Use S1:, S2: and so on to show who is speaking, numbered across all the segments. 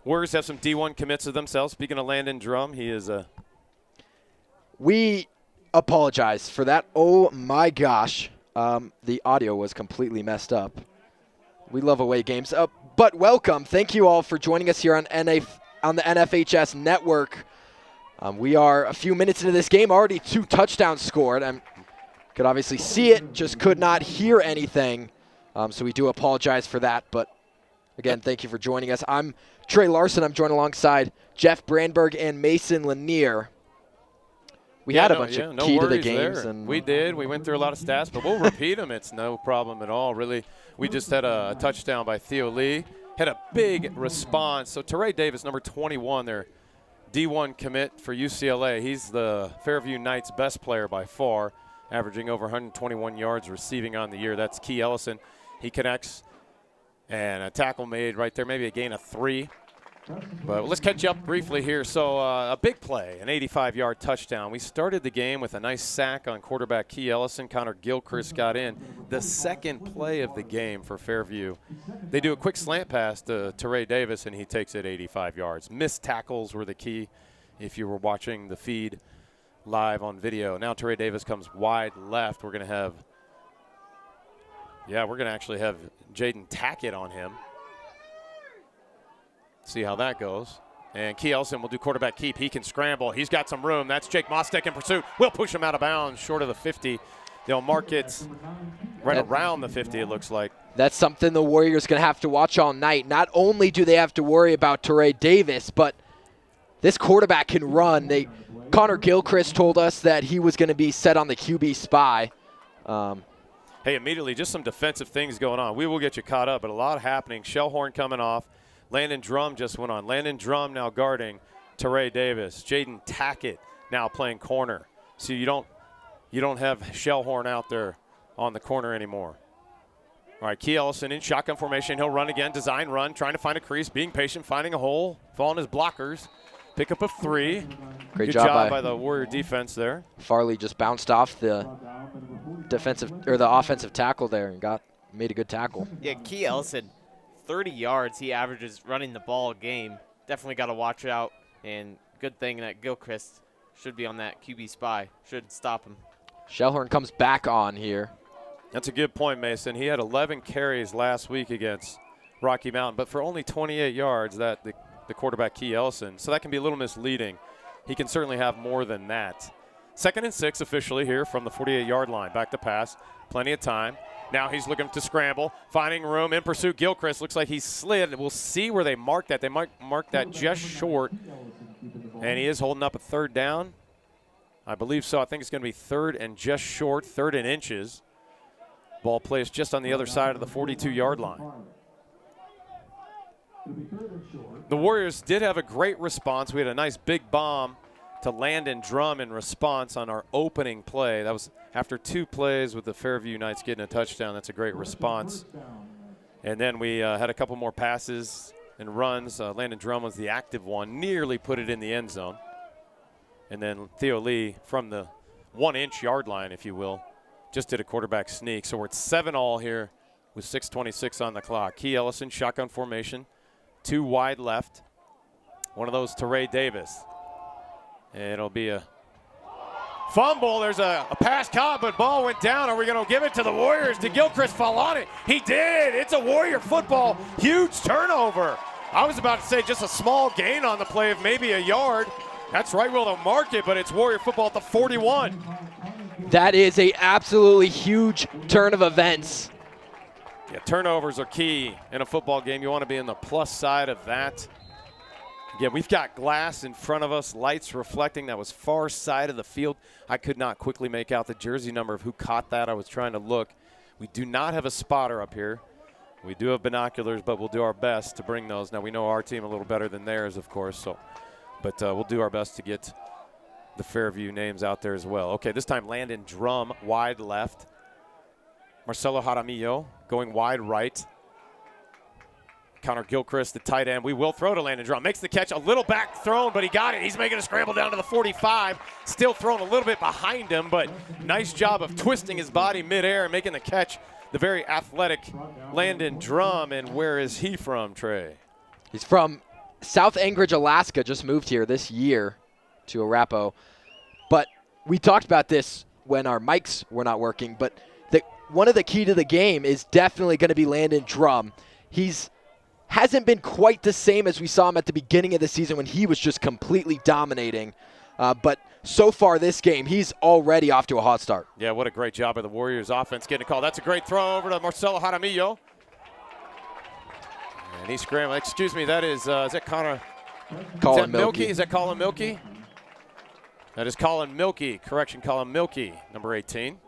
S1: Warriors have some D1 commits of themselves. Speaking of Landon Drum, he is a...
S2: We apologize for that. Oh, my gosh. The audio was completely messed up. We love away games. But welcome. Thank you all for joining us here on the NFHS Network. We are a few minutes into this game. Already 2 touchdowns scored. I could obviously see it, just could not hear anything. So we do apologize for that. But, again, thank you for joining us. I'm Trey Larson. I'm joined alongside Jeff Brandberg and Mason Lanier. We had a bunch of key to the games.
S1: And we did. We went through a lot of stats, but we'll repeat them. It's no problem at all, really. We just had a touchdown by Theo Lee. Had a big response. So Teray Davis, number 21, their D1 commit for UCLA. He's the Fairview Knights' best player by far, averaging over 121 yards receiving on the year. That's Key Ellison. He connects, and a tackle made right there, maybe a gain of 3. But let's catch up briefly here. So a big play, an 85-yard touchdown. We started the game with a nice sack on quarterback Key Ellison. Connor Gilchrist got in. The second play of the game for Fairview. They do a quick slant pass to Teray Davis, and he takes it 85 yards. Missed tackles were the key if you were watching the feed live on video. Now Teray Davis comes wide left. We're going to actually have Jaden Tackett on him. See how that goes. And Key Ellison will do quarterback keep. He can scramble. He's got some room. That's Jake Mostek in pursuit. We'll push him out of bounds, short of the 50. They'll mark it right around the 50, it looks like.
S2: That's something the Warriors going to have to watch all night. Not only do they have to worry about Teray Davis, but this quarterback can run. Connor Gilchrist told us that he was going to be set on the QB spy.
S1: Hey, immediately, just some defensive things going on. We will get you caught up, but a lot happening. Shellhorn coming off. Landon Drum just went on. Landon Drum now guarding Teray Davis. Jaden Tackett now playing corner. So you don't have Shellhorn out there on the corner anymore. All right, Key Ellison in shotgun formation. He'll run again, design run, trying to find a crease, being patient, finding a hole, following his blockers. Pick up a 3.
S2: Great
S1: Good
S2: job
S1: by the Warrior defense there.
S2: Farley just bounced off the offensive tackle there and made a good tackle.
S3: Yeah, Key Ellison, 30 yards he averages running the ball a game. Definitely got to watch out, and good thing that Gilchrist should be on that QB spy. Should stop him.
S2: Shellhorn comes back on here.
S1: That's a good point, Mason. He had 11 carries last week against Rocky Mountain, but for only 28 yards, the quarterback Key Ellison. So that can be a little misleading. He can certainly have more than that. 2nd and 6 officially here from the 48-yard line. Back to pass. Plenty of time. Now he's looking to scramble, finding room in pursuit. Gilchrist looks like he slid. We'll see where they mark that. They might mark that just short. And he is holding up a 3rd down. I believe so. I think it's going to be 3rd and just short, 3rd and inches. Ball placed just on the other side of the 42-yard line. The Warriors did have a great response. We had a nice big bomb to Landon Drum in response on our opening play. That was after 2 plays with the Fairview Knights getting a touchdown. That's a great response. And then we had a couple more passes and runs. Landon Drum was the active one, nearly put it in the end zone. And then Theo Lee from the 1-inch yard line, if you will, just did a quarterback sneak. So we're at 7-all here with 6:26 on the clock. Key Ellison, shotgun formation, 2 wide left. One of those to Teray Davis. And it'll be a fumble. There's a pass caught, but ball went down. Are we going to give it to the Warriors? Did Gilchrist fall on it? He did. It's a Warrior football. Huge turnover. I was about to say just a small gain on the play of maybe a yard. That's right where they'll mark it, but it's Warrior football at the 41.
S2: That is a absolutely huge turn of events.
S1: Yeah, turnovers are key in a football game. You want to be in the plus side of that. Yeah, we've got glass in front of us, lights reflecting. That was far side of the field. I could not quickly make out the jersey number of who caught that. I was trying to look. We do not have a spotter up here. We do have binoculars, but we'll do our best to bring those. Now, we know our team a little better than theirs, of course, but we'll do our best to get the Fairview names out there as well. Okay, this time Landon Drum wide left. Marcelo Jaramillo going wide right. Connor Gilchrist, the tight end. We will throw to Landon Drum. Makes the catch, a little back thrown, but he got it. He's making a scramble down to the 45. Still thrown a little bit behind him, but nice job of twisting his body midair and making the catch. The very athletic Landon Drum. And where is he from, Trey?
S2: He's from South Anchorage, Alaska just moved here this year to Arapahoe. But we talked about this when our mics were not working, but one of the key to the game is definitely going to be Landon Drum. Hasn't been quite the same as we saw him at the beginning of the season when he was just completely dominating. But so far this game, he's already off to a hot start.
S1: Yeah, what a great job of the Warriors offense getting a call. That's a great throw over to Marcelo Jaramillo. And he's scrambling. Excuse me, that is that Connor?
S2: Colin
S1: Milky? Is that Colin Milky? That is Colin Milky. Correction, Colin Milky, number 18.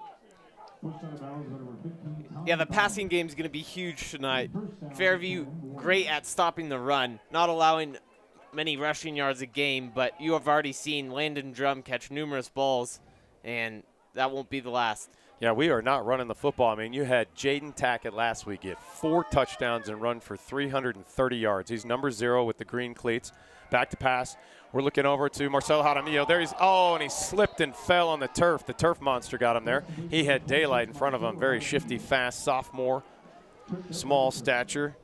S3: Yeah, the passing game is going to be huge tonight. Fairview, great at stopping the run, not allowing many rushing yards a game, but you have already seen Landon Drum catch numerous balls, and that won't be the last.
S1: Yeah, we are not running the football. I mean, you had Jaden Tackett last week get 4 touchdowns and run for 330 yards. He's number 0 with the green cleats. Back to pass. We're looking over to Marcelo Jaramillo. There he's, and he slipped and fell on the turf. The turf monster got him there. He had daylight in front of him. Very shifty, fast sophomore, small stature.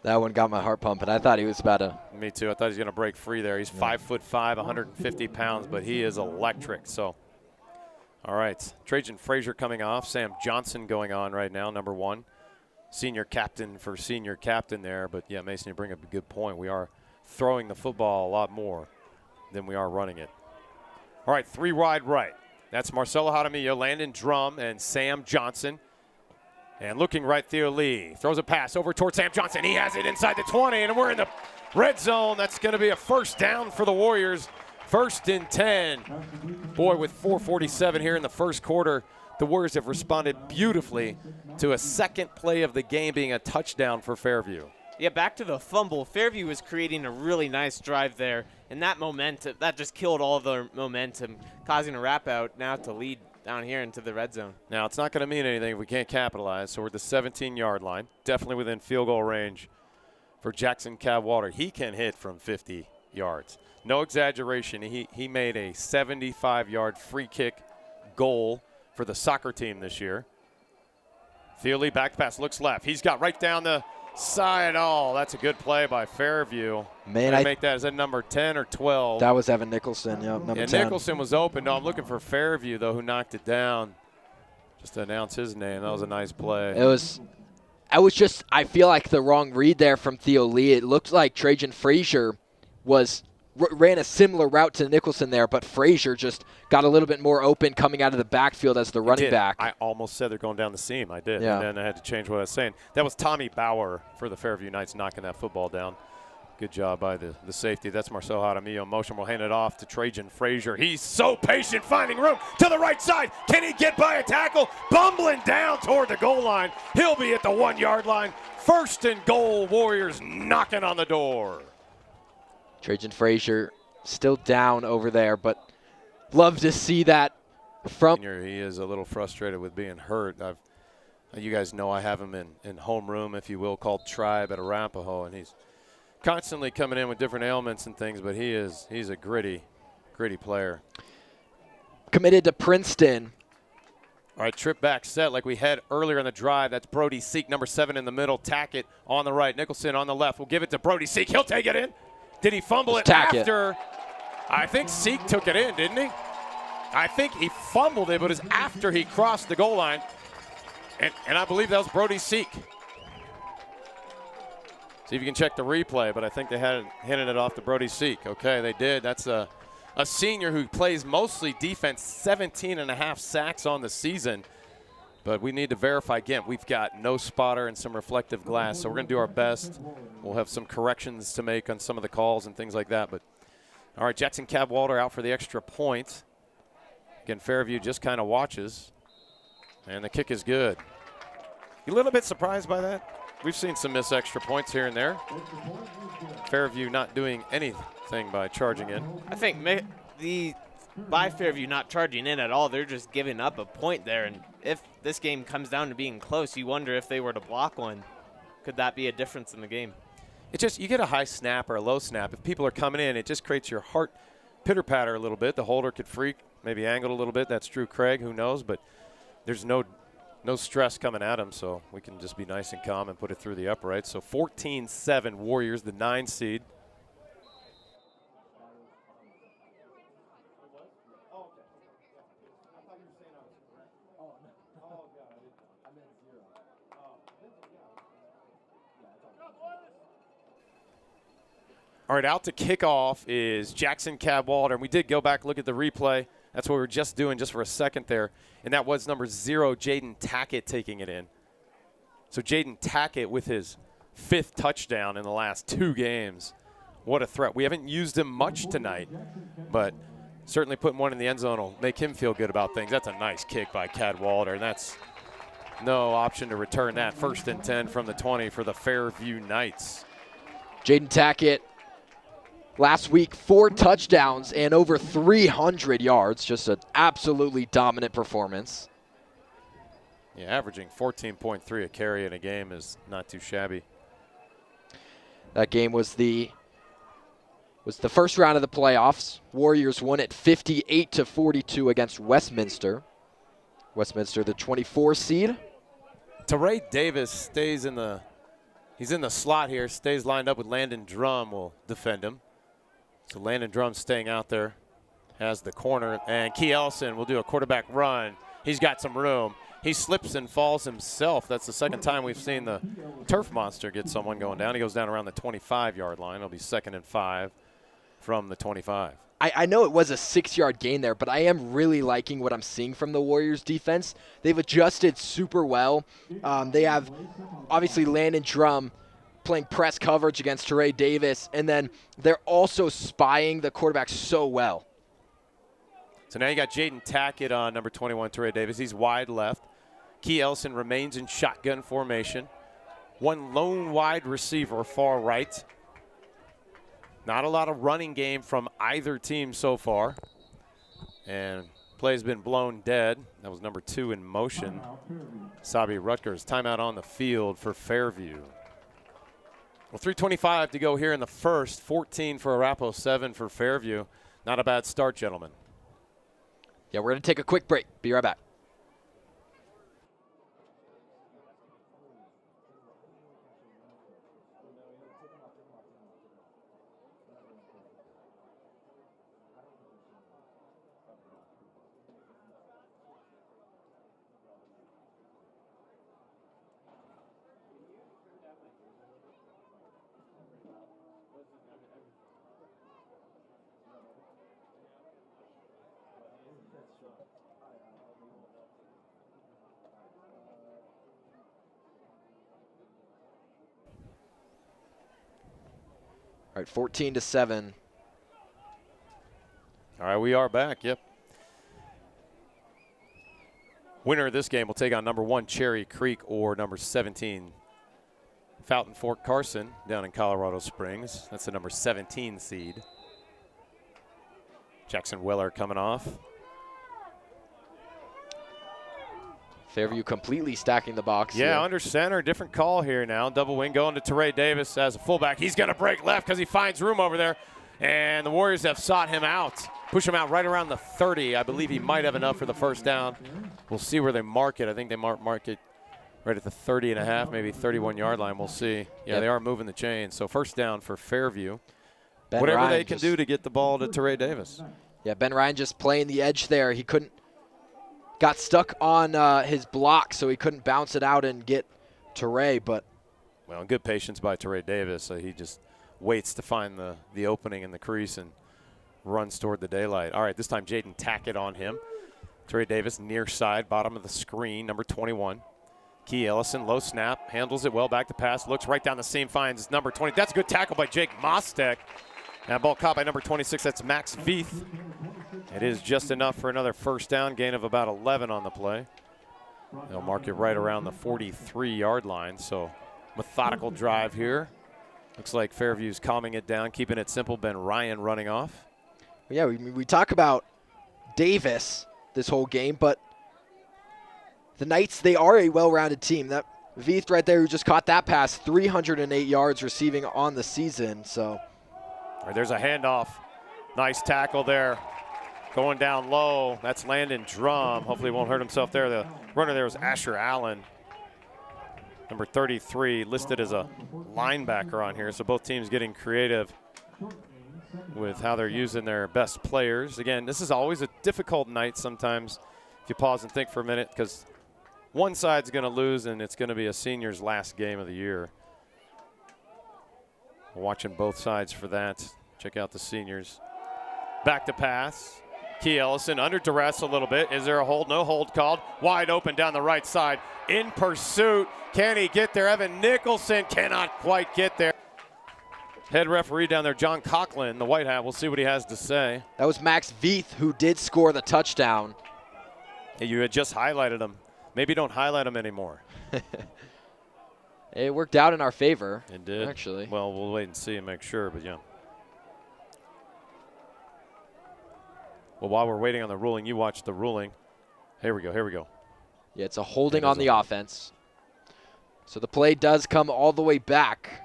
S2: That one got my heart pumping. I thought he was about to.
S1: Me too. I thought he was going to break free there. He's 5'5", 150 pounds, but he is electric. So, all right. Trajan Frazier coming off. Sam Johnson going on right now, number 1. Senior captain for senior captain there. But, yeah, Mason, you bring up a good point. We are throwing the football a lot more than we are running it. All right, 3 wide right. That's Marcelo Jaramillo, Landon Drum, and Sam Johnson. And looking right, Theo Lee throws a pass over towards Sam Johnson. He has it inside the 20, and we're in the red zone. That's going to be a first down for the Warriors. 1st and 10. Boy, with 4:47 here in the first quarter, the Warriors have responded beautifully to a second play of the game being a touchdown for Fairview.
S3: Yeah, back to the fumble. Fairview was creating a really nice drive there, and that momentum, that just killed all of their momentum, causing a wrap out now to lead down here into the red zone.
S1: Now, it's not going to mean anything if we can't capitalize, so we're at the 17-yard line, definitely within field goal range for Jackson Cadwallader. He can hit from 50 yards. No exaggeration. He made a 75-yard free kick goal for the soccer team this year. Thiele back pass, looks left. He's got right down the side. Oh, that's a good play by Fairview.
S2: Man,
S1: I make that. Is that number 10 or 12?
S2: That was Evan Nicholson, yeah, number 10.
S1: Nicholson was open. No, I'm looking for Fairview, though, who knocked it down. Just to announce his name. That was a nice play.
S2: I feel like the wrong read there from Theo Lee. It looked like Trajan Frazier ran a similar route to Nicholson there, but Frazier just got a little bit more open coming out of the backfield as the running back.
S1: I almost said they're going down the seam. I did,
S2: yeah.
S1: And then I had to change what I was saying. That was Tommy Bauer for the Fairview Knights knocking that football down. Good job by the safety. That's Marcelo Jaramillo in motion. We'll hand it off to Trajan Frazier. He's so patient, finding room to the right side. Can he get by a tackle? Bumbling down toward the goal line. He'll be at the 1-yard line. 1st and goal, Warriors knocking on the door.
S2: Trajan Frazier still down over there, but love to see that from.
S1: He is a little frustrated with being hurt. You guys know I have him in homeroom, if you will, called Tribe at Arapahoe, and he's constantly coming in with different ailments and things, but he's a gritty player.
S2: Committed to Princeton.
S1: All right, trip back set like we had earlier in the drive. That's Brody Seek, number 7 in the middle. Tackett on the right. Nicholson on the left. We'll give it to Brody Seek. He'll take it in. Did he fumble it after? I think Seek took it in, didn't he? I think he fumbled it, but it's after he crossed the goal line. And I believe that was Brody Seek. See if you can check the replay, but I think they had handed it off to Brody Seek. Okay, they did. That's a senior who plays mostly defense, 17.5 sacks on the season. But we need to verify again. We've got no spotter and some reflective glass, so we're going to do our best. We'll have some corrections to make on some of the calls and things like that. But all right, Jackson Cadwallader out for the extra point. Again, Fairview just kind of watches, and the kick is good. You a little bit surprised by that? We've seen some missed extra points here and there. Fairview not doing anything by charging in.
S3: I think by Fairview not charging in at all, they're just giving up a point there. And if this game comes down to being close, you wonder if they were to block one, could that be a difference in the game?
S1: It just, you get a high snap or a low snap. If people are coming in, it just creates your heart pitter-patter a little bit. The holder could freak, maybe angled a little bit. That's Drew Craig, who knows, but there's no stress coming at him, so we can just be nice and calm and put it through the upright. So 14-7 Warriors, the 9 seed. All right, out to kick off is Jackson Cadwalder. And we did go back, look at the replay. That's what we were just doing just for a second there. And that was number 0, Jaden Tackett, taking it in. So Jaden Tackett with his 5th touchdown in the last 2 games. What a threat. We haven't used him much tonight, but certainly putting one in the end zone will make him feel good about things. That's a nice kick by Cadwalder, and that's no option to return that. 1st and 10 from the 20 for the Fairview Knights.
S2: Jaden Tackett, last week, 4 touchdowns and over 300 yards. Just an absolutely dominant performance.
S1: Yeah, averaging 14.3 a carry in a game is not too shabby.
S2: That game was the first round of the playoffs. Warriors won it 58-42 against Westminster. Westminster, the 24 seed.
S1: Teray Davis stays in the slot here, stays lined up with Landon Drum, will defend him. So Landon Drum staying out there as the corner, and Key Ellison will do a quarterback run. He's got some room. He slips and falls himself. That's the second time we've seen the turf monster get someone going down. He goes down around the 25-yard line. It'll be 2nd and 5 from the 25.
S2: I know it was a 6-yard gain there, but I am really liking what I'm seeing from the Warriors defense. They've adjusted super well. They have, obviously, Landon Drum playing press coverage against Teray Davis, and then they're also spying the quarterback so well.
S1: So now you got Jaden Tackett on number 21, Teray Davis. He's wide left. Key Ellison remains in shotgun formation. One lone wide receiver far right. Not a lot of running game from either team so far. And play's been blown dead. That was number 2 in motion. Sabi Rutgers. Timeout on the field for Fairview. Well, 3:25 to go here in the first. 14 for Arapahoe, 7 for Fairview. Not a bad start, gentlemen.
S2: Yeah, we're going to take a quick break. Be right back. All right, 14-7.
S1: All right, we are back, yep. Winner of this game will take on number 1, Cherry Creek, or number 17, Fountain Fork Carson down in Colorado Springs. That's the number 17 seed. Jackson Weller coming off.
S2: Fairview completely stacking the box.
S1: Yeah,
S2: here.
S1: under center, different call here now. Double wing going to Teray Davis as a fullback. He's going to break left because he finds room over there. And the Warriors have sought him out. Push him out right around the 30. I believe he might have enough for the first down. We'll see where they mark it. I think they mark it right at the 30.5, maybe 31-yard line. We'll see. Yeah, They are moving the chains. So first down for Fairview.
S2: Ben
S1: Whatever
S2: Ryan
S1: they can do to get the ball to Teray Davis.
S2: Yeah, Ben Ryan just playing the edge there. He got stuck on his block, so he couldn't bounce it out and get Teray. But
S1: well, good patience by Teray Davis. He just waits to find the opening in the crease and runs toward the daylight. All right, this time Jaden Tackett on him. Teray Davis near side, bottom of the screen, number 21. Key Ellison, low snap, handles it well, back to pass, looks right down the seam, finds number 20. That's a good tackle by Jake Mostek. That ball caught by number 26, that's Max Veith. It is just enough for another first down, gain of about 11 on the play. They'll mark it right around the 43-yard line, so methodical drive here. Looks like Fairview's calming it down, keeping it simple. Ben Ryan running off.
S2: Yeah, we talk about Davis this whole game, but the Knights, they are a well-rounded team. That Veith right there who just caught that pass, 308 yards receiving on the season. So
S1: all right, there's a handoff. Nice tackle there. Going down low. That's Landon Drum. Hopefully he won't hurt himself there. The runner there was Asher Allen. Number 33 listed as a linebacker on here. So both teams getting creative with how they're using their best players. Again, this is always a difficult night sometimes if you pause and think for a minute, because one side's going to lose and it's going to be a senior's last game of the year. Watching both sides for that. Check out the seniors. Back to pass. Key Ellison under duress a little bit. Is there a hold? No hold called. Wide open down the right side. In pursuit. Can he get there? Evan Nicholson cannot quite get there. Head referee down there, John Coughlin, the white hat. We'll see what he has to say.
S2: That was Max Veith who did score the touchdown.
S1: You had just highlighted him. Maybe don't highlight him anymore.
S2: It worked out in our favor.
S1: It did.
S2: Actually.
S1: Well, we'll wait and see and make sure, but yeah. Well, while we're waiting on the ruling, you watch the ruling. Here we go, here we go.
S2: Yeah, it's a holding on the offense. So the play does come all the way back.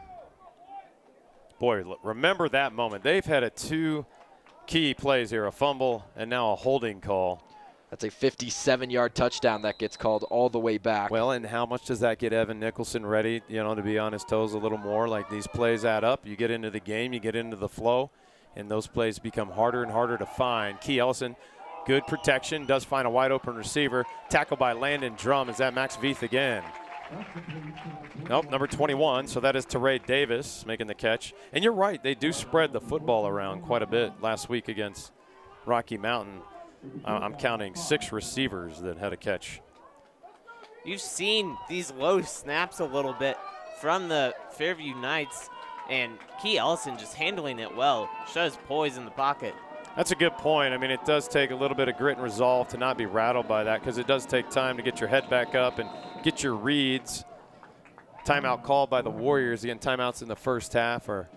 S1: Boy, remember that moment. They've had two key plays here, a fumble and now a holding call.
S2: That's a 57-yard touchdown that gets called all the way back.
S1: Well, and how much does that get Evan Nicholson ready, to be on his toes a little more? Like, these plays add up. You get into the game, you get into the flow, and those plays become harder and harder to find. Key Ellison, good protection, does find a wide open receiver. Tackled by Landon Drum. Is that Max Veith again? Nope, number 21. So that is Teray Davis making the catch. And you're right, they do spread the football around quite a bit last week against Rocky Mountain. I'm counting 6 receivers that had a catch.
S3: You've seen these low snaps a little bit from the Fairview Knights, and Key Ellison just handling it well. Shows poise in the pocket.
S1: That's a good point. I mean, it does take a little bit of grit and resolve to not be rattled by that, because it does take time to get your head back up and get your reads. Timeout called by the Warriors. Again, timeouts in the first half are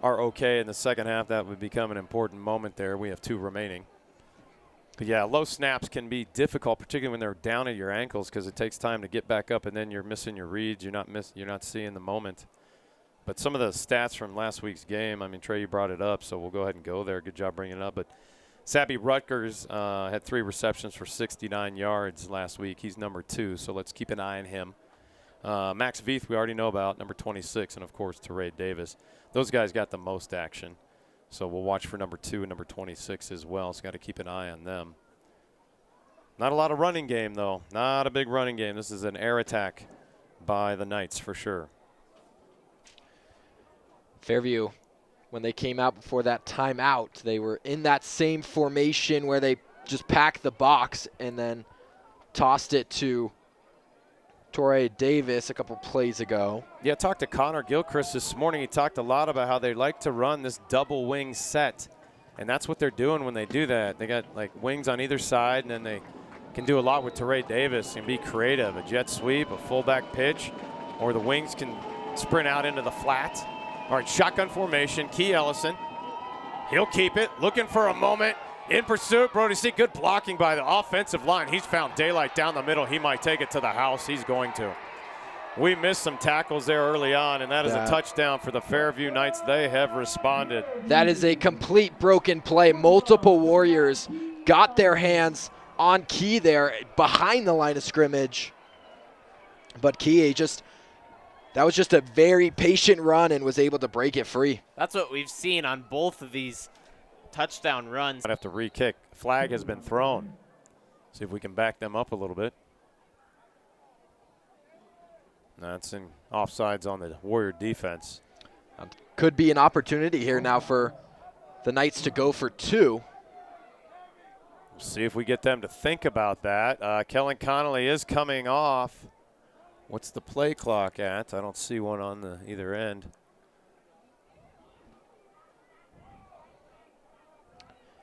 S1: okay. In the second half, that would become an important moment there. We have 2 remaining. But yeah, low snaps can be difficult, particularly when they're down at your ankles, because it takes time to get back up, and then you're missing your reads. You're not seeing the moment. But some of the stats from last week's game, I mean, Trey, you brought it up, so we'll go ahead and go there. Good job bringing it up. But Sabby Rutgers had 3 receptions for 69 yards last week. He's number 2, so let's keep an eye on him. Max Veith, we already know about, number 26, and, of course, Teray Davis. Those guys got the most action. So we'll watch for number 2 and number 26 as well. So got to keep an eye on them. Not a lot of running game, though. Not a big running game. This is an air attack by the Knights for sure.
S2: Fairview, when they came out before that timeout, they were in that same formation where they just packed the box and then tossed it to Teray Davis a couple plays ago.
S1: Yeah, I talked to Connor Gilchrist this morning. He talked a lot about how they like to run this double wing set, and that's what they're doing when they do that. They got like wings on either side, and then they can do a lot with Teray Davis and be creative. A jet sweep, a fullback pitch, or the wings can sprint out into the flat. All right, shotgun formation, Key Ellison. He'll keep it, looking for a moment. In pursuit, Brody C. Good blocking by the offensive line. He's found daylight down the middle. He might take it to the house. He's going to. We missed some tackles there early on, and that is a touchdown for the Fairview Knights. They have responded.
S2: That is a complete broken play. Multiple Warriors got their hands on Key there behind the line of scrimmage. But Key that was just a very patient run and was able to break it free.
S3: That's what we've seen on both of these touchdown runs.
S1: I'd have to re-kick. Flag has been thrown. See if we can back them up a little bit. That's in offsides on the Warrior defense.
S2: Could be an opportunity here now for the Knights to go for 2.
S1: See if we get them to think about that. Kellen Connolly is coming off. What's the play clock at? I don't see one on the either end.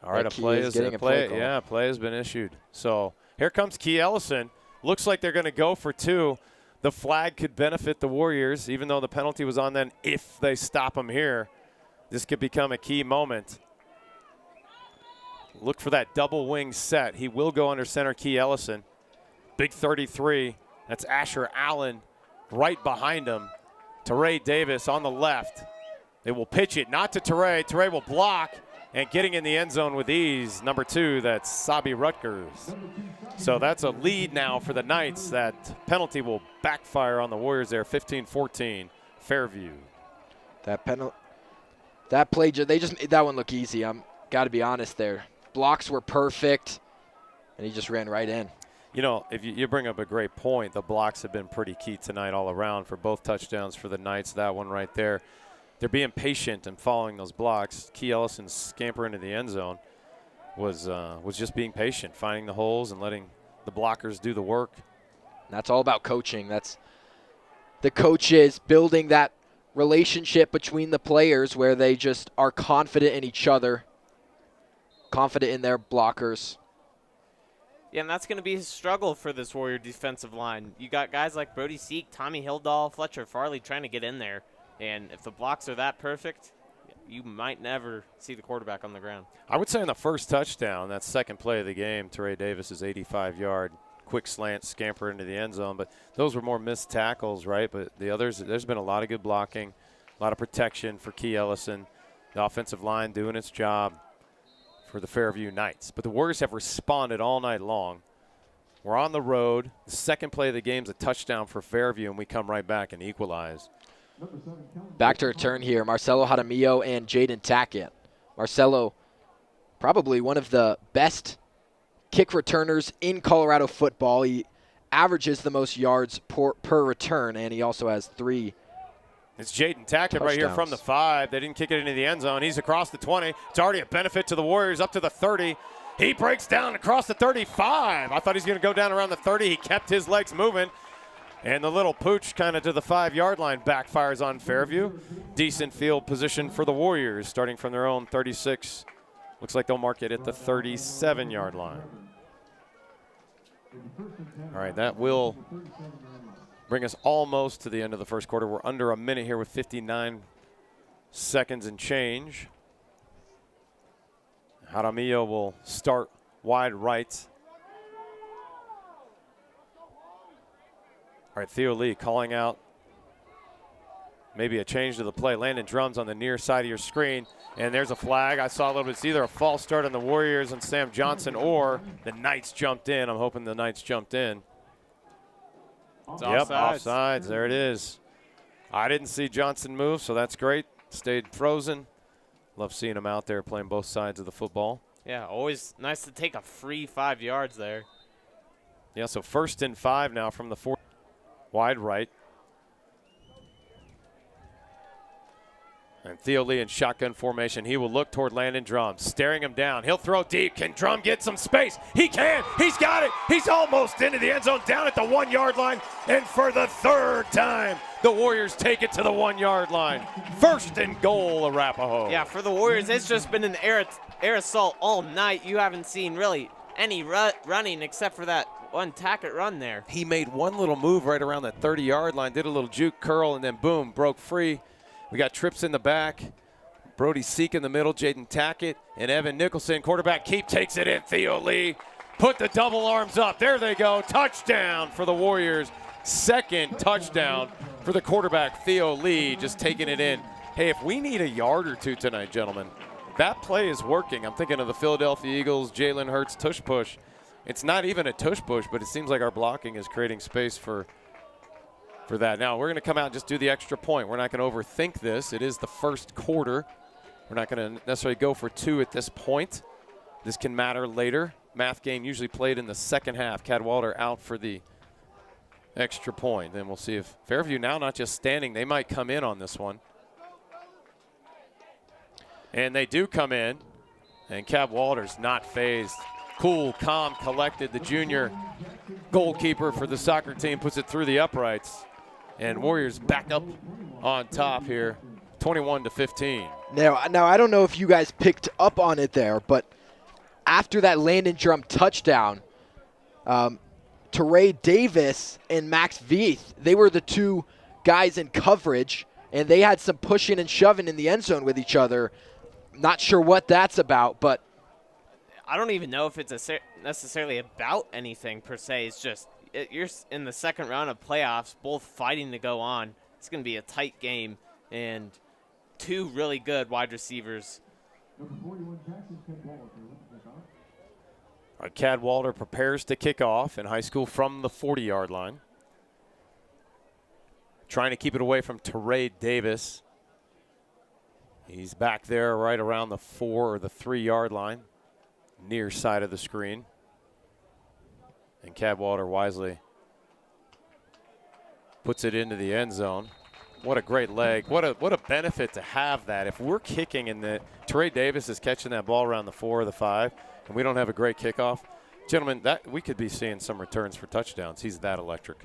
S1: All right, play has been issued. So here comes Key Ellison. Looks like they're going to go for 2. The flag could benefit the Warriors, even though the penalty was on them. If they stop them here, this could become a key moment. Look for that double wing set. He will go under center, Key Ellison. Big 33. That's Asher Allen right behind him. Teray Davis on the left. They will pitch it, not to Teray. Teray will block. And getting in the end zone with ease, number 2, that's Sabby Rutgers. So that's a lead now for the Knights. That penalty will backfire on the Warriors there, 15-14, Fairview.
S2: That play, they just made that one look easy. I'm got to be honest there. Blocks were perfect, and he just ran right in.
S1: You know, if you bring up a great point, the blocks have been pretty key tonight all around for both touchdowns for the Knights. That one right there. they're being patient and following those blocks. Key Ellison's scamper into the end zone was just being patient, finding the holes and letting the blockers do the work.
S2: That's all about coaching. That's the coaches building that relationship between the players where they just are confident in each other, confident in their blockers.
S3: Yeah, and that's going to be a struggle for this Warrior defensive line. You got guys like Brody Seek, Tommy Hildahl, Fletcher Farley trying to get in there. And if the blocks are that perfect, you might never see the quarterback on the ground.
S1: I would say on the first touchdown, that second play of the game, Teray Davis's 85-yard quick slant scamper into the end zone. But those were more missed tackles, right? But the others, there's been a lot of good blocking, a lot of protection for Key Ellison. The offensive line doing its job for the Fairview Knights. But the Warriors have responded all night long. We're on the road. The second play of the game is a touchdown for Fairview, and we come right back and equalize.
S2: Back to return here, Marcelo Jaramillo and Jaden Tackett. Marcelo, probably one of the best kick returners in Colorado football. He averages the most yards per return, and he also has 3
S1: It's Jaden Tackett right here from the 5. They didn't kick it into the end zone. He's across the 20. It's already a benefit to the Warriors up to the 30. He breaks down across the 35. I thought he was going to go down around the 30. He kept his legs moving. And the little pooch kind of to the 5-yard line backfires on Fairview. Decent field position for the Warriors starting from their own 36. Looks like they'll mark it at the 37-yard line. All right, that will bring us almost to the end of the first quarter. We're under a minute here with 59 seconds and change. Jaramillo will start wide right. All right, Theo Lee calling out maybe a change to the play. Landon Drums on the near side of your screen. And there's a flag. I saw a little bit. It's either a false start on the Warriors and Sam Johnson or the Knights jumped in. I'm hoping the Knights jumped in. Yep, offsides. There it is. I didn't see Johnson move, so that's great. Stayed frozen. Love seeing him out there playing both sides of the football.
S3: Yeah, always nice to take a free 5 yards there.
S1: Yeah, so 1st and 5 now from the 4. Wide right. And Theo Lee in shotgun formation. He will look toward Landon Drum, staring him down. He'll throw deep. Can Drum get some space? He can. He's got it. He's almost into the end zone, down at the 1-yard line. And for the 3rd time, the Warriors take it to the 1-yard line. 1st and goal, Arapahoe.
S3: Yeah, for the Warriors, it's just been an air assault all night. You haven't seen really any running except for that one Tackett run there.
S1: He made one little move right around that 30-yard line, did a little juke curl, and then boom, broke free. We got trips in the back. Brody Seek in the middle, Jaden Tackett, and Evan Nicholson. Quarterback keep takes it in. Theo Lee put the double arms up. There they go. Touchdown for the Warriors. 2nd touchdown for the quarterback, Theo Lee, just taking it in. Hey, if we need a yard or two tonight, gentlemen, that play is working. I'm thinking of the Philadelphia Eagles, Jalen Hurts tush push. It's not even a tush push, but it seems like our blocking is creating space for that. Now, we're going to come out and just do the extra point. We're not going to overthink this. It is the first quarter. We're not going to necessarily go for 2 at this point. This can matter later. Math game usually played in the second half. Cadwalder out for the extra point. Then we'll see if Fairview now not just standing. They might come in on this one. And they do come in. And Cadwalder's not phased. Cool, calm, collected. The junior goalkeeper for the soccer team puts it through the uprights. And Warriors back up on top here, 21-15.
S2: Now I don't know if you guys picked up on it there, but after that Landon Drum touchdown, Teray Davis and Max Veith, they were the 2 guys in coverage, and they had some pushing and shoving in the end zone with each other. Not sure what that's about, but
S3: I don't even know if it's necessarily about anything per se. It's just you're in the second round of playoffs, both fighting to go on. It's going to be a tight game, and 2 really good wide receivers.
S1: Cadwalder prepares to kick off in high school from the 40-yard line. Trying to keep it away from Teray Davis. He's back there right around the 4 or the 3-yard line, near side of the screen. And Cadwalder wisely puts it into the end zone. What a great leg. What a benefit to have that. If we're kicking and Trey Davis is catching that ball around the 4 or the 5, and we don't have a great kickoff, gentlemen, that we could be seeing some returns for touchdowns. He's that electric.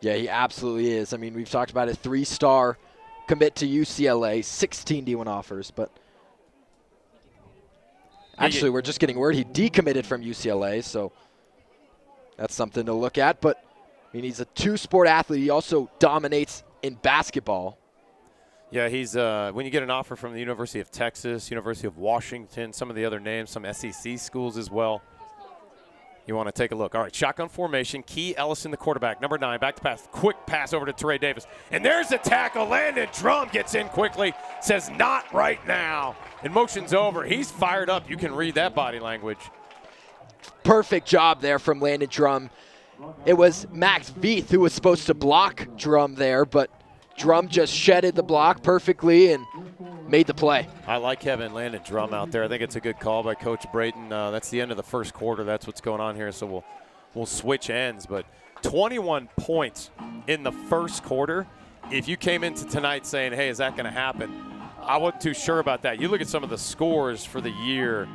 S2: Yeah, he absolutely is. I mean, we've talked about a 3-star commit to UCLA, 16 D1 offers, but actually we're just getting word he decommitted from UCLA, so that's something to look at. But I mean, he's a 2-sport athlete. He also dominates in basketball.
S1: Yeah, he's when you get an offer from the University of Texas, University of Washington, some of the other names, some SEC schools as well, you want to take a look. All right, shotgun formation. Key Ellison, the quarterback, number 9, back to pass. Quick pass over to Trey Davis. And there's the tackle. Landon Drum gets in quickly, says not right now. And motion's over. He's fired up. You can read that body language.
S2: Perfect job there from Landon Drum. It was Max Veith who was supposed to block Drum there, but Drum just shedded the block perfectly and made the play.
S1: I like having Landon Drum out there. I think it's a good call by Coach Brayton. That's the end of the first quarter. That's what's going on here, so we'll switch ends. But 21 points in the first quarter. If you came into tonight saying, hey, is that going to happen? I wasn't too sure about that. You look at some of the scores for the year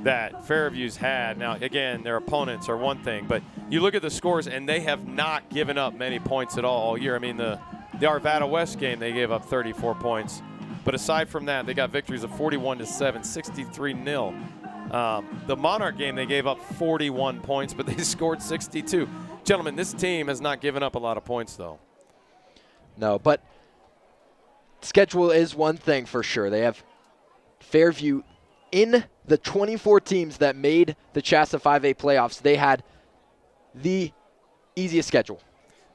S1: that Fairview's had. Now, again, their opponents are one thing, but you look at the scores, and they have not given up many points at all year. I mean, the Arvada West game, they gave up 34 points. But aside from that, they got victories of 41-7, 63-0. The Monarch game, they gave up 41 points, but they scored 62. Gentlemen, this team has not given up a lot of points, though.
S2: No, but schedule is one thing for sure. They have Fairview in the 24 teams that made the Shasta 5A playoffs. They had the easiest schedule.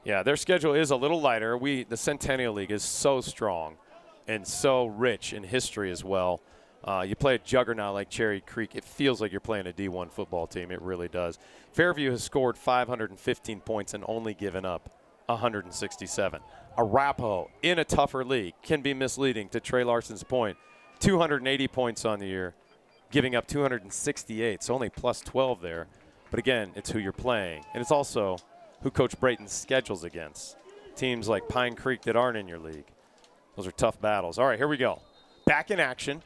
S1: Yeah, their schedule is a little lighter. The Centennial League is so strong and so rich in history as well. You play a juggernaut like Cherry Creek, it feels like you're playing a D1 football team. It really does. Fairview has scored 515 points and only given up 167. Arapahoe, in a tougher league, can be misleading, to Trey Larson's point. 280 points on the year, giving up 268, so only plus 12 there. But again, it's who you're playing. And it's also who Coach Brayton schedules against. Teams like Pine Creek that aren't in your league. Those are tough battles. All right, here we go. Back in action.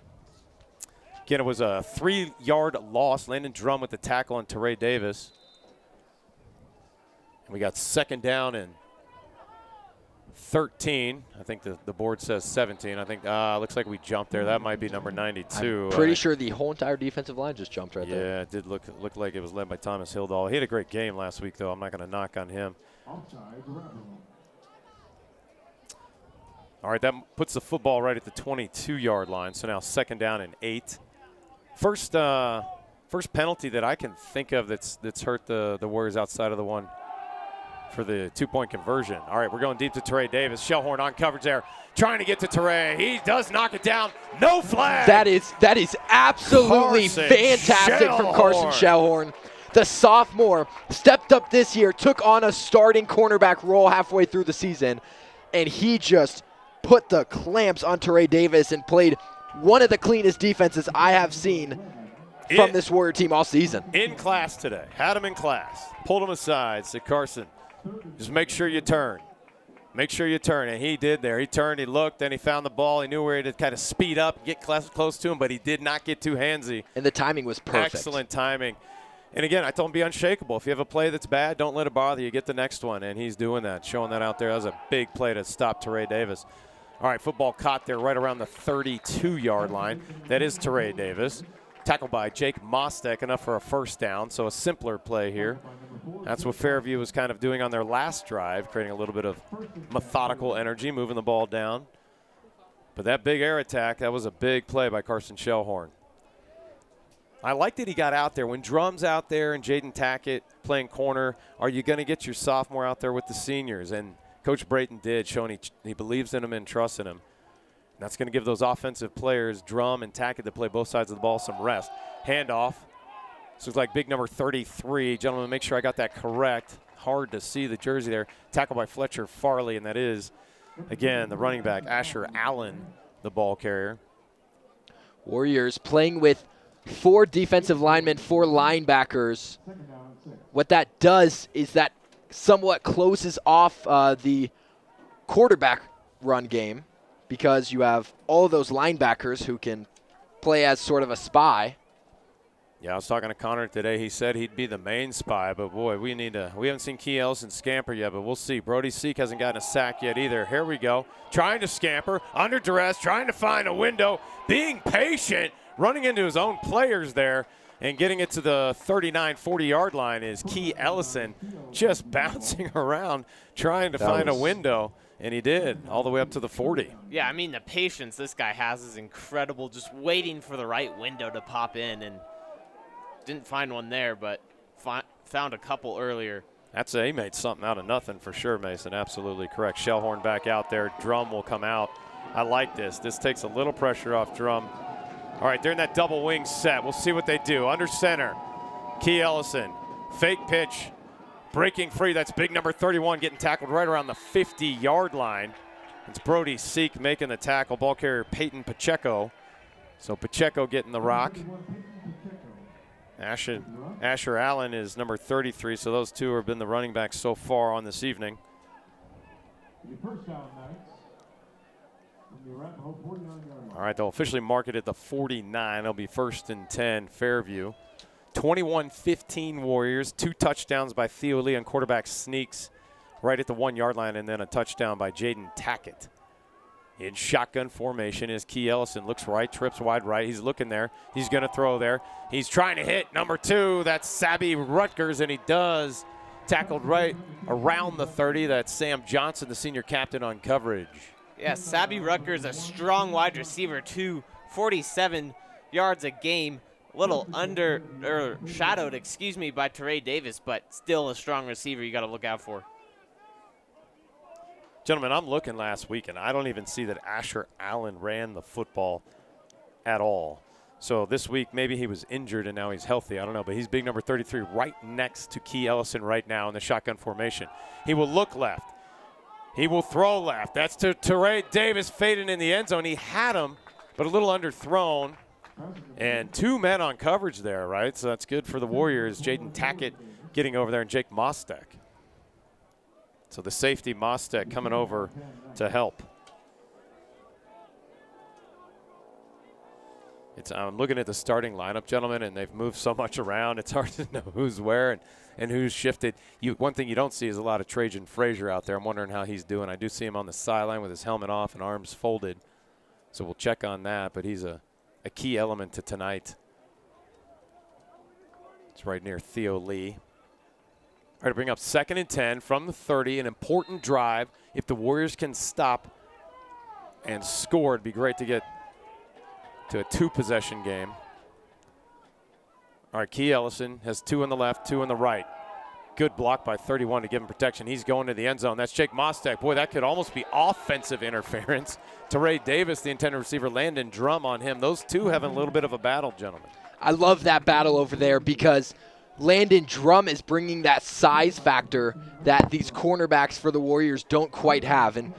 S1: Again, it was a 3-yard loss. Landon Drum with the tackle on Teray Davis. And we got second down and 13. I think the board says 17. I think looks like we jumped there. That might be number 92.
S2: I'm pretty sure the whole entire defensive line just jumped right there.
S1: Yeah, it did look like it was led by Thomas Hildahl. He had a great game last week, though. I'm not going to knock on him. All right, that puts the football right at the 22-yard line. So now second down and 8. First penalty that I can think of that's hurt the Warriors outside of the one for the 2-point conversion. All right, we're going deep to Teray Davis. Shellhorn on coverage there, trying to get to Teray. He does knock it down. No flag.
S2: That is absolutely fantastic from Carson Shellhorn. The sophomore stepped up this year, took on a starting cornerback role halfway through the season, and he just put the clamps on Teray Davis and played one of the cleanest defenses I have seen from this Warrior team all season.
S1: In class today. Had him in class. Pulled him aside. Said, Carson, just make sure you turn. Make sure you turn. And he did there. He turned, he looked, then he found the ball. He knew where to kind of speed up, get close to him, but he did not get too handsy.
S2: And the timing was perfect.
S1: Excellent timing. And again, I told him be unshakable. If you have a play that's bad, don't let it bother you. Get the next one. And he's doing that, showing that out there. That was a big play to stop Teray Davis. All right, football caught there right around the 32-yard line. That is Teray Davis. Tackled by Jake Mostek, enough for a first down, so a simpler play here. That's what Fairview was kind of doing on their last drive, creating a little bit of methodical energy, moving the ball down. But that big air attack, that was a big play by Carson Shellhorn. I like that he got out there. When Drum's out there and Jaden Tackett playing corner, are you going to get your sophomore out there with the seniors? And Coach Brayton did, showing he believes in him and trusts in him. And that's going to give those offensive players, Drum and Tackett, that play both sides of the ball, some rest. Handoff. This looks like big number 33. Gentlemen, make sure I got that correct. Hard to see the jersey there. Tackled by Fletcher Farley, and that is, again, the running back, Asher Allen, the ball carrier.
S2: Warriors playing with 4 defensive linemen, 4 linebackers. What that does is that somewhat closes off the quarterback run game because you have all of those linebackers who can play as sort of a spy.
S1: Yeah, I was talking to Connor today. He said he'd be the main spy, but boy, we haven't seen Key Ellison scamper yet, but we'll see. Brody Seek hasn't gotten a sack yet either. Here we go. Trying to scamper, under duress, trying to find a window, being patient, running into his own players there, and getting it to the 39, 40-yard line is Key Ellison, just bouncing around, trying to find a window. And he did, all the way up to the 40.
S3: Yeah, I mean, the patience this guy has is incredible, just waiting for the right window to pop in, and didn't find one there, but found a couple earlier.
S1: He made something out of nothing for sure, Mason. Absolutely correct. Shellhorn back out there. Drum will come out. I like this. This takes a little pressure off Drum. All right, they're in that double wing set. We'll see what they do. Under center, Key Ellison. Fake pitch. Breaking free. That's big number 31 getting tackled right around the 50-yard line. It's Brody Seek making the tackle. Ball carrier Peyton Pacheco. So Pacheco getting the rock. Asher Allen is number 33, so those two have been the running backs so far on this evening. All right, they'll officially mark it at the 49. It'll be 1st and 10, Fairview. 21-15 Warriors, 2 touchdowns by Theo Lee on quarterback sneaks right at the 1-yard line, and then a touchdown by Jaden Tackett. In shotgun formation is Key Ellison. Looks right, trips wide right. He's looking there. He's going to throw there. He's trying to hit number 2. That's Sabby Rutgers, and he does. Tackled right around the 30. That's Sam Johnson, the senior captain on coverage.
S3: Yeah, Sabby Rutgers, a strong wide receiver, 47 yards a game. A little shadowed, by Teray Davis, but still a strong receiver you got to look out for.
S1: Gentlemen, I'm looking last week, and I don't even see that Asher Allen ran the football at all. So this week, maybe he was injured and now he's healthy. I don't know, but he's big number 33 right next to Key Ellison right now in the shotgun formation. He will look left. He will throw left. That's to Teray Davis fading in the end zone. He had him, but a little underthrown. And 2 men on coverage there, right? So that's good for the Warriors. Jaden Tackett getting over there and Jake Mostek. So the safety, Mostek, coming over to help. I'm looking at the starting lineup, gentlemen, and they've moved so much around. It's hard to know who's where and who's shifted. One thing you don't see is a lot of Trajan Frazier out there. I'm wondering how he's doing. I do see him on the sideline with his helmet off and arms folded. So we'll check on that, but he's a key element to tonight. It's right near Theo Lee. All right, to bring up 2nd and 10 from the 30, an important drive. If the Warriors can stop and score, it'd be great to get to a 2-possession game. All right, Key Ellison has 2 on the left, 2 on the right. Good block by 31 to give him protection. He's going to the end zone. That's Jake Mostek. Boy, that could almost be offensive interference. Teray Davis, the intended receiver, Landon Drum on him. Those two having a little bit of a battle, gentlemen.
S2: I love that battle over there because Landon Drum is bringing that size factor that these cornerbacks for the Warriors don't quite have. And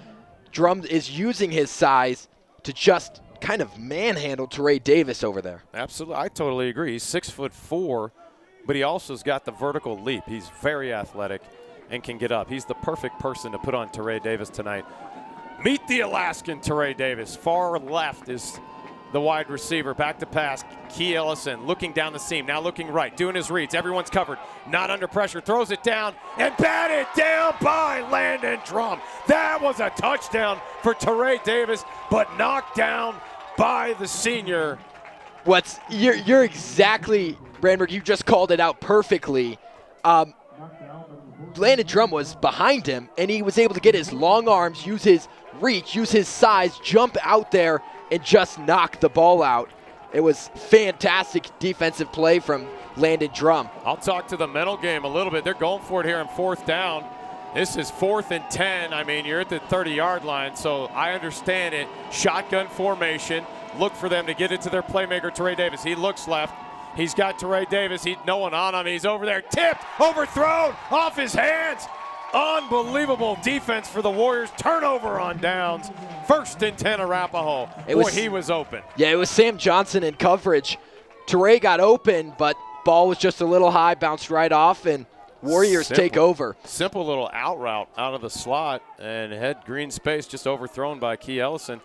S2: Drum is using his size to just kind of manhandle Teray Davis over there.
S1: Absolutely. I totally agree. He's 6'4", but he also has got the vertical leap. He's very athletic and can get up. He's the perfect person to put on Teray Davis tonight. Meet the Alaskan Teray Davis. Far left is the wide receiver. Back to pass. Key Ellison looking down the seam. Now looking right. Doing his reads. Everyone's covered. Not under pressure. Throws it down and batted down by Landon Drum. That was a touchdown for Teray Davis, but knocked down by the senior.
S2: You're exactly, Brandberg, you just called it out perfectly. Landon Drum was behind him, and he was able to get his long arms, use his reach, use his size, jump out there, and just knock the ball out. It was fantastic defensive play from Landon Drum.
S1: I'll talk to the mental game a little bit. They're going for it here on 4th down. This is 4th and 10. I mean, you're at the 30-yard line, so I understand it. Shotgun formation. Look for them to get it to their playmaker, Teray Davis. He looks left. He's got Teray Davis. No one on him. He's over there. Tipped, overthrown, off his hands. Unbelievable defense for the Warriors. Turnover on downs. 1st and 10 Arapahoe. He was open.
S2: Yeah, it was Sam Johnson in coverage. Teray got open, but ball was just a little high, bounced right off, and Warriors take over.
S1: Simple little out route out of the slot and head green space, just overthrown by Key Ellison.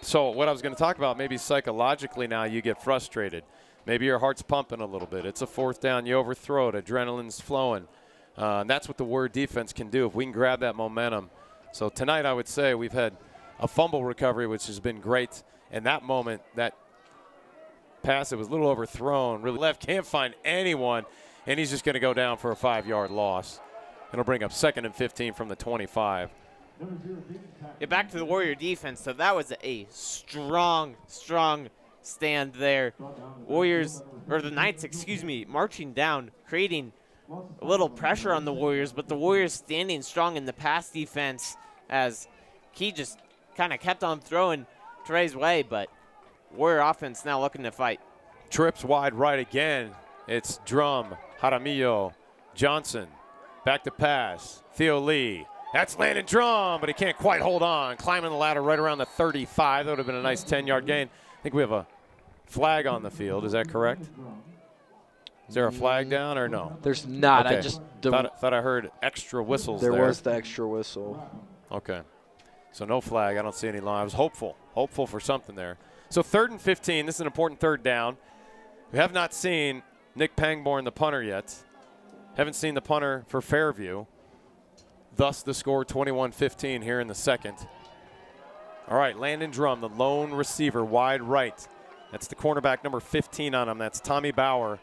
S1: So what I was going to talk about, maybe psychologically now you get frustrated. Maybe your heart's pumping a little bit. It's a 4th down. You overthrow it. Adrenaline's flowing. And that's what the Warrior defense can do if we can grab that momentum. So tonight I would say we've had a fumble recovery, which has been great. And that moment, that pass, it was a little overthrown. Really left, can't find anyone. And he's just going to go down for a 5-yard loss. It'll bring up 2nd and 15 from the 25.
S3: Yeah, back to the Warrior defense. So that was a strong stand there. Warriors, or the Knights, excuse me, marching down, creating a little pressure on the Warriors, but the Warriors standing strong in the pass defense as Key just kind of kept on throwing Trey's way, but Warrior offense now looking to fight.
S1: Trips wide right again. It's Drum, Jaramillo, Johnson, back to pass, Theo Lee. That's Landon Drum, but he can't quite hold on. Climbing the ladder right around the 35. That would have been a nice 10-yard gain. I think we have a flag on the field. Is that correct? Is there a flag down or no?
S2: There's not.
S1: Okay.
S2: I just
S1: thought I heard extra whistles there.
S2: There was the extra whistle.
S1: Okay. So no flag. I don't see any line. I was hopeful for something there. So 3rd and 15. This is an important 3rd down. We have not seen Nick Pangborn, the punter, yet. Haven't seen the punter for Fairview. Thus the score 21-15 here in the 2nd. All right, Landon Drum, the lone receiver, wide right. That's the cornerback number 15 on him. That's Tommy Bauer.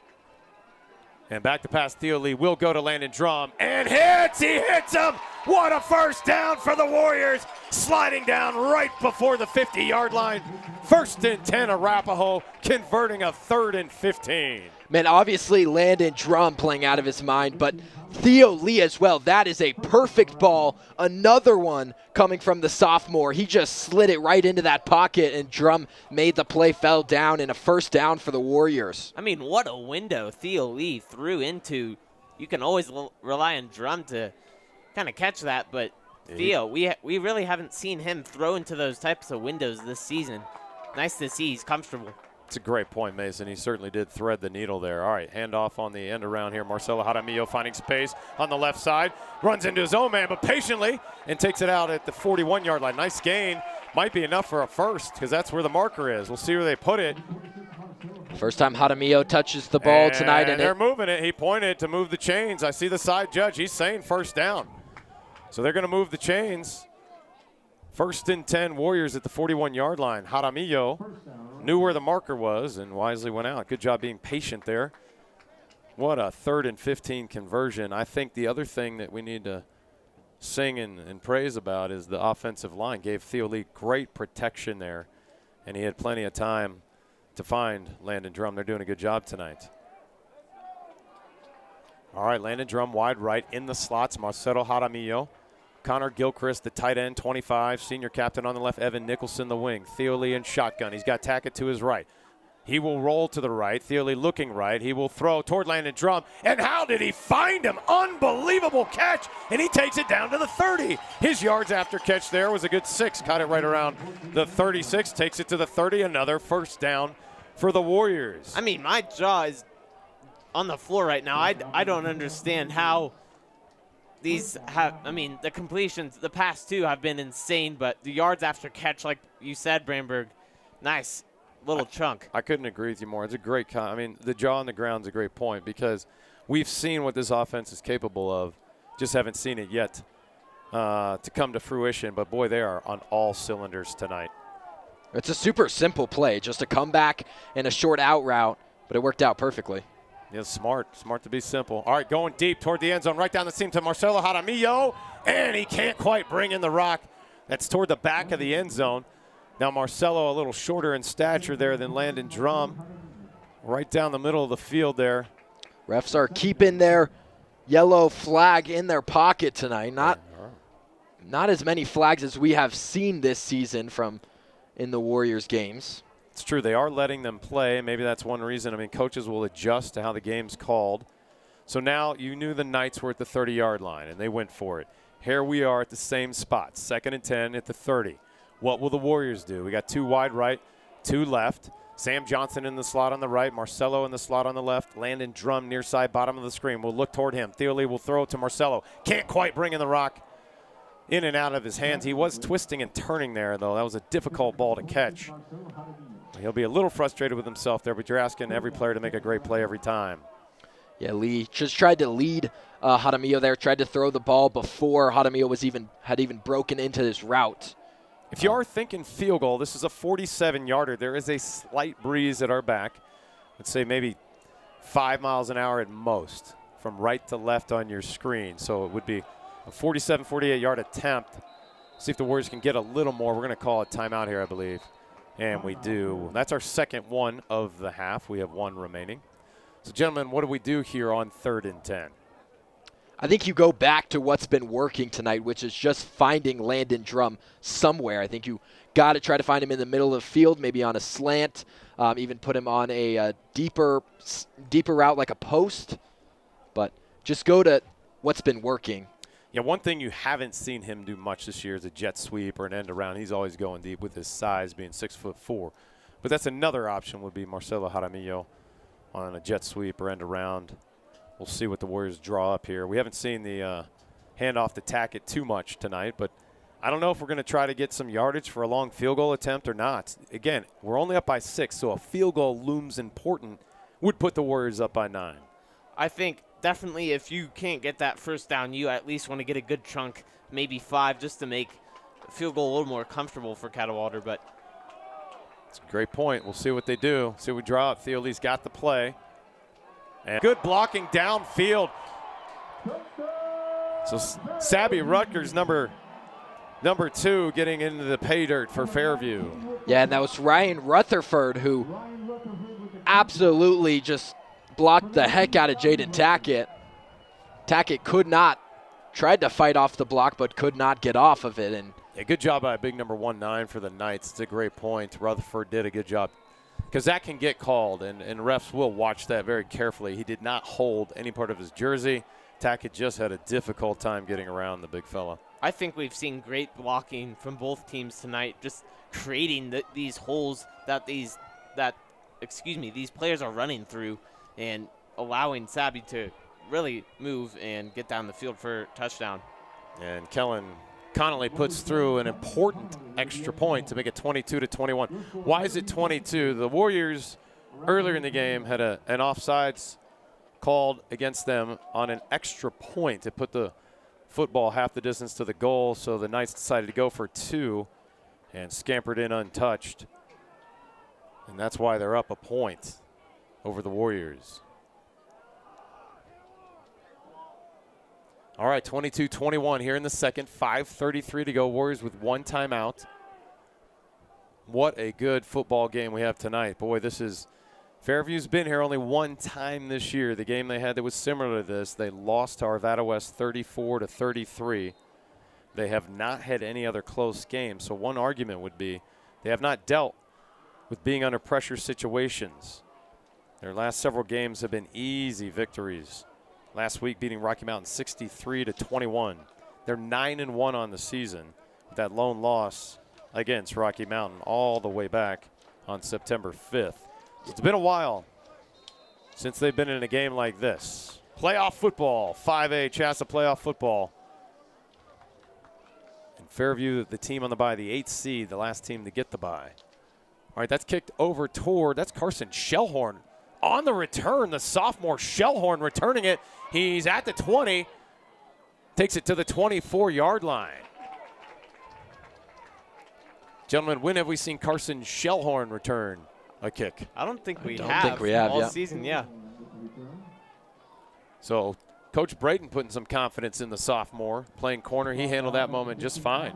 S1: And back to pass, Theo Lee will go to Landon Drum and hits. He hits him. What a first down for the Warriors. Sliding down right before the 50-yard line. 1st and 10, Arapahoe converting a 3rd and 15.
S2: Man, obviously Landon Drum playing out of his mind, but Theo Lee as well. That is a perfect ball. Another one coming from the sophomore. He just slid it right into that pocket, and Drum made the play, fell down, and a 1st down for the Warriors.
S3: I mean, what a window Theo Lee threw into. You can always rely on Drum to kind of catch that, but Theo, we really haven't seen him throw into those types of windows this season. Nice to see he's comfortable.
S1: It's a great point, Mason. He certainly did thread the needle there. All right, handoff on the end around here. Marcelo Jaramillo finding space on the left side. Runs into his own man, but patiently, and takes it out at the 41-yard line. Nice gain. Might be enough for a first because that's where the marker is. We'll see where they put it.
S2: First time Jaramillo touches the ball tonight.
S1: And they're moving it. He pointed to move the chains. I see the side judge. He's saying 1st down. So they're going to move the chains. 1st and 10, Warriors at the 41-yard line. Jaramillo knew where the marker was and wisely went out. Good job being patient there. What a 3rd and 15 conversion. I think the other thing that we need to sing and praise about is the offensive line. Gave Theo Lee great protection there, and he had plenty of time to find Landon Drum. They're doing a good job tonight. All right, Landon Drum wide right in the slots. Marcelo Jaramillo. Connor Gilchrist, the tight end, 25. Senior captain on the left. Evan Nicholson, the wing. Theo Lee in shotgun. He's got Tackett to his right. He will roll to the right. Theo Lee looking right. He will throw toward Landon Drum. And how did he find him? Unbelievable catch. And he takes it down to the 30. His yards after catch there was a good 6. Caught it right around the 36. Takes it to the 30. Another 1st down for the Warriors.
S3: I mean, my jaw is on the floor right now. I don't understand how these have, I mean, the completions, the past 2 have been insane, but the yards after catch, like you said, Bramberg, nice little chunk.
S1: I couldn't agree with you more. It's a great, I mean, the jaw on the ground is a great point because we've seen what this offense is capable of, just haven't seen it yet to come to fruition. But, boy, they are on all cylinders tonight.
S2: It's a super simple play, just a comeback and a short out route, but it worked out perfectly.
S1: Yeah, smart to be simple. All right, going deep toward the end zone, right down the seam to Marcelo Jaramillo, and he can't quite bring in the rock. That's toward the back of the end zone. Now Marcelo a little shorter in stature there than Landon Drum. Right down the middle of the field there.
S2: Refs are keeping their yellow flag in their pocket tonight. Not as many flags as we have seen this season from in the Warriors games.
S1: It's true. They are letting them play. Maybe that's one reason. I mean, coaches will adjust to how the game's called. So now you knew the Knights were at the 30-yard line, and they went for it. Here we are at the same spot, 2nd and 10 at the 30. What will the Warriors do? We got 2 wide right, 2 left. Sam Johnson in the slot on the right, Marcelo in the slot on the left, Landon Drum near side bottom of the screen. We'll look toward him. Theo Lee will throw it to Marcelo. Can't quite bring in the rock in and out of his hands. He was twisting and turning there, though. That was a difficult ball to catch. He'll be a little frustrated with himself there, but you're asking every player to make a great play every time.
S2: Yeah, Lee just tried to lead Jaramillo there, tried to throw the ball before Jaramillo had even broken into his route.
S1: If you are thinking field goal, this is a 47-yarder. There is a slight breeze at our back. Let's say maybe 5 miles an hour at most from right to left on your screen. So it would be a 47, 48-yard attempt. See if the Warriors can get a little more. We're going to call a timeout here, I believe. And we do. That's our second one of the half. We have one remaining. So, gentlemen, what do we do here on 3rd and 10?
S2: I think you go back to what's been working tonight, which is just finding Landon Drum somewhere. I think you got to try to find him in the middle of the field, maybe on a slant, even put him on a deeper route like a post. But just go to what's been working.
S1: Yeah, one thing you haven't seen him do much this year is a jet sweep or an end around. He's always going deep with his size being 6'4". But that's another option would be Marcelo Jaramillo on a jet sweep or end around. We'll see what the Warriors draw up here. We haven't seen the handoff to Tackett too much tonight, but I don't know if we're going to try to get some yardage for a long field goal attempt or not. Again, we're only up by 6, so a field goal looms important. Would put the Warriors up by 9.
S3: I think definitely if you can't get that first down, you at least want to get a good chunk, maybe 5, just to make the field goal a little more comfortable for Cadwallader. But
S1: it's a great point. We'll see what they do. See what we draw up. Theo Lee's got the play. And good blocking downfield. So Sabby Rutgers, number 2, getting into the pay dirt for Fairview.
S2: Yeah, and that was Ryan Rutherford who absolutely just blocked the heck out of Jaden Tackett. Tackett tried to fight off the block, but could not get off of it. And
S1: yeah, good job by big number 19 for the Knights. It's a great point. Rutherford did a good job. Because that can get called, and refs will watch that very carefully. He did not hold any part of his jersey. Tackett just had a difficult time getting around the big fella.
S3: I think we've seen great blocking from both teams tonight, just creating these holes that these players are running through and allowing Sabby to really move and get down the field for a touchdown.
S1: And Kellen Connolly puts through an important extra point to make it 22-21. Why is it 22? The Warriors earlier in the game had an offsides called against them on an extra point. It put the football half the distance to the goal, so the Knights decided to go for 2 and scampered in untouched. And that's why they're up a point over the Warriors. All right, 22-21 here in the second. 5:33 to go. Warriors with 1 timeout. What a good football game we have tonight. Boy, Fairview's been here only 1 time this year. The game they had that was similar to this, they lost to Arvada West 34-33. They have not had any other close games. So one argument would be they have not dealt with being under pressure situations. Their last several games have been easy victories. Last week beating Rocky Mountain 63-21. They're 9-1 on the season with that lone loss against Rocky Mountain all the way back on September 5th. It's been a while since they've been in a game like this. Playoff football, 5A Chassa playoff football. And Fairview, the team on the bye, the 8th seed, the last team to get the bye. All right, that's kicked over toward, that's Carson Shellhorn. On the return, the sophomore Shellhorn returning it. He's at the 20, takes it to the 24-yard line. Gentlemen, when have we seen Carson Shellhorn return a kick?
S3: I don't think we
S2: don't
S3: have.
S2: think we have,
S3: all
S2: yeah.
S3: season, yeah.
S1: So Coach Brayton putting some confidence in the sophomore. Playing corner, he handled that moment just fine.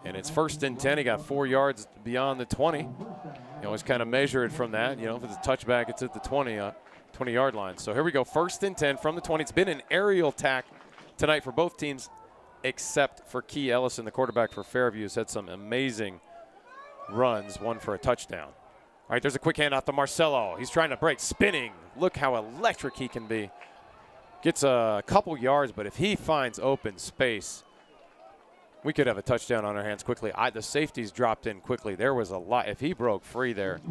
S1: And it's 1st and 10. He got 4 yards beyond the 20. You always kind of measure it from that. You know, if it's a touchback, it's at the 20-yard line. So here we go, 1st and 10 from the 20. It's been an aerial attack tonight for both teams, except for Key Ellison, the quarterback for Fairview, has had some amazing runs, one for a touchdown. All right, there's a quick handoff to Marcelo. He's trying to break, spinning. Look how electric he can be. Gets a couple yards, but if he finds open space, We could have a touchdown on our hands quickly. The safeties dropped in quickly. There was a lot. If he broke free there,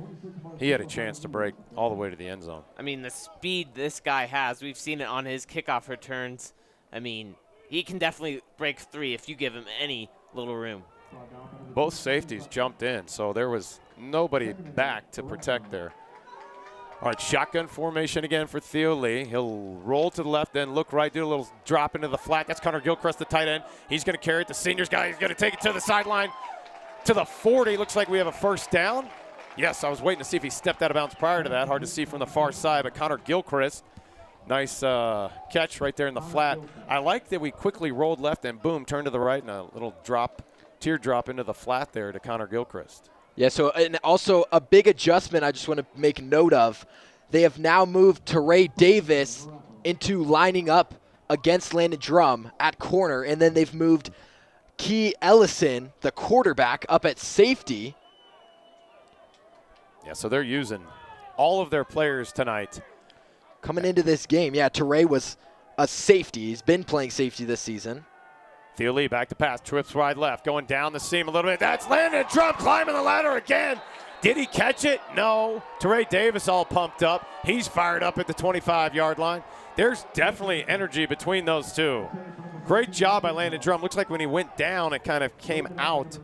S1: he had a chance to break all the way to the end zone.
S3: I mean, the speed this guy has, we've seen it on his kickoff returns. I mean, he can definitely break 3 if you give him any little room.
S1: Both safeties jumped in, so there was nobody back to protect there. All right, shotgun formation again for Theo Lee. He'll roll to the left, then look right, do a little drop into the flat. That's Connor Gilchrist, the tight end. He's going to carry it. The seniors guy, he's going to take it to the sideline, to the 40. Looks like we have a first down. Yes, I was waiting to see if he stepped out of bounds prior to that. Hard to see from the far side, but Connor Gilchrist, nice catch right there in the flat. I like that we quickly rolled left and boom, turned to the right, and a little teardrop into the flat there to Connor Gilchrist.
S2: Yeah, so and also a big adjustment I just want to make note of. They have now moved Teray Davis into lining up against Landon Drum at corner, and then they've moved Key Ellison, the quarterback, up at safety.
S1: Yeah, so they're using all of their players tonight.
S2: Coming into this game, yeah, Teray was a safety. He's been playing safety this season.
S1: Theo Lee back to pass, trips wide left, going down the seam a little bit. That's Landon Drum climbing the ladder again. Did he catch it? No. Teray Davis all pumped up. He's fired up at the 25-yard line. There's definitely energy between those two. Great job by Landon Drum. Looks like when he went down, it kind of came out,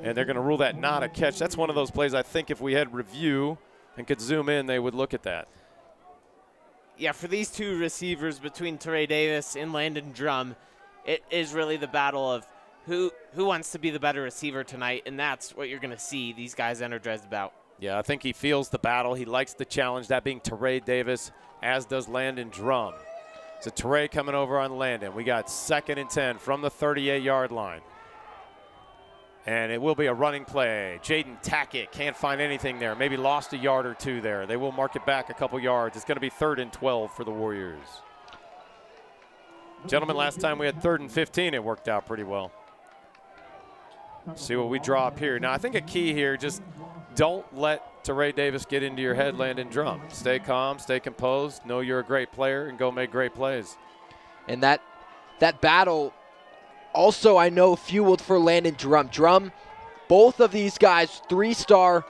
S1: and they're going to rule that not a catch. That's one of those plays I think if we had review and could zoom in, they would look at that.
S3: Yeah, for these two receivers between Teray Davis and Landon Drum, it is really the battle of who wants to be the better receiver tonight, and that's what you're going to see these guys energized about.
S1: Yeah, I think he feels the battle. He likes the challenge, that being Teray Davis, as does Landon Drum. So Teray coming over on Landon. We got 2nd and 10 from the 38-yard line. And it will be a running play. Jaden Tackett can't find anything there. Maybe lost a yard or two there. They will mark it back a couple yards. It's going to be 3rd and 12 for the Warriors. Gentlemen, last time we had 3rd and 15, it worked out pretty well. See what we draw up here. Now, I think a key here, just don't let Teray Davis get into your head, Landon Drum. Stay calm, stay composed, know you're a great player, and go make great plays.
S2: And that battle also, I know, fueled for Landon Drum. Drum, both of these guys, 3 stars,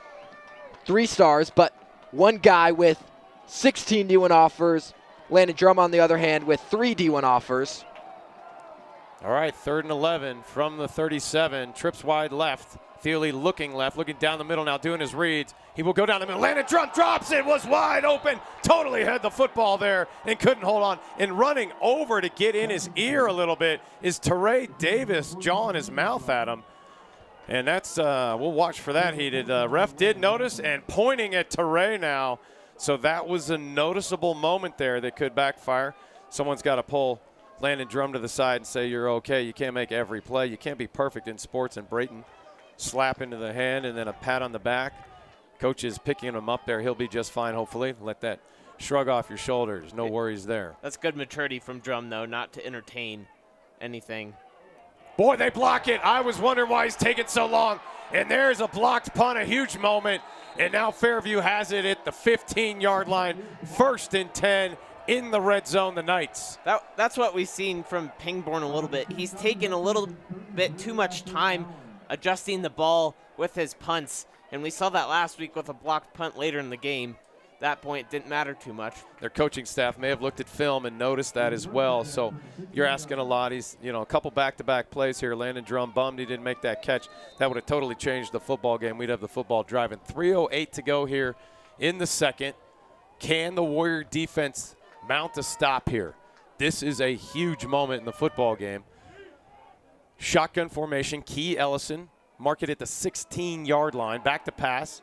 S2: but one guy with 16 D1 offers. Landon Drum, on the other hand, with 3 D1 offers.
S1: All right, 3rd and 11 from the 37. Trips wide left. Theo Lee looking down the middle now, doing his reads. He will go down the middle. Landon Drum drops it, was wide open. Totally had the football there and couldn't hold on. And running over to get in his ear a little bit is Teray Davis jawing his mouth at him. And that's, we'll watch for that. Ref did notice and pointing at Teray now. So that was a noticeable moment there that could backfire. Someone's got to pull Landon Drum to the side and say you're okay. You can't make every play. You can't be perfect in sports. And Brayton slap into the hand and then a pat on the back. Coach is picking him up there. He'll be just fine, hopefully. Let that shrug off your shoulders. No worries there.
S3: That's good maturity from Drum, though, not to entertain anything.
S1: Boy, they block it. I was wondering why he's taking so long. And there's a blocked punt, a huge moment. And now Fairview has it at the 15-yard line. 1st and 10 in the red zone, the Knights.
S3: That's what we've seen from Pangborn a little bit. He's taken a little bit too much time adjusting the ball with his punts. And we saw that last week with a blocked punt later in the game. That point didn't matter too much.
S1: Their coaching staff may have looked at film and noticed that as well. So you're asking a lot. He's, a couple back-to-back plays here. Landon Drum bummed he didn't make that catch. That would have totally changed the football game. We'd have the football driving. 3:08 to go here in the second. Can the Warrior defense mount a stop here? This is a huge moment in the football game. Shotgun formation. Key Ellison. Mark it at the 16-yard line. Back to pass.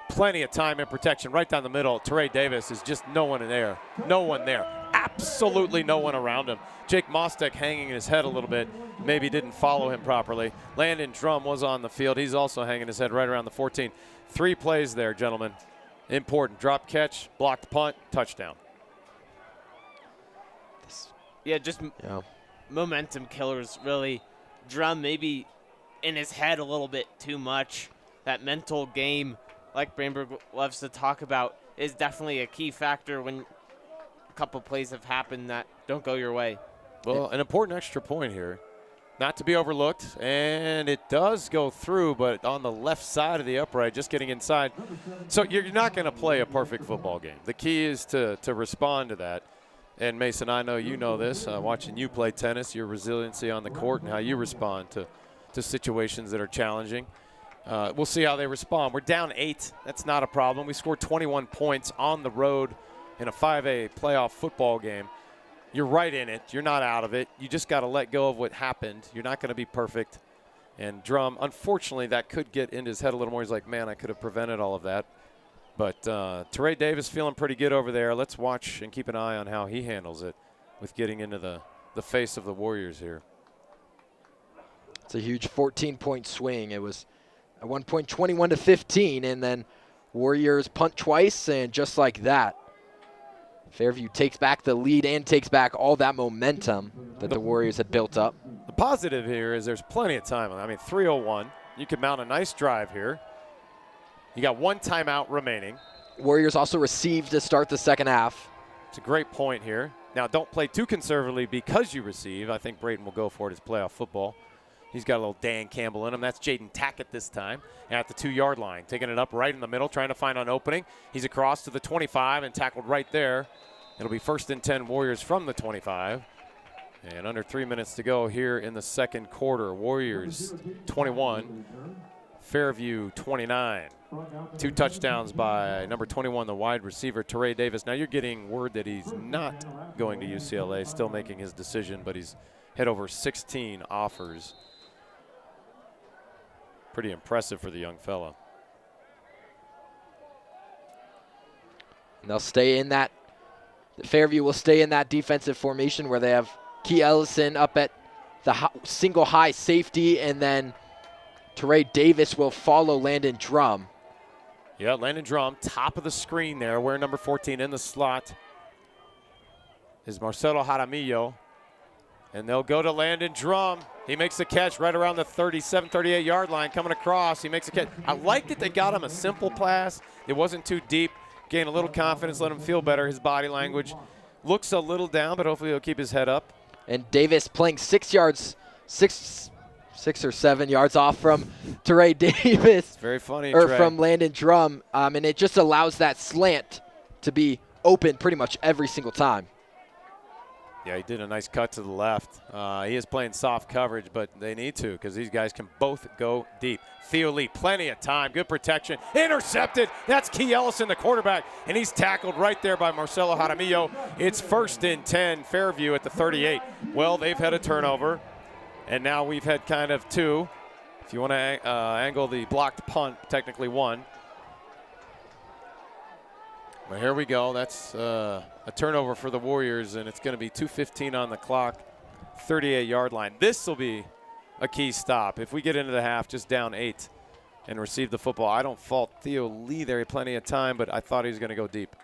S1: Plenty of time and protection right down the middle. Teray Davis is just no one in there. No one there. Absolutely no one around him. Jake Mostek hanging his head a little bit. Maybe didn't follow him properly. Landon Drum was on the field. He's also hanging his head right around the 14. 3 plays there, gentlemen. Important. Drop catch, blocked punt, touchdown.
S3: Yeah, just momentum killers, really. Drum maybe in his head a little bit too much. That mental game, like Brainberg loves to talk about, is definitely a key factor when a couple plays have happened that don't go your way.
S1: Well, an important extra point here. not to be overlooked, and it does go through, but on the left side of the upright, just getting inside. So you're not going to play a perfect football game. The key is to respond to that. And Mason, I know you know this, watching you play tennis, your resiliency on the court and how you respond to situations that are challenging. We'll see how they respond. We're down 8. That's not a problem. We scored 21 points on the road in a 5A playoff football game. You're right in it. You're not out of it. You just got to let go of what happened. You're not going to be perfect. And Drum, unfortunately, that could get into his head a little more. He's like, man, I could have prevented all of that. But Teray Davis feeling pretty good over there. Let's watch and keep an eye on how he handles it with getting into the face of the Warriors here.
S2: It's a huge 14-point swing. It was at one point 21-15, and then Warriors punt twice, and just like that, Fairview takes back the lead and takes back all that momentum that the Warriors had built up.
S1: The positive here is there's plenty of time. I mean, 3:01. You could mount a nice drive here. You got one timeout remaining.
S2: Warriors also received to start the second half.
S1: It's a great point here. Now, don't play too conservatively because you receive. I think Brayton will go for it as playoff football. He's got a little Dan Campbell in him. That's Jaden Tackett this time at the 2-yard line. Taking it up right in the middle, trying to find an opening. He's across to the 25 and tackled right there. It'll be 1st and 10 Warriors from the 25. And under 3 minutes to go here in the second quarter. Warriors 21, Fairview 29. 2 touchdowns by number 21, the wide receiver, Teray Davis. Now you're getting word that he's not going to UCLA, still making his decision, but he's had over 16 offers. Pretty impressive for the young fella.
S2: And they'll stay in that. Fairview will stay in that defensive formation where they have Key Ellison up at the single high safety, and then Teray Davis will follow Landon Drum.
S1: Yeah, Landon Drum, top of the screen there, wearing number 14 in the slot is Marcelo Jaramillo. And they'll go to Landon Drum. He makes the catch right around the 37, 38-yard line, coming across. He makes a catch. I like that they got him a simple pass. It wasn't too deep. Gain a little confidence, let him feel better. His body language looks a little down, but hopefully he'll keep his head up.
S2: And Davis playing 6 or 7 yards off from Teray Davis.
S1: It's very funny.
S2: Or from Landon Drum. And it just allows that slant to be open pretty much every single time.
S1: Yeah, he did a nice cut to the left. He is playing soft coverage, but they need to because these guys can both go deep. Theo Lee, plenty of time, good protection. Intercepted. That's Key Ellison, the quarterback, and he's tackled right there by Marcelo Jaramillo. It's 1st and 10, Fairview at the 38. Well, they've had a turnover, and now we've had kind of 2. If you want to angle the blocked punt, technically 1. Well, here we go. That's a turnover for the Warriors, and it's going to be 2:15 on the clock, 38-yard line. This will be a key stop. If we get into the half just down 8 and receive the football, I don't fault Theo Lee there. He had plenty of time, but I thought he was going to go deep.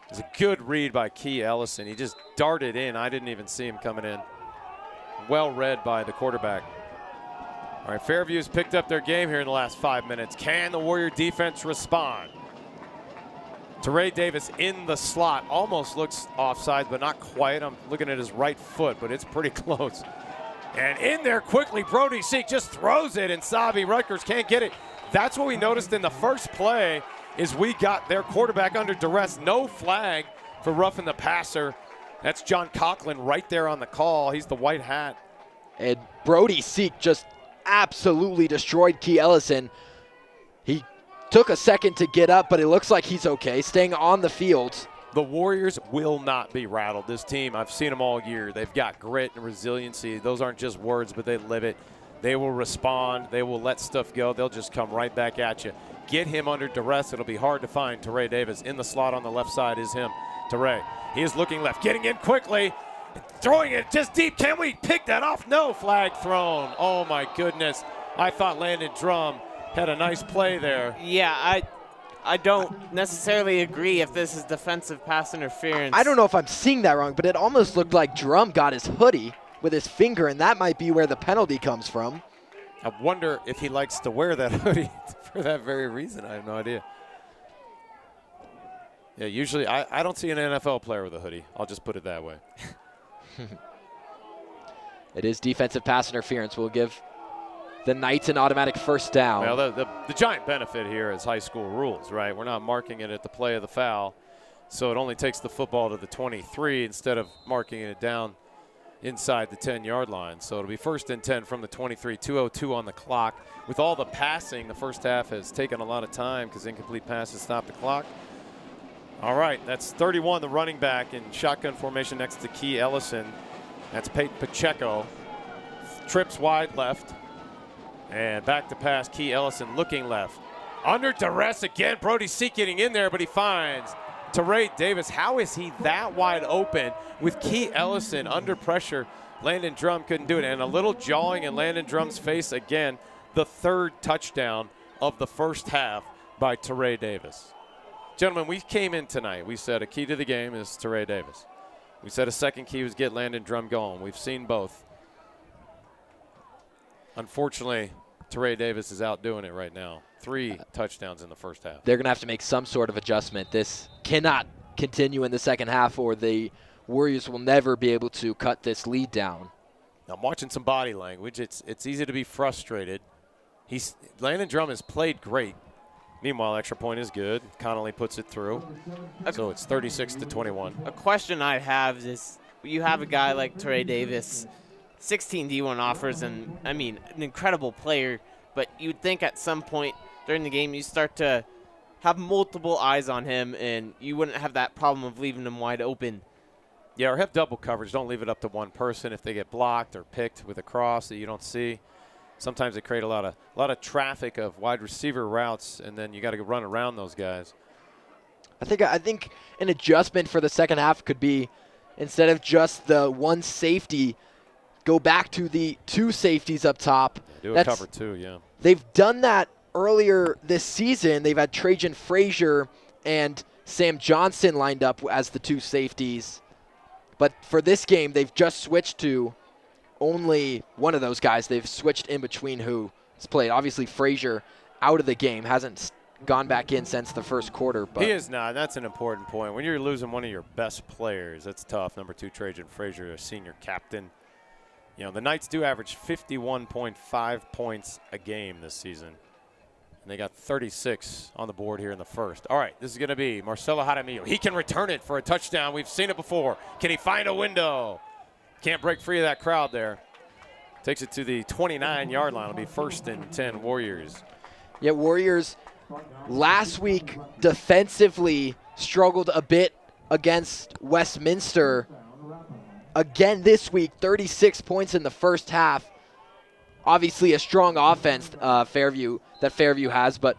S1: It was a good read by Key Ellison. He just darted in. I didn't even see him coming in. Well read by the quarterback. All right, Fairview's picked up their game here in the last 5 minutes. Can the Warrior defense respond? Teray Davis in the slot. Almost looks offside, but not quite. I'm looking at his right foot, but it's pretty close. And in there quickly, Brody Seek just throws it, and Sabi Rutgers can't get it. That's what we noticed in the first play is we got their quarterback under duress. No flag for roughing the passer. That's John Conklin right there on the call. He's the white hat.
S2: And Brody Seek just absolutely destroyed Key Ellison. He took a second to get up, but it looks like he's okay, staying on the field.
S1: The Warriors will not be rattled. This team, I've seen them all year. They've got grit and resiliency. Those aren't just words, but they live it. They will respond. They will let stuff go. They'll just come right back at you. Get him under duress. It'll be hard to find Teray Davis. In the slot on the left side is him, Teray. He is looking left, getting in quickly, throwing it just deep. Can we pick that off? No, flag thrown. Oh, my goodness. I thought Landon Drum had a nice play there.
S3: Yeah, I don't necessarily agree if this is defensive pass interference.
S2: I don't know if I'm seeing that wrong, but it almost looked like Drum got his hoodie with his finger, and that might be where the penalty comes from.
S1: I wonder if he likes to wear that hoodie for that very reason. I have no idea. Yeah, usually I don't see an NFL player with a hoodie. I'll just put it that way.
S2: It is defensive pass interference. We'll give the Knights an automatic first down.
S1: Well, the giant benefit here is high school rules, right? We're not marking it at the play of the foul, so it only takes the football to the 23 instead of marking it down inside the 10-yard line. So it'll be 1st and 10 from the 23, 2:02 on the clock. With all the passing, the first half has taken a lot of time because incomplete passes stop the clock. All right, that's 31, the running back in shotgun formation next to Key Ellison. That's Peyton Pacheco. Trips wide left. And back to pass, Key Ellison looking left. Under duress again, Brody Seek getting in there, but he finds Teray Davis. How is he that wide open with Key Ellison under pressure? Landon Drum couldn't do it. And a little jawing in Landon Drum's face again. The 3rd touchdown of the first half by Teray Davis. Gentlemen, we came in tonight. We said a key to the game is Teray Davis. We said a second key was get Landon Drum going. We've seen both. Unfortunately, Teray Davis is out doing it right now. 3 touchdowns in the first half.
S2: They're going to have to make some sort of adjustment. This cannot continue in the second half, or the Warriors will never be able to cut this lead down.
S1: I'm watching some body language. It's easy to be frustrated. Landon Drum has played great. Meanwhile, extra point is good. Connolly puts it through. So it's 36-21.
S3: A question I have is, you have a guy like Teray Davis, 16 D1 offers, and I mean, an incredible player, but you'd think at some point during the game you start to have multiple eyes on him and you wouldn't have that problem of leaving him wide open.
S1: Yeah, or have double coverage. Don't leave it up to one person. If they get blocked or picked with a cross that you don't see, sometimes they create a lot of traffic of wide receiver routes, and then you got to run around those guys.
S2: I think an adjustment for the second half could be, instead of just the one safety, go back to the 2 safeties up top.
S1: Yeah, do a cover 2, yeah.
S2: They've done that earlier this season. They've had Trajan Frazier and Sam Johnson lined up as the 2 safeties. But for this game, they've just switched to only one of those guys. They've switched in between who's played. Obviously, Frazier out of the game, hasn't gone back in since the first quarter. But
S1: he is not. That's an important point. When you're losing one of your best players, that's tough. Number 2, Trajan Frazier, a senior captain. You know, the Knights do average 51.5 points a game this season. And they got 36 on the board here in the first. All right, this is going to be Marcelo Jaramillo. He can return it for a touchdown. We've seen it before. Can he find a window? Can't break free of that crowd there. Takes it to the 29-yard line. It'll be 1st and 10 Warriors.
S2: Yeah, Warriors last week defensively struggled a bit against Westminster. Again this week, 36 points in the first half. Obviously a strong offense Fairview has, but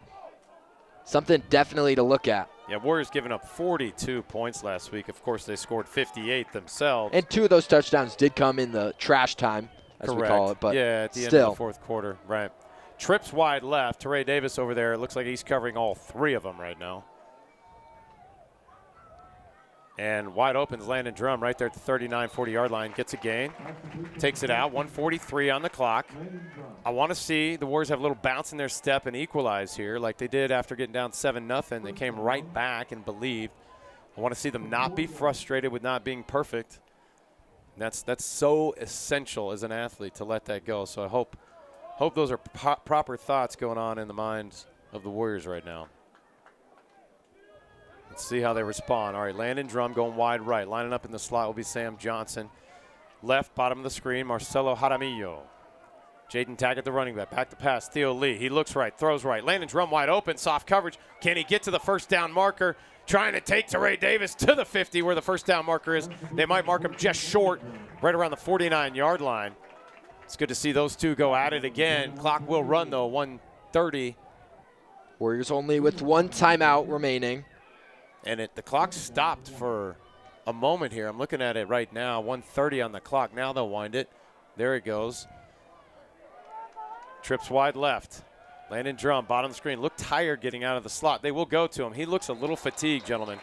S2: something definitely to look at.
S1: Yeah, Warriors giving up 42 points last week. Of course, they scored 58 themselves.
S2: And 2 of those touchdowns did come in the trash time, as we call it. But
S1: yeah, at the
S2: still.
S1: end of the fourth quarter, right. Trips wide left. Teray Davis over there. It looks like he's covering all 3 of them right now. And wide open is Landon Drum right there at the 39, 40-yard line. Gets a gain. Takes it out. 1:43 on the clock. I want to see the Warriors have a little bounce in their step and equalize here like they did after getting down 7-0. They came right back and believed. I want to see them not be frustrated with not being perfect. And that's so essential as an athlete to let that go. So I hope those are proper thoughts going on in the minds of the Warriors right now. Let's see how they respond. All right, Landon Drum going wide right. Lining up in the slot will be Sam Johnson. Left, bottom of the screen, Marcelo Jaramillo. Jaden Taggart, the running back. Back to pass, Theo Lee. He looks right, throws right. Landon Drum wide open, soft coverage. Can he get to the first down marker? Trying to take Teray Davis to the 50 where the first down marker is. They might mark him just short, right around the 49-yard line. It's good to see those 2 go at it again. Clock will run, though, 1:30.
S2: Warriors only with 1 timeout remaining.
S1: And the clock stopped for a moment here. I'm looking at it right now. 1:30 on the clock. Now they'll wind it. There it goes. Trips wide left. Landon Drum, bottom of the screen. Looked tired getting out of the slot. They will go to him. He looks a little fatigued, gentlemen.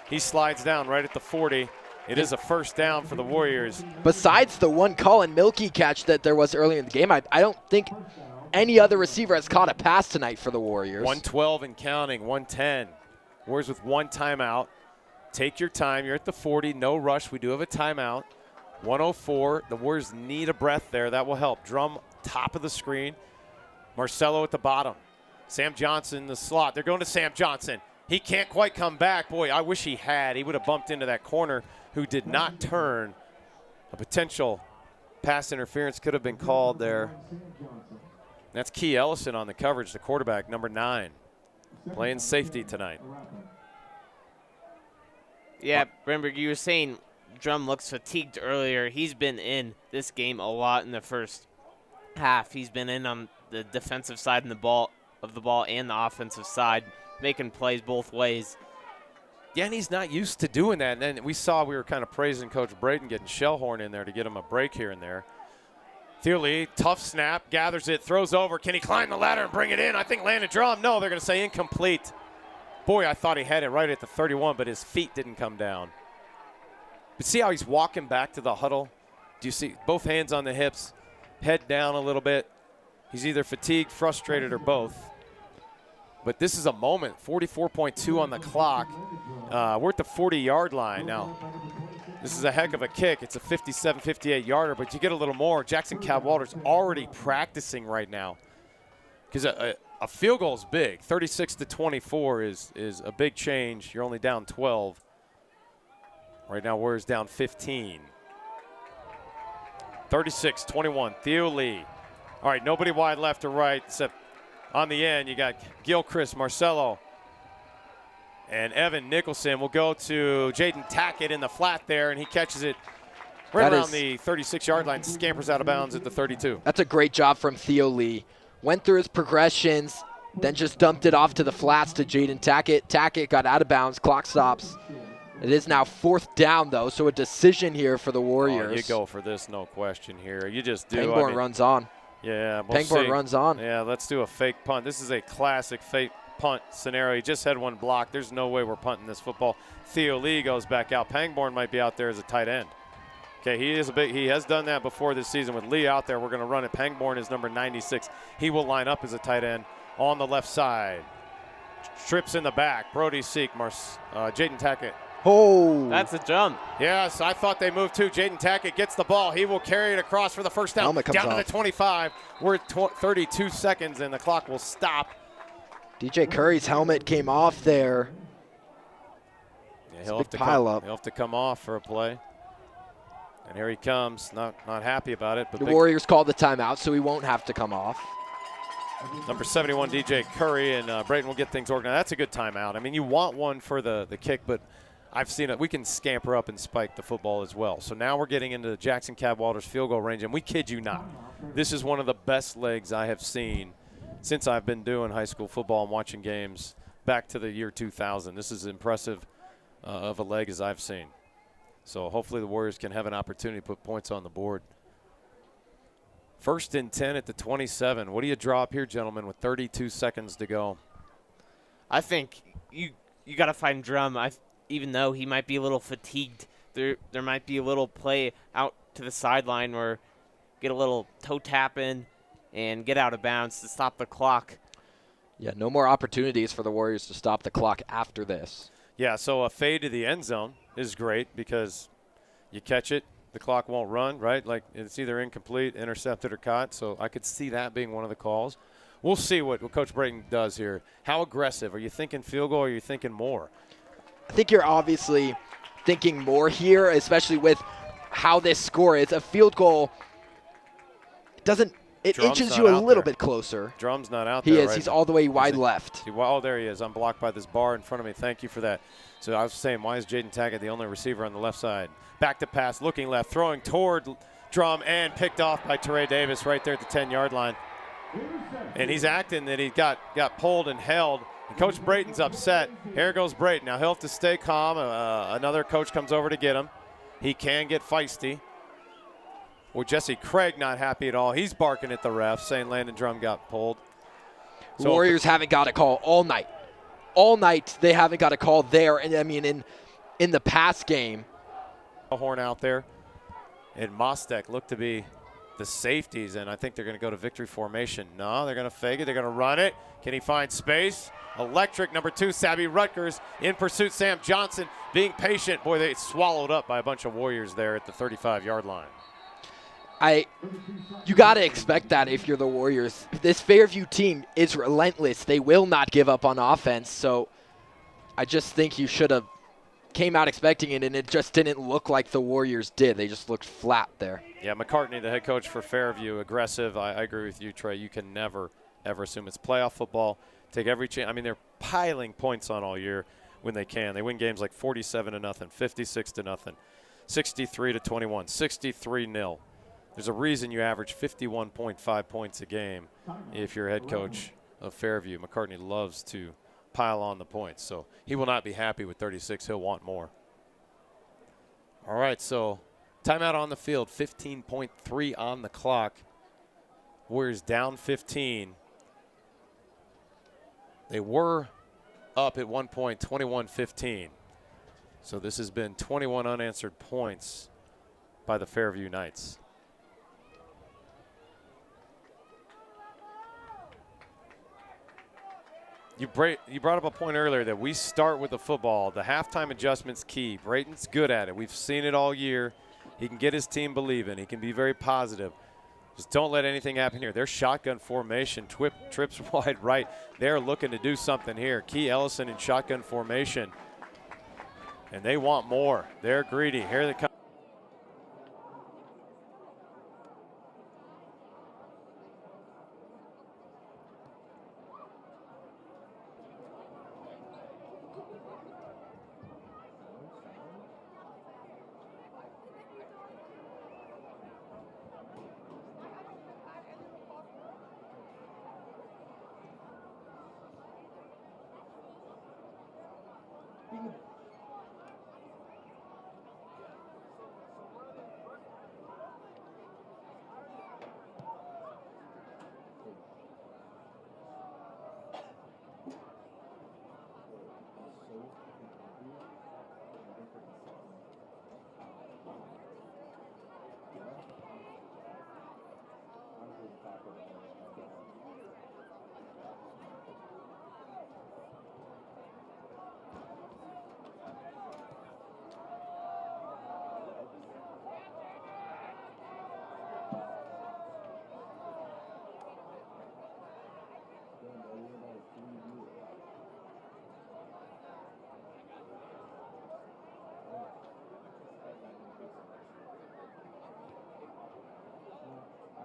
S1: He slides down right at the 40. It is a first down for the Warriors.
S2: Besides the one Colin Milkey catch that there was earlier in the game, I don't think any other receiver has caught a pass tonight for the Warriors.
S1: 112 and counting, 110. Warriors with 1 timeout. Take your time. You're at the 40. No rush. We do have a timeout. 104. The Warriors need a breath there. That will help. Drum top of the screen. Marcelo at the bottom. Sam Johnson in the slot. They're going to Sam Johnson. He can't quite come back. Boy, I wish he had. He would have bumped into that corner who did not turn. A potential pass interference could have been called there. That's Key Ellison on the coverage, the quarterback, number 9, playing safety tonight.
S3: Yeah, Brenberg, you were saying Drum looks fatigued earlier. He's been in this game a lot in the first half. He's been in on the defensive side of the ball and the offensive side, making plays both ways.
S1: Yeah, and he's not used to doing that. And then we were kind of praising Coach Braden getting Shellhorn in there to get him a break here and there. Thiele, tough snap, gathers it, throws over. Can he climb the ladder and bring it in? I think Landon Drum. No, they're going to say incomplete. Boy, I thought he had it right at the 31, but his feet didn't come down. But see how he's walking back to the huddle? Do you see both hands on the hips, head down a little bit? He's either fatigued, frustrated, or both. But this is a moment, 44.2 on the clock. We're at the 40-yard line now. This is a heck of a kick. It's a 57, 58-yarder, but you get a little more. Jackson Cadwallader's already practicing right now because a field goal is big. 36-24 is a big change. You're only down 12. Right now, Warriors down 15. 36-21, Thiele. All right, nobody wide left or right except on the end. You got Gilchrist, Marcelo, and Evan Nicholson. Will go to Jaden Tackett in the flat there, and he catches it right around the 36-yard line, scampers out of bounds at the 32.
S2: That's a great job from Thiele. Went through his progressions, then just dumped it off to the flats to Jaden Tackett. Tackett got out of bounds, clock stops. It is now 4th down, though, so a decision here for the Warriors.
S1: Oh, you go for this, no question here. You just do.
S2: Pangborn runs on.
S1: Yeah, we'll
S2: Pangborn runs on.
S1: Yeah, let's do a fake punt. This is a classic fake punt scenario. He just had one blocked. There's no way we're punting this football. Thiele goes back out. Pangborn might be out there as a tight end. Okay, he has done that before this season. With Lee out there, we're going to run it. Pangborn is number 96. He will line up as a tight end on the left side. Trips in the back. Brody Seek, Jaden Tackett.
S2: Oh.
S3: That's a jump.
S1: Yes, I thought they moved too. Jaden Tackett gets the ball. He will carry it across for the first down.
S2: Helmet comes
S1: down
S2: off.
S1: to the 25. We're at 32 seconds, and the clock will stop.
S2: DJ Curry's helmet came off there.
S1: Yeah,
S2: He'll have
S1: to come off for a play. And here he comes. Not happy about it. But
S2: the Warriors called the timeout, so he won't have to come off.
S1: Number 71, DJ Curry, and Brayton will get things organized. That's a good timeout. I mean, you want one for the kick, but I've seen it. We can scamper up and spike the football as well. So now we're getting into the Jackson Cadwallader's field goal range, and we kid you not. This is one of the best legs I have seen since I've been doing high school football and watching games back to the year 2000. This is as impressive of a leg as I've seen. So hopefully the Warriors can have an opportunity to put points on the board. 1st and 10 at the 27. What do you draw up here, gentlemen, with 32 seconds to go?
S3: I think you got to find Drum. Even though he might be a little fatigued, there might be a little play out to the sideline or get a little toe tap in and get out of bounds to stop the clock.
S2: Yeah, no more opportunities for the Warriors to stop the clock after this.
S1: Yeah, so a fade to the end zone is great because you catch it, the clock won't run, right? Like it's either incomplete, intercepted, or caught. So I could see that being one of the calls. We'll see what Coach Brayton does here. How aggressive? Are you thinking field goal or are you thinking more?
S2: I think you're obviously thinking more here, especially with how this score is. A field goal it inches you a little bit closer.
S1: Drum's not out there.
S2: He is.
S1: Right?
S2: He's all the way wide left.
S1: Oh, there he is. I'm blocked by this bar in front of me. Thank you for that. So I was saying, why is Jaden Tackett the only receiver on the left side? Back to pass, looking left, throwing toward Drum, and picked off by Teray Davis right there at the 10-yard line. And he's acting that he got pulled and held. And Coach Brayton's upset. Here goes Brayton. Now he'll have to stay calm. Another coach comes over to get him. He can get feisty. Well, Jesse Craig not happy at all. He's barking at the ref, saying Landon Drum got pulled.
S2: So Warriors haven't got a call all night. All night they haven't got a call there. And I mean, in the pass game.
S1: A horn out there. And Mostek looked to be the safeties, and I think they're going to go to victory formation. No, they're going to fake it. They're going to run it. Can he find space? Electric, number 2, Sabby Rutgers. In pursuit, Sam Johnson being patient. Boy, they swallowed up by a bunch of Warriors there at the 35-yard line.
S2: You got to expect that if you're the Warriors. This Fairview team is relentless. They will not give up on offense, so I just think you should have came out expecting it, and it just didn't look like the Warriors did. They just looked flat there.
S1: Yeah, McCartney, the head coach for Fairview, aggressive. I agree with you, Trey. You can never, ever assume it's playoff football. Take every chance. I mean, they're piling points on all year when they can. They win games like 47-0, 56-0, 63-21, 63-0. There's a reason you average 51.5 points a game if you're head coach of Fairview. McCartney loves to pile on the points, so he will not be happy with 36. He'll want more. All right, so timeout on the field, 15.3 on the clock. Warriors down 15. They were up at one point, 21-15. So this has been 21 unanswered points by the Fairview Knights. You brought up a point earlier that we start with the football. The halftime adjustment's key. Brayton's good at it. We've seen it all year. He can get his team believing. He can be very positive. Just don't let anything happen here. Their shotgun formation, trips wide right. They're looking to do something here. Key Ellison in shotgun formation. And they want more. They're greedy. Here they come.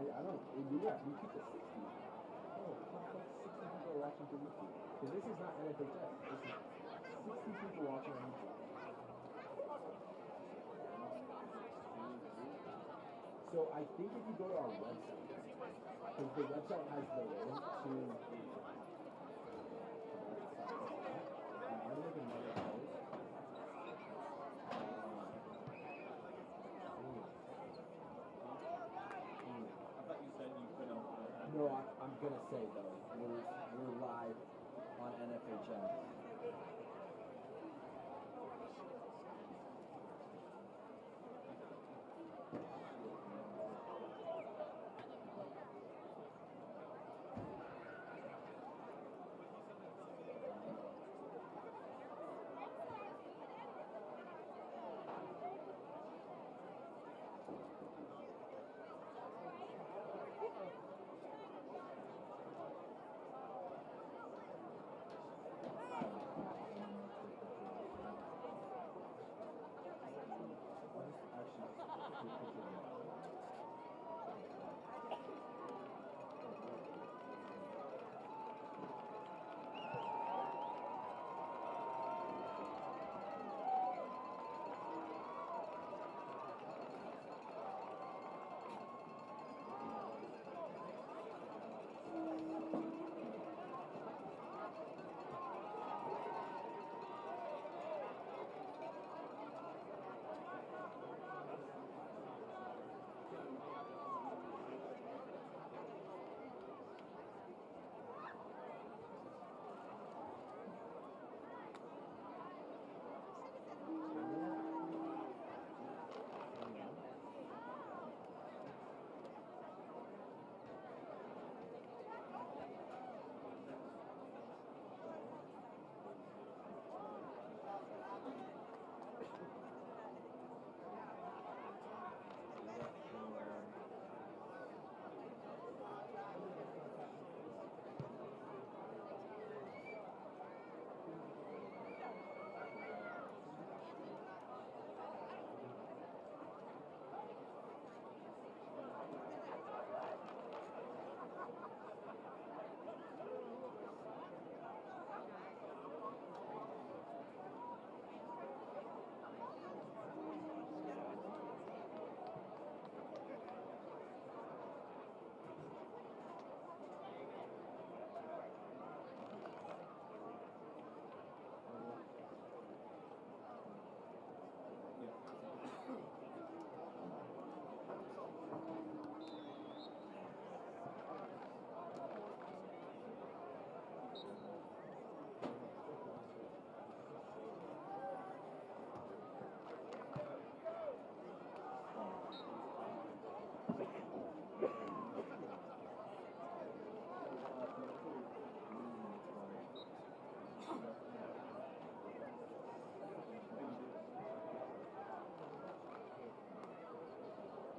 S4: I don't. You keep it 60. Oh, 60 people are watching through YouTube. Because this is not NFHS. This is 60 people watching on YouTube. So I think if you go to our website, because the website has the link to. I'm making another post. No, I'm going to say, though, we're live on NFHS.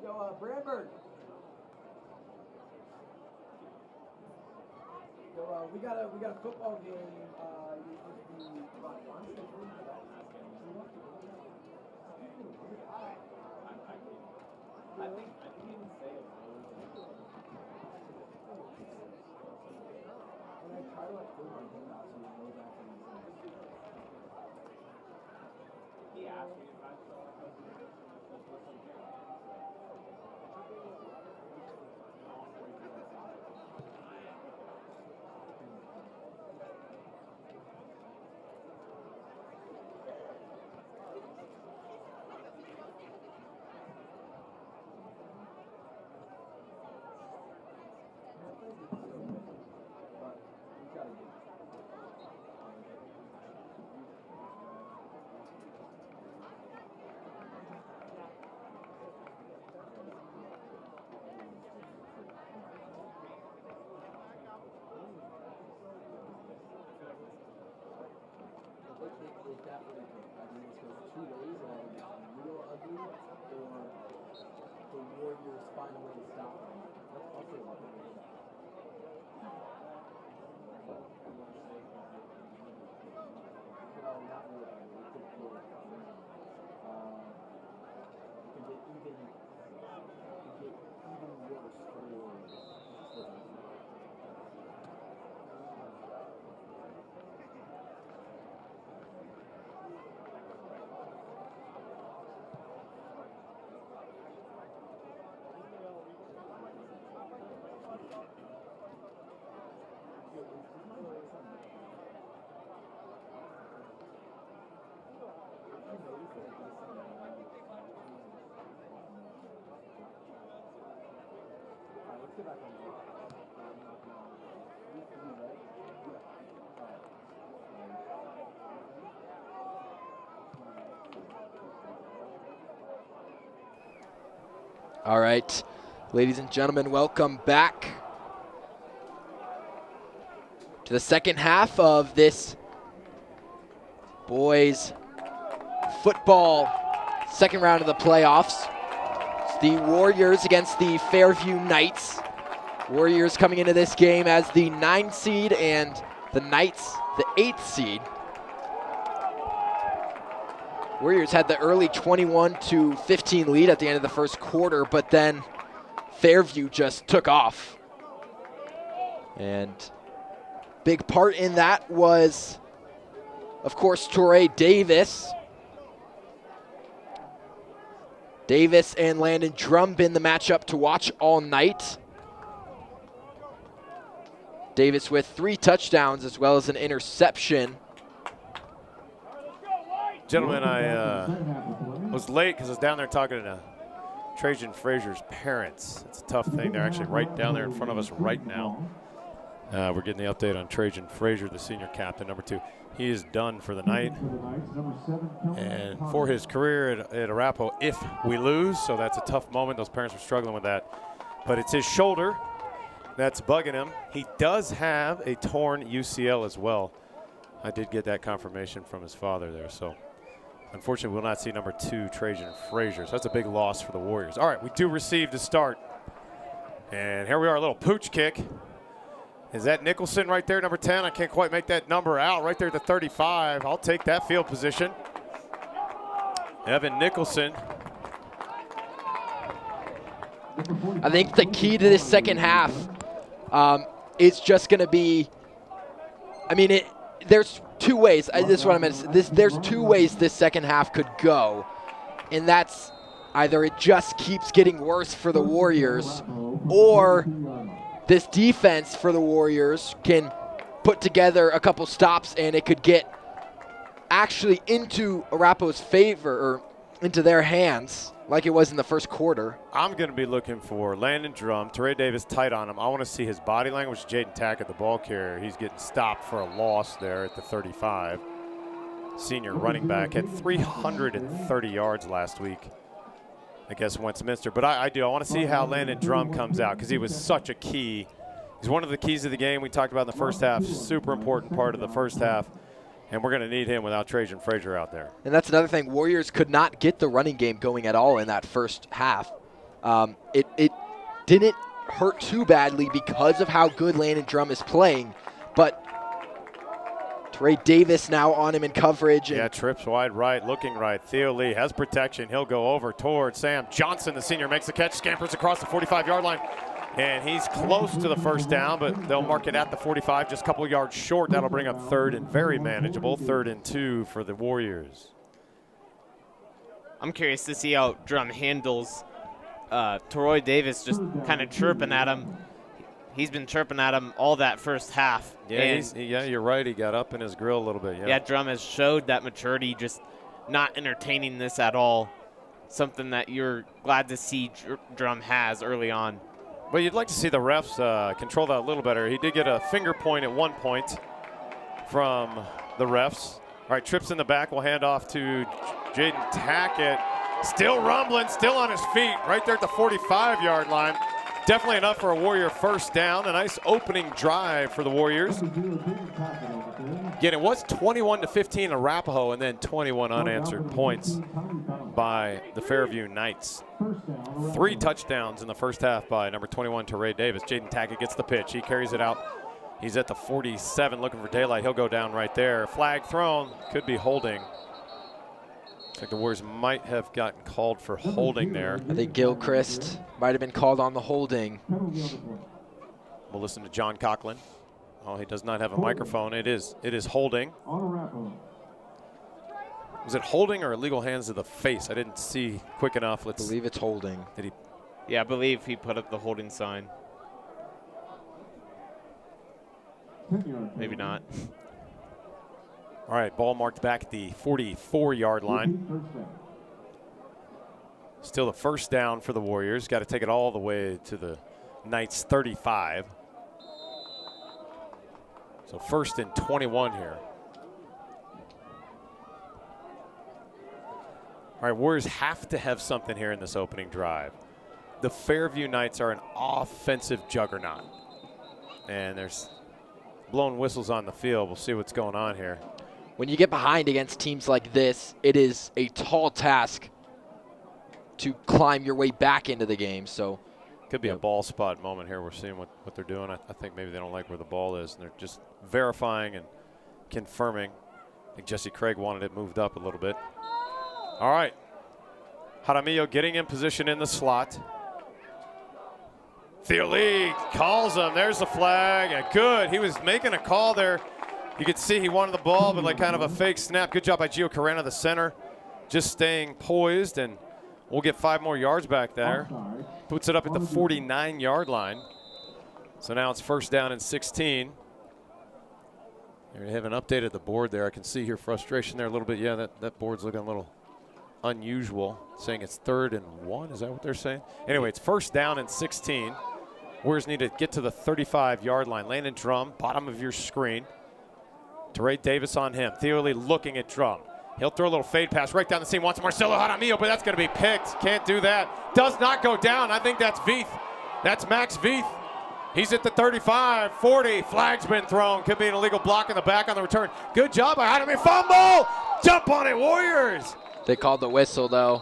S4: Yo, Brandberg. Yo, we got a football game. You supposed to be about lunch. I think you can say it. When I try to like put my hand out, so you know that he asked me if I saw it. Two ways, real ugly, or the Warriors find a way to stop them. That's also what it is. Well, not real ugly. It could get, even worse for the Warriors.
S2: All right, ladies and gentlemen, welcome back to the second half of this boys football second round of the playoffs. It's the Warriors against the Fairview Knights. Warriors coming into this game as the 9 seed and the Knights the 8th seed. Warriors had the early 21-15 lead at the end of the first quarter, but then Fairview just took off. And big part in that was, of course, Torrey Davis. Davis and Landon Drum been the matchup to watch all night. Davis with 3 touchdowns as well as an interception.
S1: Gentlemen, I was late because I was down there talking to Trajan Frazier's parents. It's a tough thing. They're actually right down there in front of us right now. We're getting the update on Trajan Frazier, the senior captain, number 2. He is done for the night and for his career at Arapahoe if we lose. So that's a tough moment. Those parents are struggling with that. But it's his shoulder that's bugging him. He does have a torn UCL as well. I did get that confirmation from his father there. So unfortunately, we'll not see number 2, Trajan Frazier. So that's a big loss for the Warriors. All right, we do receive the start. And here we are, a little pooch kick. Is that Nicholson right there, number 10? I can't quite make that number out. Right there at the 35. I'll take that field position. Evan Nicholson.
S2: I think the key to this second half is just going to be, there's 2 ways. This is what I meant. There's 2 ways this second half could go. And that's either it just keeps getting worse for the Warriors, or this defense for the Warriors can put together a couple stops and it could get actually into Arapahoe's favor, or into their hands, like it was in the first quarter.
S1: I'm going to be looking for Landon Drum, Torrey Davis tight on him. I want to see his body language. Jaden Tackett, the ball carrier, he's getting stopped for a loss there at the 35. Senior running back had 330 yards last week against Westminster. But I want to see how Landon Drum comes out because he was such a key. He's one of the keys of the game we talked about in the first half. Super important part of the first half. And we're going to need him without Trajan Frazier out there.
S2: And that's another thing. Warriors could not get the running game going at all in that first half. It didn't hurt too badly because of how good Landon Drum is playing. But Trey Davis now on him in coverage.
S1: Yeah, trips wide right, looking right. Theo Lee has protection. He'll go over towards Sam Johnson, the senior, makes the catch, scampers across the 45-yard line. And he's close to the first down, but they'll mark it at the 45, just a couple yards short. That'll bring up third and very manageable, 3rd and 2 for the Warriors.
S3: I'm curious to see how Drum handles Troy Davis just kind of chirping at him. He's been chirping at him all that first half.
S1: Yeah, yeah, you're right. He got up in his grill a little bit.
S3: Yeah, Drum has showed that maturity, just not entertaining this at all. Something that you're glad to see Drum has early on.
S1: Well, you'd like to see the refs control that a little better. He did get a finger point at one point from the refs. All right, trips in the back. We'll hand off to Jaden Tackett. Still rumbling, still on his feet, right there at the 45-yard line. Definitely enough for a Warrior first down. A nice opening drive for the Warriors. Again, it was 21-15 Arapahoe, and then 21 unanswered points by the Fairview Knights. 3 touchdowns in the first half by number 21, Teray Davis. Jaden Tackett gets the pitch. He carries it out. He's at the 47 looking for daylight. He'll go down right there. Flag thrown. Could be holding. Looks like the Warriors might have gotten called for holding there.
S2: I think Gilchrist might have been called on the holding.
S1: We'll listen to John Coughlin. Oh, he does not have a microphone. It is holding. Was it holding or illegal hands to the face? I didn't see quick enough.
S2: I believe it's holding.
S1: Did he?
S3: Yeah, I believe he put up the holding sign. Maybe not.
S1: All right, ball marked back at the 44-yard line. Still the first down for the Warriors. Got to take it all the way to the Knights' 35. So 1st and 21 here. All right, Warriors have to have something here in this opening drive. The Fairview Knights are an offensive juggernaut. And there's blown whistles on the field. We'll see what's going on here.
S2: When you get behind against teams like this, it is a tall task to climb your way back into the game. So
S1: could be a ball spot moment here. We're seeing what they're doing. I think maybe they don't like where the ball is, and they're just verifying and confirming. I think Jesse Craig wanted it moved up a little bit. All right. Jaramillo getting in position in the slot. Theo Lee calls him. There's the flag. And good. He was making a call there. You could see he wanted the ball, but like kind of a fake snap. Good job by Gio Carrera, the center, just staying poised, and we'll get 5 more yards back there. Puts it up at the 49-yard line. So now it's 1st down and 16. They haven't updated the board there. I can see here frustration there a little bit. Yeah, that board's looking a little unusual, saying it's 3rd and 1. Is that what they're saying? Anyway, it's 1st down and 16. Warriors need to get to the 35-yard line. Landon Drum, bottom of your screen. Teray Davis on him. Theo Lee looking at Drum. He'll throw a little fade pass right down the seam. Wants Marcelo Jaramillo, but that's going to be picked. Can't do that. Does not go down. I think that's Veith. That's Max Veith. He's at the 35, 40. Flag's been thrown. Could be an illegal block in the back on the return. Good job by Jaramillo. Fumble! Jump on it, Warriors!
S2: They called the whistle, though.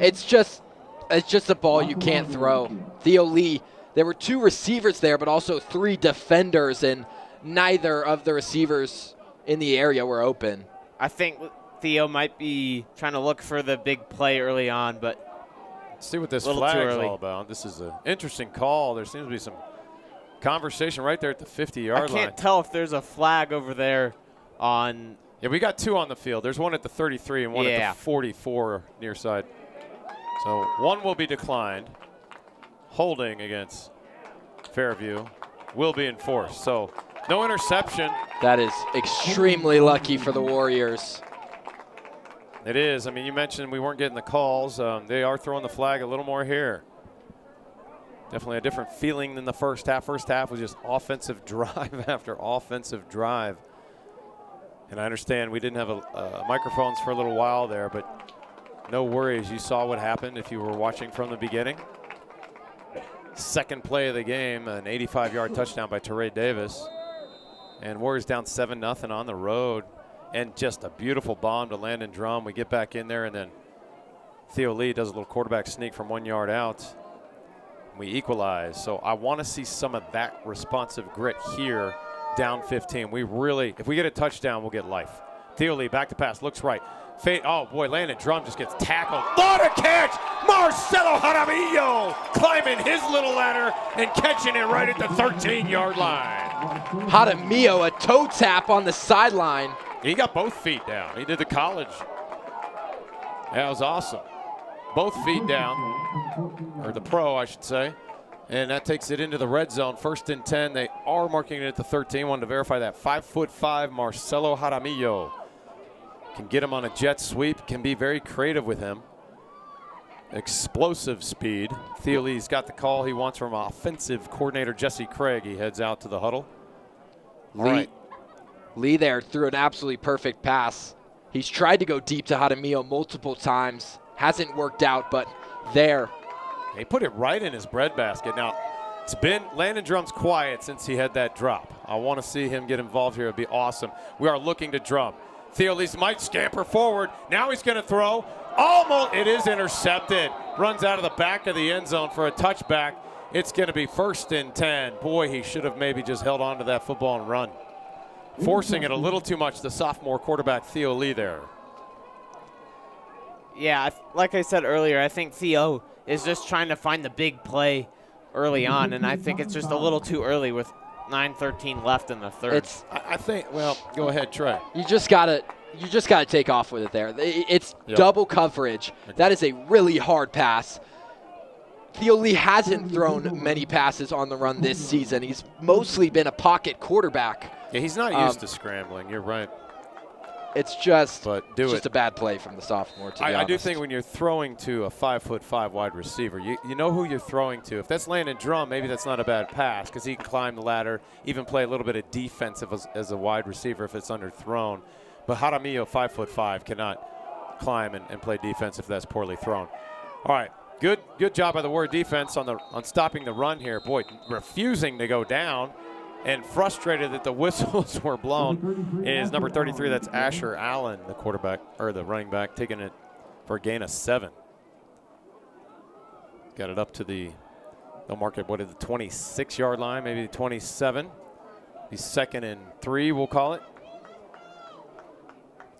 S2: It's just a ball you can't throw. Theo Lee, there were 2 receivers there, but also 3 defenders, and neither of the receivers in the area were open.
S3: I think Theo might be trying to look for the big play early on, but
S1: let's see what this flag is all about. This is an interesting call. There seems to be some conversation right there at the 50-yard line.
S3: I can't tell if there's a flag over there on.
S1: Yeah, we got 2 on the field. There's one at the 33 and one at the 44 near side. So 1 will be declined. Holding against Fairview will be enforced. So no interception.
S2: That is extremely lucky for the Warriors.
S1: It is. I mean, you mentioned we weren't getting the calls. They are throwing the flag a little more here. Definitely a different feeling than the first half. First half was just offensive drive after offensive drive. And I understand we didn't have microphones for a little while there, but no worries. You saw what happened if you were watching from the beginning. Second play of the game, an 85-yard touchdown by Teray Davis. And Warriors down 7-0 on the road. And just a beautiful bomb to Landon Drum. We get back in there, and then Theo Lee does a little quarterback sneak from 1 yard out. We equalize. So I want to see some of that responsive grit here, down 15. We really, if we get a touchdown, we'll get life. Theo Lee back to pass, looks right. Fade, oh boy, Landon Drum just gets tackled. What a catch! Marcelo Jaramillo climbing his little ladder and catching it right at the 13-yard line.
S2: Jaramillo, a toe tap on the sideline.
S1: He got both feet down. He did the college. That was awesome. Both feet down, or the pro, I should say. And that takes it into the red zone. 1st and 10. They are marking it at the 13. Wanted to verify that. 5'5" Marcelo Jaramillo. Can get him on a jet sweep. Can be very creative with him. Explosive speed. Theo Lee's got the call he wants from offensive coordinator Jesse Craig. He heads out to the huddle.
S2: Lee there threw an absolutely perfect pass. He's tried to go deep to Jaramillo multiple times. Hasn't worked out, but there.
S1: He put it right in his breadbasket. Now, it's been Landon Drum's quiet since he had that drop. I want to see him get involved here. It'd be awesome. We are looking to Drum. Theo Lee's might scamper forward. Now he's going to throw. Almost, it is intercepted. Runs out of the back of the end zone for a touchback. It's going to be 1st and 10. Boy, he should have maybe just held on to that football and run. Forcing it a little too much, the sophomore quarterback Theo Lee there.
S3: Yeah, like I said earlier, I think Theo is just trying to find the big play early on, and I think it's just a little too early with 9:13 left in the third.
S1: I think, well, go ahead, Trey.
S2: You just gotta take off with it there. It's double coverage. That is a really hard pass. Theo Lee hasn't thrown many passes on the run this season. He's mostly been a pocket quarterback.
S1: Yeah, he's not used to scrambling. You're right.
S2: It's just,
S1: a
S2: bad play from the sophomore, to be honest.
S1: I do think when you're throwing to a 5'5" wide receiver, you know who you're throwing to. If that's Landon Drum, maybe that's not a bad pass because he can climb the ladder, even play a little bit of defense as a wide receiver if it's underthrown. But Jaramillo, 5'5", cannot climb and play defense if that's poorly thrown. All right, good job by the Warrior defense on stopping the run here. Boy, refusing to go down. And frustrated that the whistles were blown is number 33. That's Asher Allen, the quarterback, or the running back, taking it for a gain of 7. Got it up to they'll mark it, the 26-yard line, maybe the 27. He's 2nd and 3, we'll call it.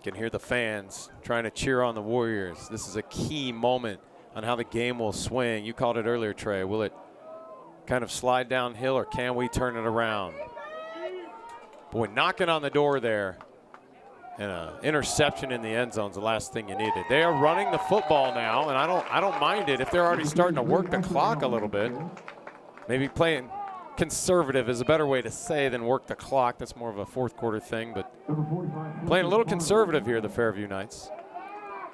S1: You can hear the fans trying to cheer on the Warriors. This is a key moment on how the game will swing. You called it earlier, Trey. Will it kind of slide downhill, or can we turn it around? Boy, knocking on the door there, and an interception in the end zone is the last thing you needed. They are running the football now, and I don't mind it if they're already starting to work the clock a little bit. Maybe playing conservative is a better way to say than work the clock. That's more of a fourth quarter thing, but playing a little conservative here, the Fairview Knights.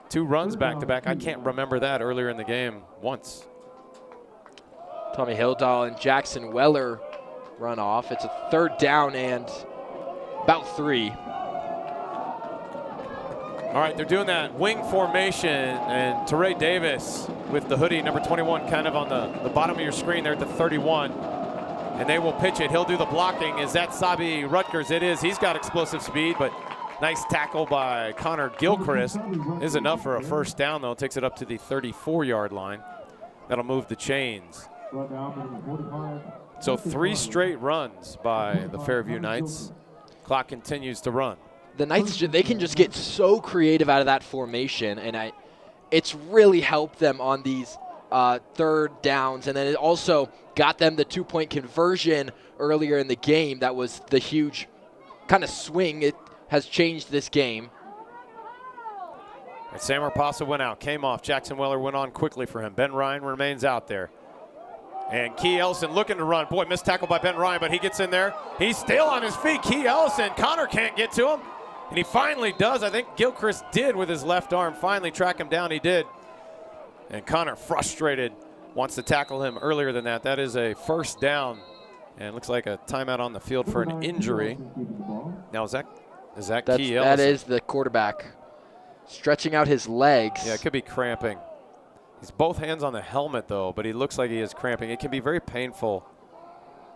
S1: 2 runs back-to-back. I can't remember that earlier in the game once.
S2: Tommy Hildahl and Jackson Weller run off. It's a 3rd down and about 3.
S1: All right, they're doing that wing formation, and Teray Davis with the hoodie, number 21, kind of on the bottom of your screen there at the 31. And they will pitch it. He'll do the blocking. Is that Sabi Rutgers? It is. He's got explosive speed, but nice tackle by Connor Gilchrist is enough for a 1st down, though. Takes it up to the 34-yard line. That'll move the chains. So 3 straight runs by the Fairview Knights. Clock continues to run.
S2: The Knights, they can just get so creative out of that formation, and it's really helped them on these 3rd downs, and then it also got them the 2-point conversion earlier in the game. That was the huge kind of swing. It has changed this game.
S1: And Sam Raposa went out, came off. Jackson Weller went on quickly for him. Ben Ryan remains out there. And Key Ellison looking to run. Boy, missed tackle by Ben Ryan, but he gets in there. He's still on his feet. Key Ellison, Connor can't get to him. And he finally does. I think Gilchrist did with his left arm. Finally track him down. He did. And Connor, frustrated, wants to tackle him earlier than that. That is a 1st down. And it looks like a timeout on the field for an injury. Now, is that Key Ellison?
S2: That is the quarterback. stretching out his legs.
S1: Yeah, it could be cramping. He's both hands on the helmet, though, but he looks like he is cramping. It can be very painful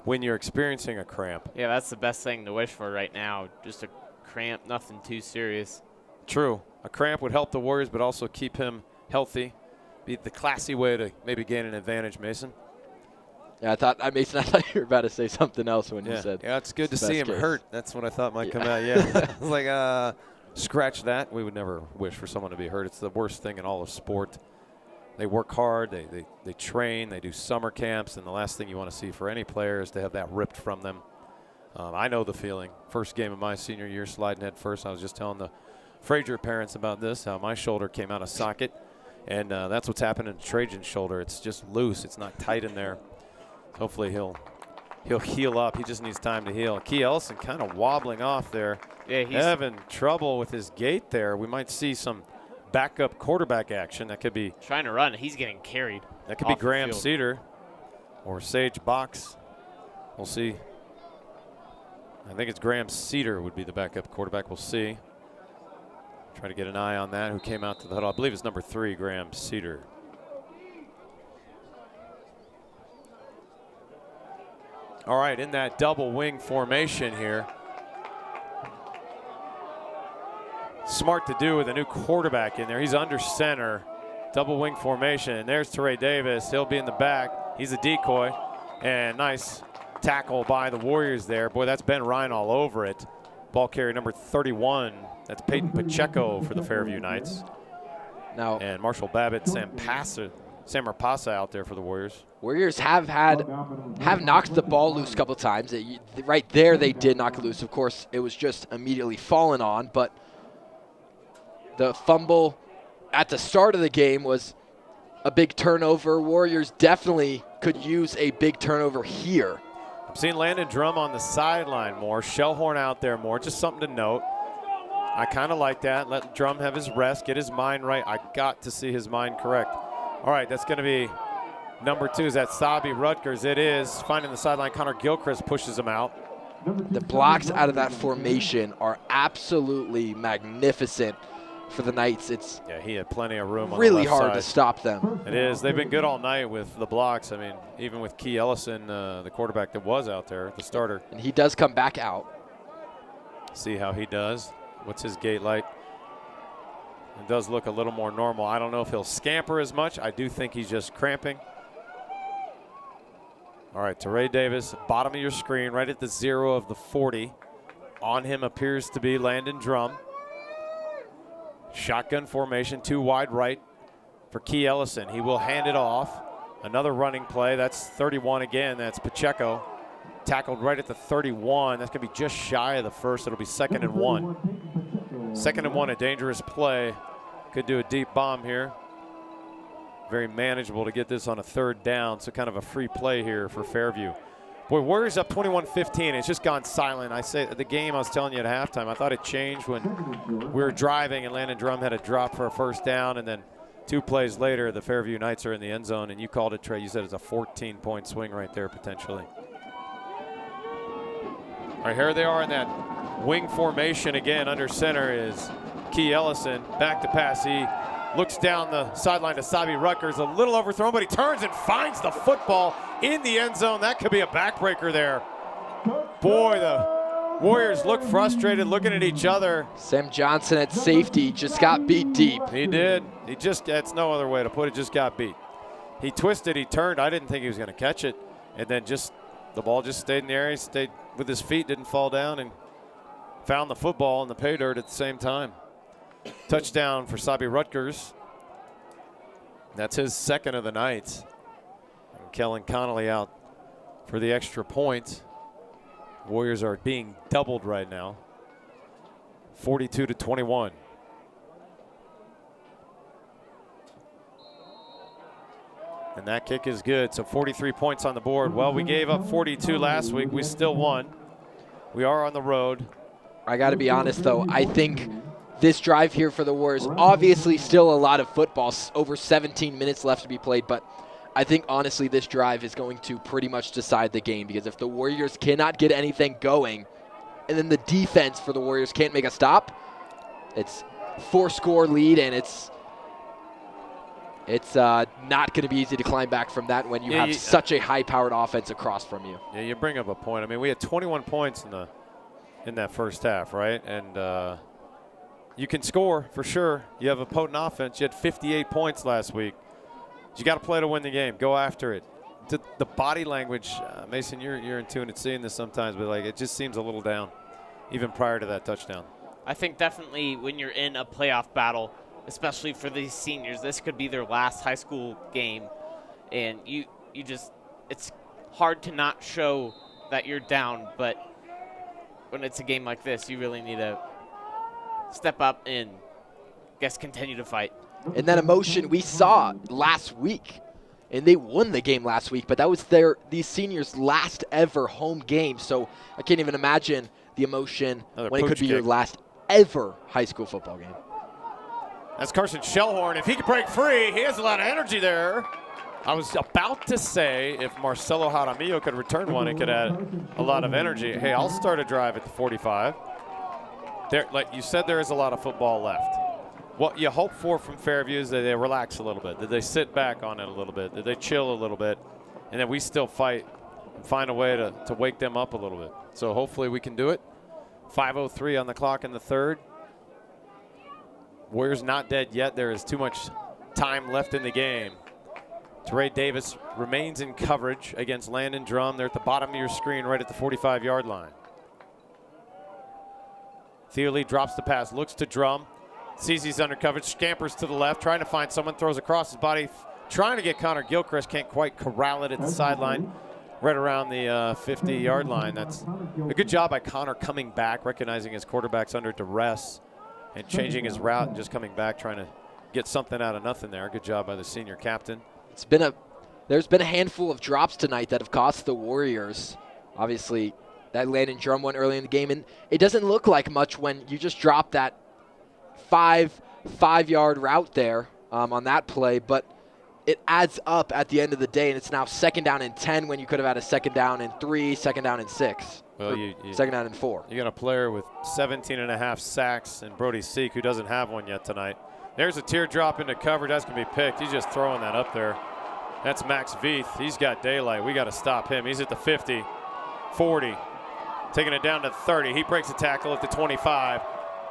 S1: when you're experiencing a cramp.
S3: Yeah, that's the best thing to wish for right now. Just a cramp, nothing too serious.
S1: True. A cramp would help the Warriors, but also keep him healthy. Be the classy way to maybe gain an advantage, Mason.
S2: Yeah, Mason, I thought you were about to say something else when you said.
S1: Yeah, it's good to see him
S2: case.
S1: hurt. That's what I thought might come out. Yeah. I was like, scratch that. We would never wish for someone to be hurt. It's the worst thing in all of sport. They work hard, they train, they do summer camps, and the last thing you want to see for any player is to have that ripped from them. I know the feeling. First game of my senior year, sliding head first. I was just telling the Frazier parents about this, how my shoulder came out of socket, and that's what's happening to Trajan's shoulder. It's just loose. It's not tight in there. Hopefully he'll heal up. He just needs time to heal. Key Ellison kind of wobbling off there.
S3: Yeah, he's
S1: having trouble with his gait there. We might see some backup quarterback action. That could be
S3: trying to run. He's getting carried.
S1: That could be
S3: off the
S1: Graham
S3: field.
S1: Cedar or Sage Box. We'll see. I think it's Graham Cedar would be the backup quarterback. We'll see. Try to get an eye on that. Who came out to the huddle? I believe it's number 3, Graham Cedar. All right, in that double wing formation here. Smart to do with a new quarterback in there. He's under center, double wing formation. And there's Teray Davis. He'll be in the back. He's a decoy. And nice tackle by the Warriors there. Boy, that's Ben Ryan all over it. Ball carrier number 31. That's Peyton Pacheco for the Fairview Knights.
S2: Now,
S1: And Marshall Babbitt, Sam Rapasa out there for the Warriors.
S2: Warriors have knocked the ball loose a couple times. Right there, they did knock it loose. Of course, it was just immediately fallen on, but the fumble at the start of the game was a big turnover. Warriors definitely could use a big turnover here.
S1: I'm seeing Landon Drum on the sideline more. Shellhorn out there more. Just something to note. I kind of like that. Let Drum have his rest, get his mind right. I got to see his mind correct. All right, that's going to be number 2. Is that Sabi Rutgers? It is. Finding the sideline, Connor Gilchrist pushes him out.
S2: The blocks out of that formation are absolutely magnificent for the Knights. It's
S1: He had plenty of room on
S2: really
S1: the left
S2: hard
S1: side.
S2: to stop them.
S1: It is. They've been good all night with the blocks. I mean, even with Key Ellison, the quarterback that was out there, the starter.
S2: And he does come back out.
S1: See how he does. What's his gait like? It does look a little more normal. I don't know if he'll scamper as much. I do think he's just cramping. All right, Teray Davis, bottom of your screen, right at the 0 of the 40. On him appears to be Landon Drum. Shotgun formation, 2 wide right for Key Ellison. He will hand it off. Another running play. That's 31 again. That's Pacheco. Tackled right at the 31. That's going to be just shy of the first. It'll be 2nd and 1. 2nd and 1, a dangerous play. Could do a deep bomb here. Very manageable to get this on a 3rd down. So kind of a free play here for Fairview. Boy, Warriors up 21-15. It's just gone silent. I say the game I was telling you at halftime, I thought it changed when we were driving and Landon Drum had a drop for a 1st down, and then 2 plays later, the Fairview Knights are in the end zone, and you called it, Trey. You said it's a 14-point swing right there potentially. All right, here they are in that wing formation again. Under center is Key Ellison. Back to pass. He looks down the sideline to Sabi Rutgers. A little overthrown, but he turns and finds the football in the end zone. That could be a backbreaker there. Boy, the Warriors look frustrated looking at each other.
S2: Sam Johnson at safety just got beat deep.
S1: He did. That's no other way to put it, just got beat. He twisted, he turned. I didn't think he was going to catch it. And then the ball just stayed in the air. He stayed with his feet, didn't fall down, and found the football in the pay dirt at the same time. Touchdown for Sabi Rutgers. That's his 2nd of the night. And Kellen Connolly out for the extra point. Warriors are being doubled right now. 42-21. And that kick is good, so 43 points on the board. Well, we gave up 42 last week. We still won. We are on the road.
S2: I got to be honest, though. I think this drive here for the Warriors, obviously still a lot of football, over 17 minutes left to be played, but I think, honestly, this drive is going to pretty much decide the game, because if the Warriors cannot get anything going and then the defense for the Warriors can't make a stop, it's 4-score lead, and it's not going to be easy to climb back from that when you have such a high-powered offense across from you.
S1: Yeah, you bring up a point. I mean, we had 21 points in that first half, right? And you can score for sure. You have a potent offense. You had 58 points last week. You got to play to win the game. Go after it. The body language, Mason, you're in tune at seeing this sometimes, but like it just seems a little down, even prior to that touchdown.
S3: I think definitely when you're in a playoff battle, especially for these seniors, this could be their last high school game, and you just, it's hard to not show that you're down, but when it's a game like this, you really need to step up and, I guess, continue to fight.
S2: And that emotion we saw last week, and they won the game last week, but that was these seniors' last ever home game, so I can't even imagine the emotion when it could be your last ever high school football game.
S1: That's Carson Shellhorn. If he could break free, he has a lot of energy there. I was about to say if Marcelo Jaramillo could return one, it could add a lot of energy. Hey, I'll start a drive at the 45. There, like you said, there is a lot of football left. What you hope for from Fairview is that they relax a little bit, that they sit back on it a little bit, that they chill a little bit, and that we still fight and find a way to wake them up a little bit. So hopefully we can do it. 5:03 on the clock in the third. Warriors not dead yet. There is too much time left in the game. Teray Davis remains in coverage against Landon Drum. They're at the bottom of your screen right at the 45-yard line. Theo Lee drops the pass, looks to Drum, sees he's under coverage, scampers to the left, trying to find someone, throws across his body, trying to get Connor Gilchrist, can't quite corral it at the sideline, right around the 50-yard line. That's a good job by Connor coming back, recognizing his quarterback's under duress, and changing his route and just coming back, trying to get something out of nothing there. Good job by the senior captain.
S2: There's been a handful of drops tonight that have cost the Warriors. Obviously, that Landon Drum one early in the game, and it doesn't look like much when you just drop that five-yard route there on that play, but it adds up at the end of the day, and it's now 2nd down and 10 when you could have had a 2nd down and 3, 2nd down and 6. Well, 2nd down and 4.
S1: You got a player with 17.5 sacks and Brody Seek, who doesn't have one yet tonight. There's a teardrop into coverage. That's going to be picked. He's just throwing that up there. That's Max Veith. He's got daylight. We got to stop him. He's at the 50, 40, taking it down to 30. He breaks a tackle at the 25,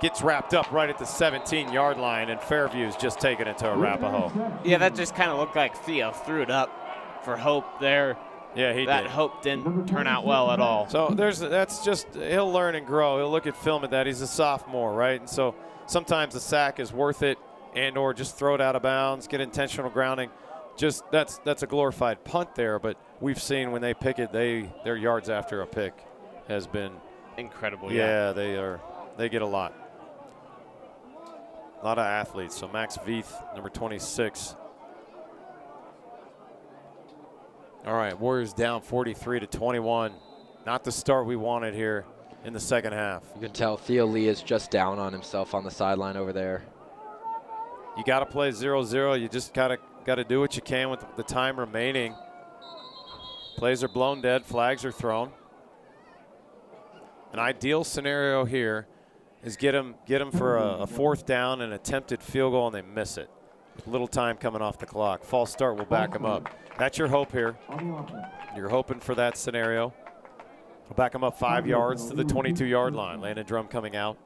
S1: gets wrapped up right at the 17-yard line, and Fairview's just taking it to Arapahoe.
S3: Yeah, that just kind of looked like Theo threw it up for hope there.
S1: Yeah, he did.
S3: That hope didn't turn out well at all.
S1: So that's just, he'll learn and grow. He'll look at film at that. He's a sophomore, right? And so sometimes the sack is worth it, and or just throw it out of bounds, get intentional grounding. Just that's a glorified punt there, but we've seen when they pick it, their yards after a pick has been
S3: incredible.
S1: Yeah, they get a lot. A lot of athletes. So Max Veith, number 26. All right, Warriors down 43-21. Not the start we wanted here in the second half.
S2: You can tell Theo Lee is just down on himself on the sideline over there.
S1: You got to play 0-0. You just got to do what you can with the time remaining. Plays are blown dead. Flags are thrown. An ideal scenario here is get them for a 4th down and attempted field goal, and they miss it. Little time coming off the clock. False start will back them up. That's your hope here. You're hoping for that scenario. We'll back them up 5 yards to the 22-yard line. Landon Drum coming out.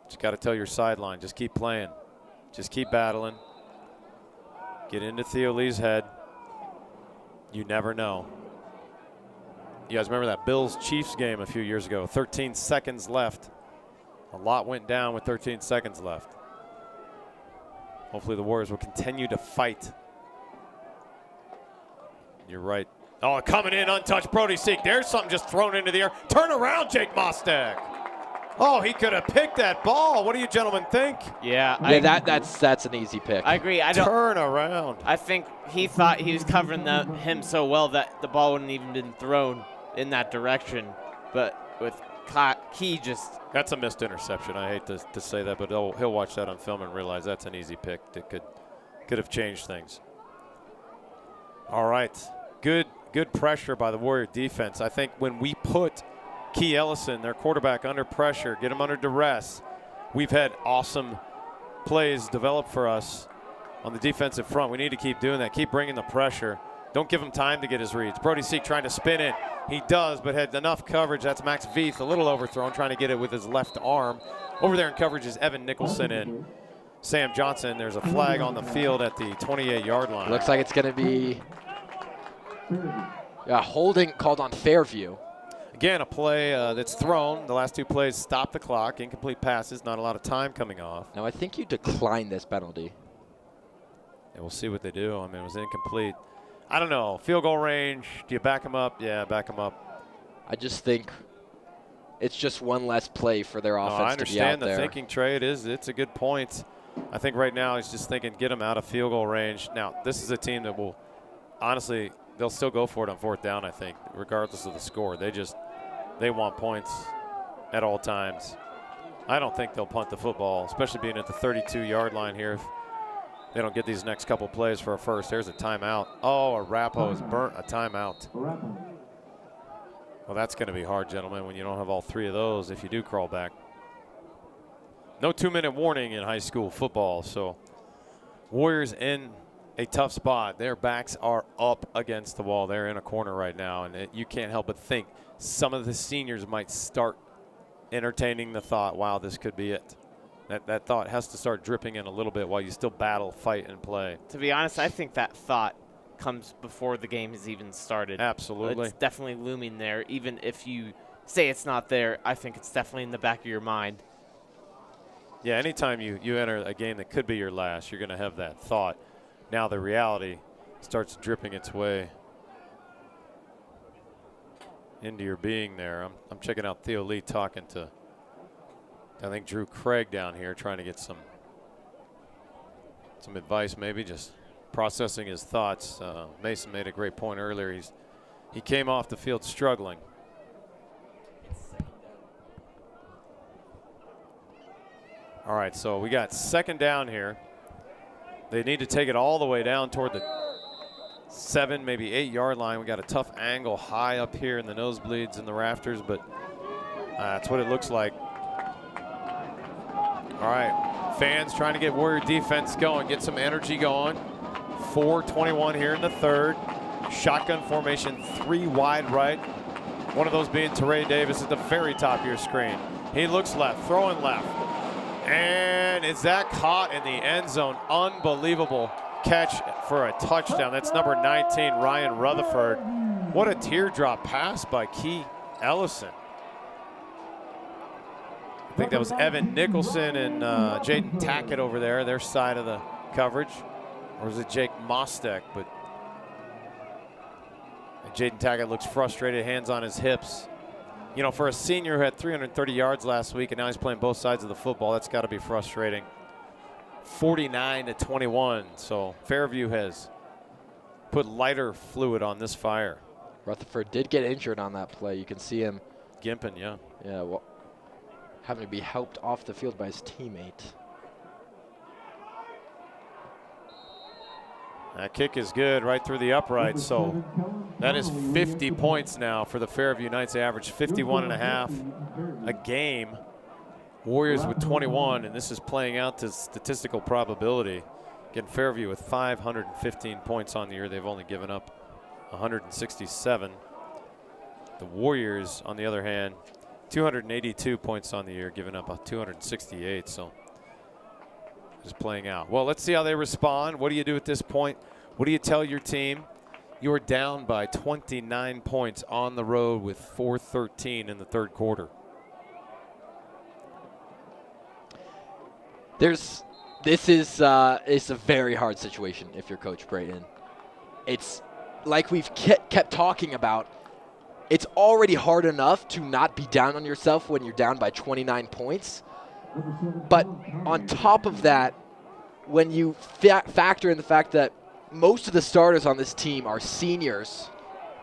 S1: Just got to tell your sideline, just keep playing. Just keep battling. Get into Theo Lee's head. You never know. You guys remember that Bills-Chiefs game a few years ago? 13 seconds left. A lot went down with 13 seconds left. Hopefully the Warriors will continue to fight. You're right. Oh, coming in untouched, Brody Seek. There's something just thrown into the air. Turn around, Jake Mostek. Oh, he could have picked that ball. What do you gentlemen think?
S3: Yeah,
S2: that's an easy pick.
S3: I agree.
S1: Turn around.
S3: I think he thought he was covering him so well that the ball wouldn't even been thrown in that direction. But with Key just...
S1: That's a missed interception. I hate to say that, but he'll watch that on film and realize that's an easy pick that could have changed things. All right. Good pressure by the Warrior defense. I think when we put Key Ellison, their quarterback, under pressure, get him under duress, we've had awesome plays develop for us on the defensive front. We need to keep doing that. Keep bringing the pressure. Don't give him time to get his reads. Brody Seek trying to spin in. He does, but had enough coverage. That's Max Veith, a little overthrown, trying to get it with his left arm. Over there in coverage is Evan Nicholson and Sam Johnson. There's a flag on the field at the 28-yard line.
S2: Looks like it's going to be holding called on Fairview.
S1: Again, a play that's thrown. The last two plays stop the clock. Incomplete passes, not a lot of time coming off.
S2: Now, I think you decline this penalty.
S1: And we'll see what they do. I mean, it was incomplete. I don't know. Field goal range. Do you back him up? Yeah, back him up.
S2: I just think it's just one less play for their offense to be out there.
S1: I understand the thinking, Trey. It's a good point. I think right now he's just thinking get him out of field goal range. Now, this is a team that will, honestly, they'll still go for it on fourth down, I think, regardless of the score. They want points at all times. I don't think they'll punt the football, especially being at the 32-yard line here. If they don't get these next couple plays for a first. There's a timeout. Oh, Arapahoe has burnt a timeout. Well, that's going to be hard, gentlemen, when you don't have all three of those if you do crawl back. No 2-minute warning in high school football, so Warriors in a tough spot. Their backs are up against the wall. They're in a corner right now, and you can't help but think some of the seniors might start entertaining the thought, wow, this could be it. That thought has to start dripping in a little bit while you still battle, fight, and play.
S3: To be honest, I think that thought comes before the game has even started.
S1: Absolutely.
S3: It's definitely looming there. Even if you say it's not there, I think it's definitely in the back of your mind.
S1: Yeah, anytime you enter a game that could be your last, you're going to have that thought. Now the reality starts dripping its way into your being there. I'm checking out Theo Lee talking to, I think, Drew Craig down here, trying to get some advice, maybe just processing his thoughts. Mason made a great point earlier. He came off the field struggling. All right, so we got second down here. They need to take it all the way down toward the 7, maybe 8-yard line. We got a tough angle high up here in the nosebleeds and the rafters, but that's what it looks like. All right, fans trying to get Warrior defense going, get some energy going. 4:21 here in the third. Shotgun formation, 3 wide right. One of those being Teray Davis at the very top of your screen. He looks left, throwing left. And is that caught in the end zone? Unbelievable catch for a touchdown. That's number 19, Ryan Rutherford. What a teardrop pass by Key Ellison. I think that was Evan Nicholson and Jaden Tackett over there, their side of the coverage. Or was it Jake Mostek? But Jaden Tackett looks frustrated, hands on his hips. You know, for a senior who had 330 yards last week and now he's playing both sides of the football, that's got to be frustrating. 49-21, so Fairview has put lighter fluid on this fire.
S2: Rutherford did get injured on that play. You can see him.
S1: Gimping, yeah.
S2: Yeah, well, having to be helped off the field by his teammate.
S1: That kick is good right through the upright, so that is 50 points now for the Fairview Knights. They average 51.5 a game. Warriors with 21, and this is playing out to statistical probability. Again, Fairview with 515 points on the year. They've only given up 167. The Warriors, on the other hand, 282 points on the year, giving up 268. So just playing out. Well, let's see how they respond. What do you do at this point? What do you tell your team? You are down by 29 points on the road with 4:13 in the third quarter.
S2: This is it's a very hard situation if you're Coach Brayton. It's like we've kept talking about. It's already hard enough to not be down on yourself when you're down by 29 points. But on top of that, when you factor in the fact that most of the starters on this team are seniors,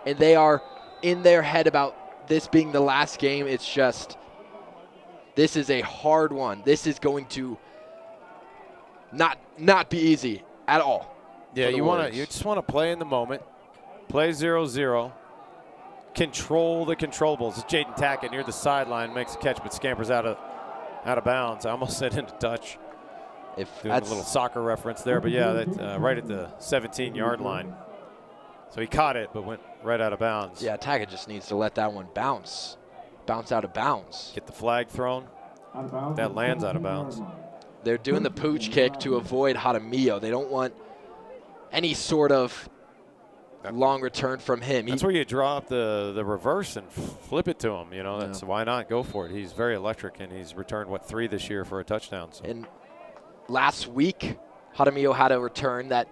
S2: and they are in their head about this being the last game, it's just, this is a hard one. This is going to not be easy at all.
S1: Yeah, you just want to play in the moment, play 0-0, control the controllables. Jaden Tackett near the sideline makes a catch but scampers out of out of bounds. I almost said into touch.
S2: If
S1: Doing a little soccer reference there, but yeah, that right at the 17-yard line. So he caught it, but went right out of bounds.
S2: Yeah, Taggart just needs to let that one bounce out of bounds.
S1: Get the flag thrown. That lands out of bounds.
S2: They're doing the pooch kick to avoid Jaramillo. They don't want any sort of long return from him.
S1: That's where you draw up the reverse and flip it to him. You know, that's why not go for it. He's very electric, and he's returned, what, 3 this year for a touchdown. So.
S2: And last week, Jaramillo had a return that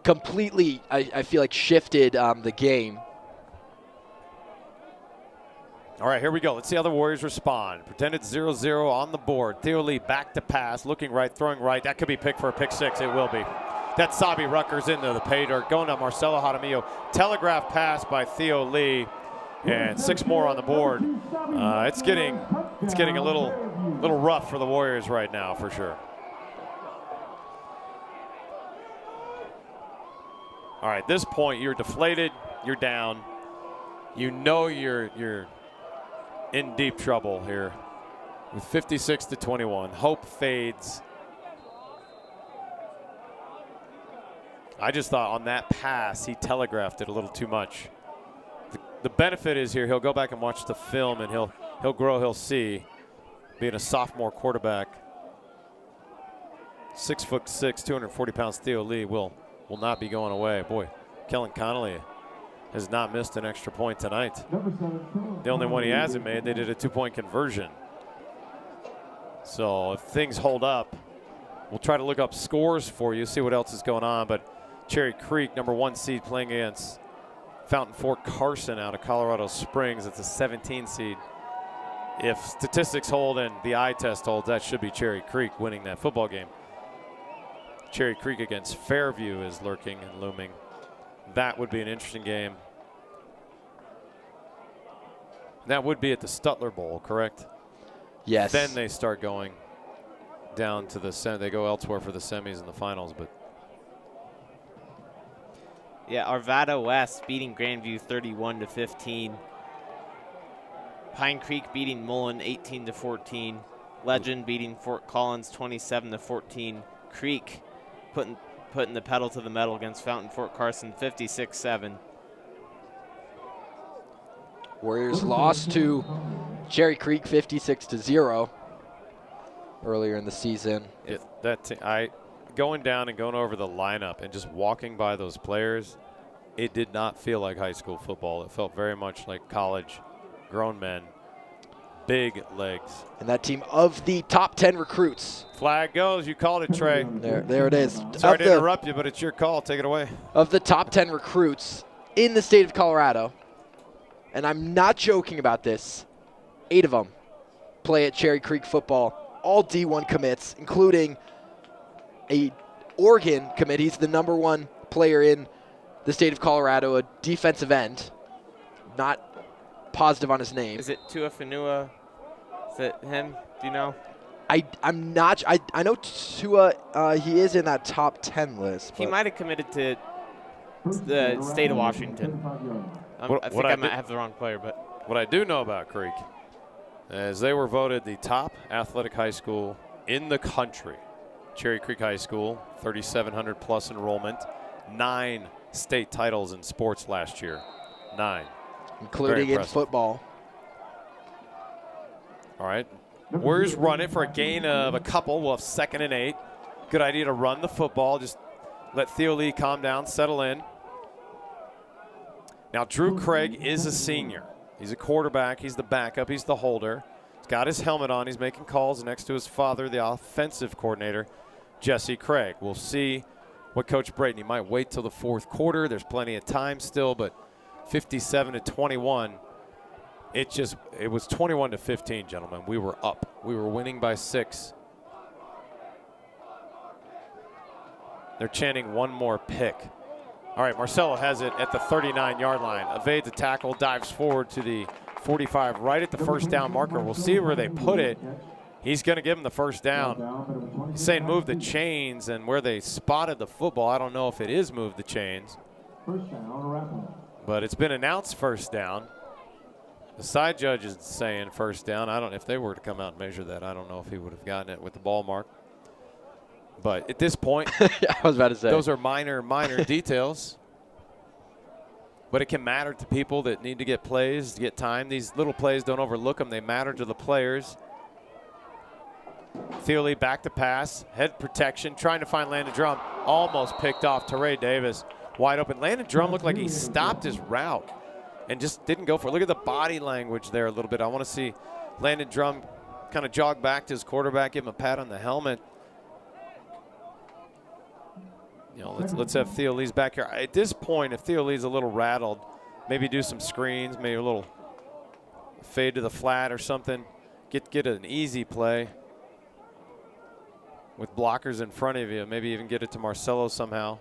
S2: completely, I feel like, shifted the game.
S1: All right, here we go. Let's see how the Warriors respond. Pretend it's 0-0 on the board. Theo Lee back to pass, looking right, throwing right. That could be picked for a pick 6. It will be. That's Sabi Ruckers into the pay dirt, going to Marcelo Jaramillo. Telegraph pass by Theo Lee, and 6 more on the board. It's getting a little rough for the Warriors right now, for sure. All right, at this point, you're deflated, you're down. You know you're in deep trouble here with 56-21. Hope fades. I just thought on that pass, he telegraphed it a little too much. The benefit is here, he'll go back and watch the film, and he'll grow, he'll see. Being a sophomore quarterback, 6'6", 240 pounds Theo Lee will not be going away. Boy, Kellen Connolly has not missed an extra point tonight. The only one he hasn't made, they did a 2-point conversion. So if things hold up, we'll try to look up scores for you, see what else is going on. But Cherry Creek, number 1 seed, playing against Fountain Fort Carson out of Colorado Springs. It's a 17 seed. If statistics hold and the eye test holds, that should be Cherry Creek winning that football game. Cherry Creek against Fairview is lurking and looming. That would be an interesting game. That would be at the Stutler Bowl, correct?
S2: Yes.
S1: Then they start going down to the they go elsewhere for the semis and the finals. But
S3: yeah, Arvada West beating Grandview 31-15. Pine Creek beating Mullen 18-14. Legend beating Fort Collins 27-14. Creek putting the pedal to the metal against Fountain Fort Carson 56-7.
S2: Warriors lost to Cherry Creek 56-0 earlier in the season.
S1: Going down and going over the lineup and just walking by those players, it did not feel like high school football. It felt very much like college, grown men, big legs.
S2: And that team of the top 10 recruits.
S1: Flag goes. You called it, Trey.
S2: There it is.
S1: Sorry to interrupt you, but it's your call. Take it away.
S2: Of the top 10 recruits in the state of Colorado, and I'm not joking about this, 8 of them play at Cherry Creek football, all D1 commits, including a Oregon commit. He's the number 1 player in the state of Colorado, a defensive end. Not positive on his name.
S3: Is it Tuafanua? Is it him? Do you know?
S2: I'm not. I know Tua. He is in that top 10 list.
S3: He might have committed to the state of Washington. I think I might have the wrong player, but
S1: what I do know about Creek is they were voted the top athletic high school in the country. Cherry Creek High School, 3,700 plus enrollment, 9 state titles in sports last year, 9.
S2: Including in football.
S1: All right. Warriors run it for a gain of a couple. We'll have 2nd and 8. Good idea to run the football. Just let Theo Lee calm down, settle in. Now, Drew Craig is a senior. He's a quarterback. He's the backup. He's the holder. He's got his helmet on. He's making calls next to his father, the offensive coordinator, Jesse Craig. We'll see what Coach Brayton. He might wait till the 4th quarter. There's plenty of time still, but 57-21. It was 21-15, gentlemen. We were up. We were winning by 6. They're chanting one more pick. All right, Marcelo has it at the 39-yard line. Evades a tackle, dives forward to the 45, right at the first down marker. We'll see where they put it. He's going to give him the first down. He's saying move the chains, and where they spotted the football, I don't know if it is move the chains. But it's been announced first down. The side judge is saying first down. I don't know if they were to come out and measure that. I don't know if he would have gotten it with the ball mark. But at this point,
S2: I was about to say,
S1: those are minor details. But it can matter to people that need to get plays, to get time. These little plays, don't overlook them. They matter to the players. Thiele back to pass, head protection, trying to find Landon Drum. Almost picked off Teray Davis, wide open. Landon Drum looked like he stopped his route and just didn't go for it. Look at the body language there a little bit. I want to see Landon Drum kind of jog back to his quarterback, give him a pat on the helmet. You know, let's have Thiele's back here. At this point, if Thiele's a little rattled, maybe do some screens, maybe a little fade to the flat or something. Get an easy play with blockers in front of you. Maybe even get it to Marcelo somehow.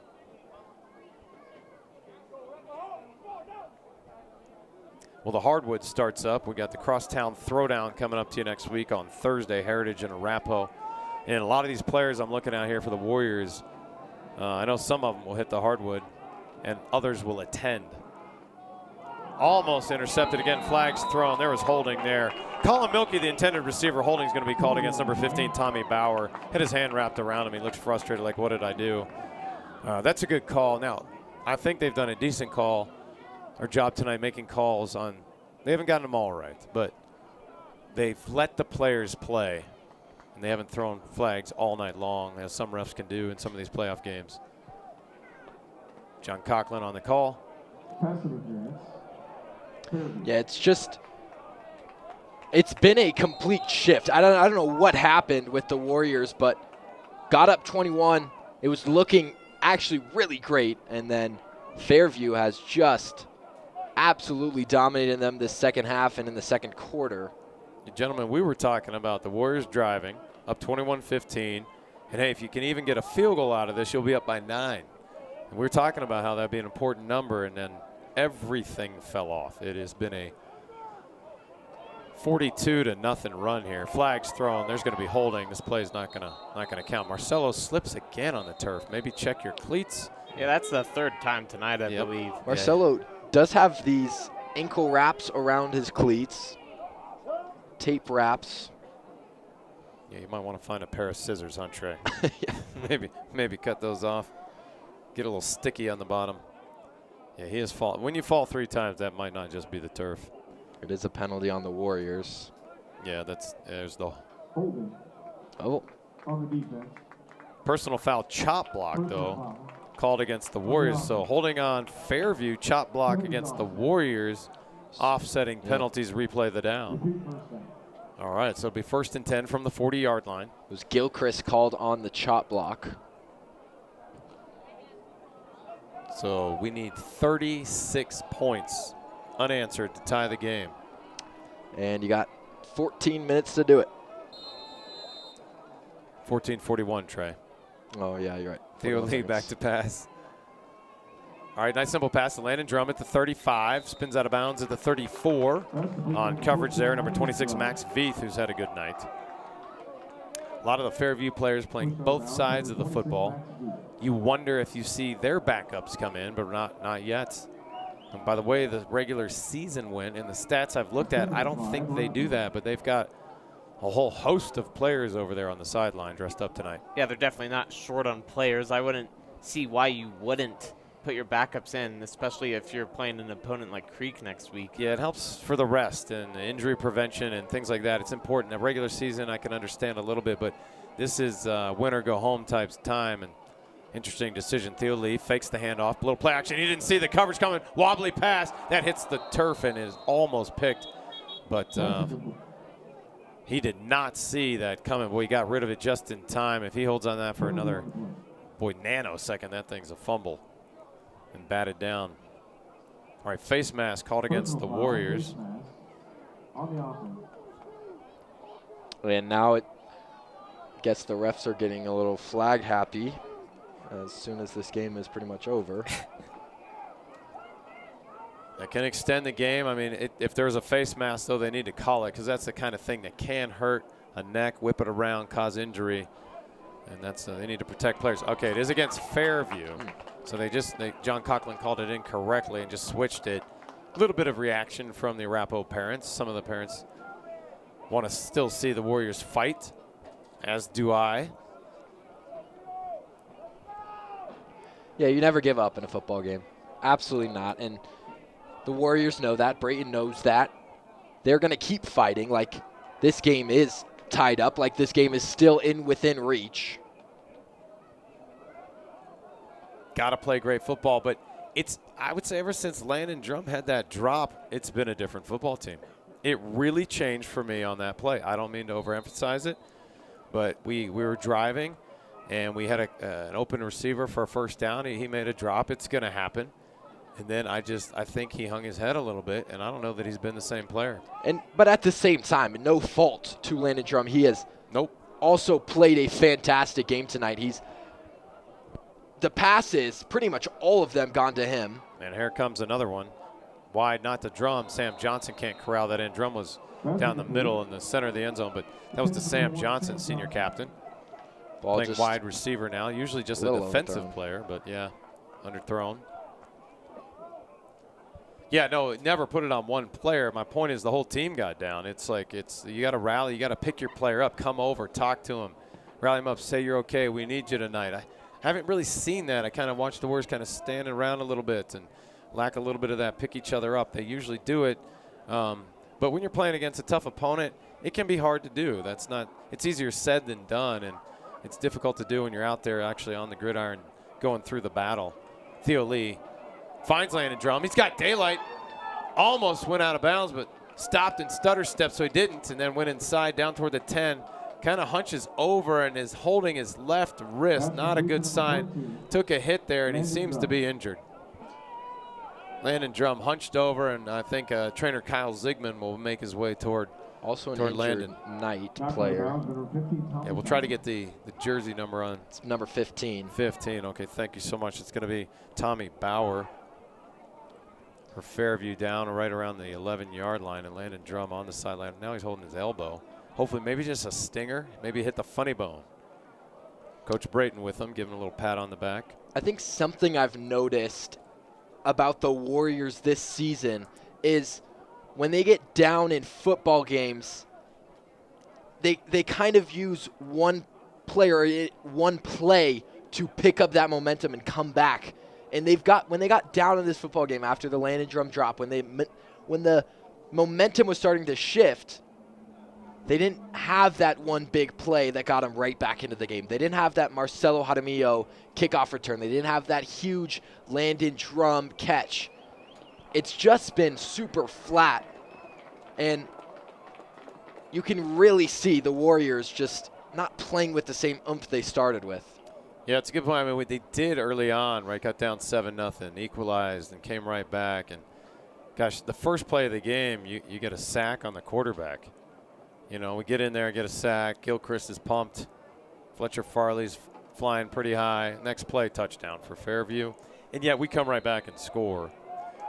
S1: Well, the hardwood starts up. We got the Crosstown Throwdown coming up to you next week on Thursday, Heritage and Arapahoe. And a lot of these players I'm looking at here for the Warriors, I know some of them will hit the hardwood and others will attend. Almost intercepted again, flags thrown. There was holding there. Colin Milkey, the intended receiver, holding is going to be called against number 15, Tommy Bauer. Had his hand wrapped around him. He looked frustrated, like, what did I do? That's a good call. Now, I think they've done a decent call, or job tonight, making calls on. They haven't gotten them all right, but they've let the players play, and they haven't thrown flags all night long, as some refs can do in some of these playoff games. John Coughlin on the call.
S2: yeah, it's been a complete shift. I don't know what happened with the Warriors, but got up 21. It was looking actually really great, and then Fairview has just absolutely dominated them this second half and in the second quarter.
S1: Gentlemen, we were talking about the Warriors driving up 21-15, and hey, if you can even get a field goal out of this, you'll be up by 9. And we were talking about how that'd be an important number, and then everything fell off. It has been a 42-0 run here. Flags thrown. There's going to be holding. This play is not going to count. Marcelo slips again on the turf. Maybe check your cleats.
S3: Yeah, that's the third time tonight, I believe.
S2: Marcelo does have these ankle wraps around his cleats, tape wraps.
S1: Yeah, you might want to find a pair of scissors, huh, Trey?
S2: Yeah.
S1: maybe cut those off. Get a little sticky on the bottom. Yeah, he has fallen. When you fall 3 times, that might not just be the turf.
S2: It is a penalty on the Warriors.
S1: Yeah, there's the
S2: Oh.
S4: On the defense.
S1: personal foul chop block, though, called against the Warriors. So holding on Fairview, chop block against the Warriors, offsetting penalties, replay the down. All right, so it'll be 1st and 10 from the 40-yard line.
S2: It was Gilchrist called on the chop block.
S1: So we need 36 points unanswered to tie the game.
S2: And you got 14 minutes to do it.
S1: 14:41, Trey.
S2: Oh, yeah, you're right.
S1: Thiele back to pass. All right, nice simple pass to Landon Drum at the 35. Spins out of bounds at the 34. On coverage there, number 26, Max Veith, who's had a good night. A lot of the Fairview players playing both sides of the football. You wonder if you see their backups come in, but not yet. And by the way the regular season went and the stats I've looked at, I don't think they do that, but they've got a whole host of players over there on the sideline dressed up tonight.
S3: Yeah, they're definitely not short on players. I wouldn't see why you wouldn't put your backups in, especially if you're playing an opponent like Creek next week.
S1: Yeah, it helps for the rest and injury prevention and things like that. It's important. A regular season I can understand a little bit, but this is win or go home type time, and interesting decision. Thiele fakes the handoff, little play action. He didn't see the coverage coming. Wobbly pass that hits the turf and is almost picked, but he did not see that coming. Boy, he got rid of it just in time. If he holds on that for another nanosecond, that thing's a fumble and batted down. All right, face mask called against the Warriors.
S2: And now it gets the refs are getting a little flag happy as soon as this game is pretty much over.
S1: That can extend the game. I mean, if there's a face mask, though, they need to call it because that's the kind of thing that can hurt a neck, whip it around, cause injury. And that's they need to protect players. Okay, it is against Fairview. So John Coughlin called it incorrectly and just switched it. A little bit of reaction from the Arapahoe parents. Some of the parents want to still see the Warriors fight, as do I.
S2: Yeah, you never give up in a football game. Absolutely not. And the Warriors know that. Brayton knows that. They're going to keep fighting. Like, this game is tied up. Like, this game is still within reach.
S1: Got to play great football, but I would say ever since Landon Drum had that drop, it's been a different football team. It really changed for me on that play. I don't mean to overemphasize it, but we were driving, and we had an open receiver for a first down. He made a drop. It's going to happen. And then I think he hung his head a little bit, and I don't know that he's been the same player.
S2: But at the same time, no fault to Landon Drum. He has also played a fantastic game tonight. The passes, pretty much all of them gone to him.
S1: And here comes another one. Wide, not to Drum. Sam Johnson can't corral that in. Drum was down the middle in the center of the end zone, but that was to Sam Johnson, senior captain.
S2: Ball
S1: playing wide receiver now. Usually just a defensive player, but yeah, underthrown. Yeah, no, never put it on one player. My point is the whole team got down. It's like you got to rally. You got to pick your player up, come over, talk to him, rally him up, say you're okay. We need you tonight. I haven't really seen that. I kind of watched the Warriors kind of stand around a little bit and lack a little bit of that, pick each other up. They usually do it. But when you're playing against a tough opponent, it can be hard to do. It's easier said than done, and it's difficult to do when you're out there actually on the gridiron going through the battle. Theo Lee finds Landon Drum. He's got daylight. Almost went out of bounds, but stopped and stutter stepped, so he didn't, and then went inside down toward the 10. Kind of hunches over and is holding his left wrist. Not a good sign. Took a hit there, and he seems to be injured. Landon Drum hunched over, and I think trainer Kyle Zigman will make his way toward
S2: injured
S1: Landon.
S2: Knight player.
S1: Yeah, we'll try to get the jersey number on.
S2: It's number 15.
S1: 15. Okay, thank you so much. It's going to be Tommy Bauer for Fairview down right around the 11-yard line, and Landon Drum on the sideline. Now he's holding his elbow. Hopefully maybe just a stinger, maybe hit the funny bone. Coach Brayton with him, giving a little pat on the back.
S2: I think something I've noticed about the Warriors this season is when they get down in football games, they kind of use one player, one play to pick up that momentum and come back. And when they got down in this football game after the Landon Drum drop, when the momentum was starting to shift, they didn't have that one big play that got them right back into the game. They didn't have that Marcelo Jaramillo kickoff return. They didn't have that huge Landon Drum catch. It's just been super flat. And you can really see the Warriors just not playing with the same oomph they started with.
S1: Yeah, it's a good point. I mean, what they did early on, right, got down 7-0, equalized, and came right back. And, gosh, the first play of the game, you get a sack on the quarterback. You know, we get in there, get a sack. Gilchrist is pumped. Fletcher Farley's flying pretty high. Next play, touchdown for Fairview. And yet we come right back and score.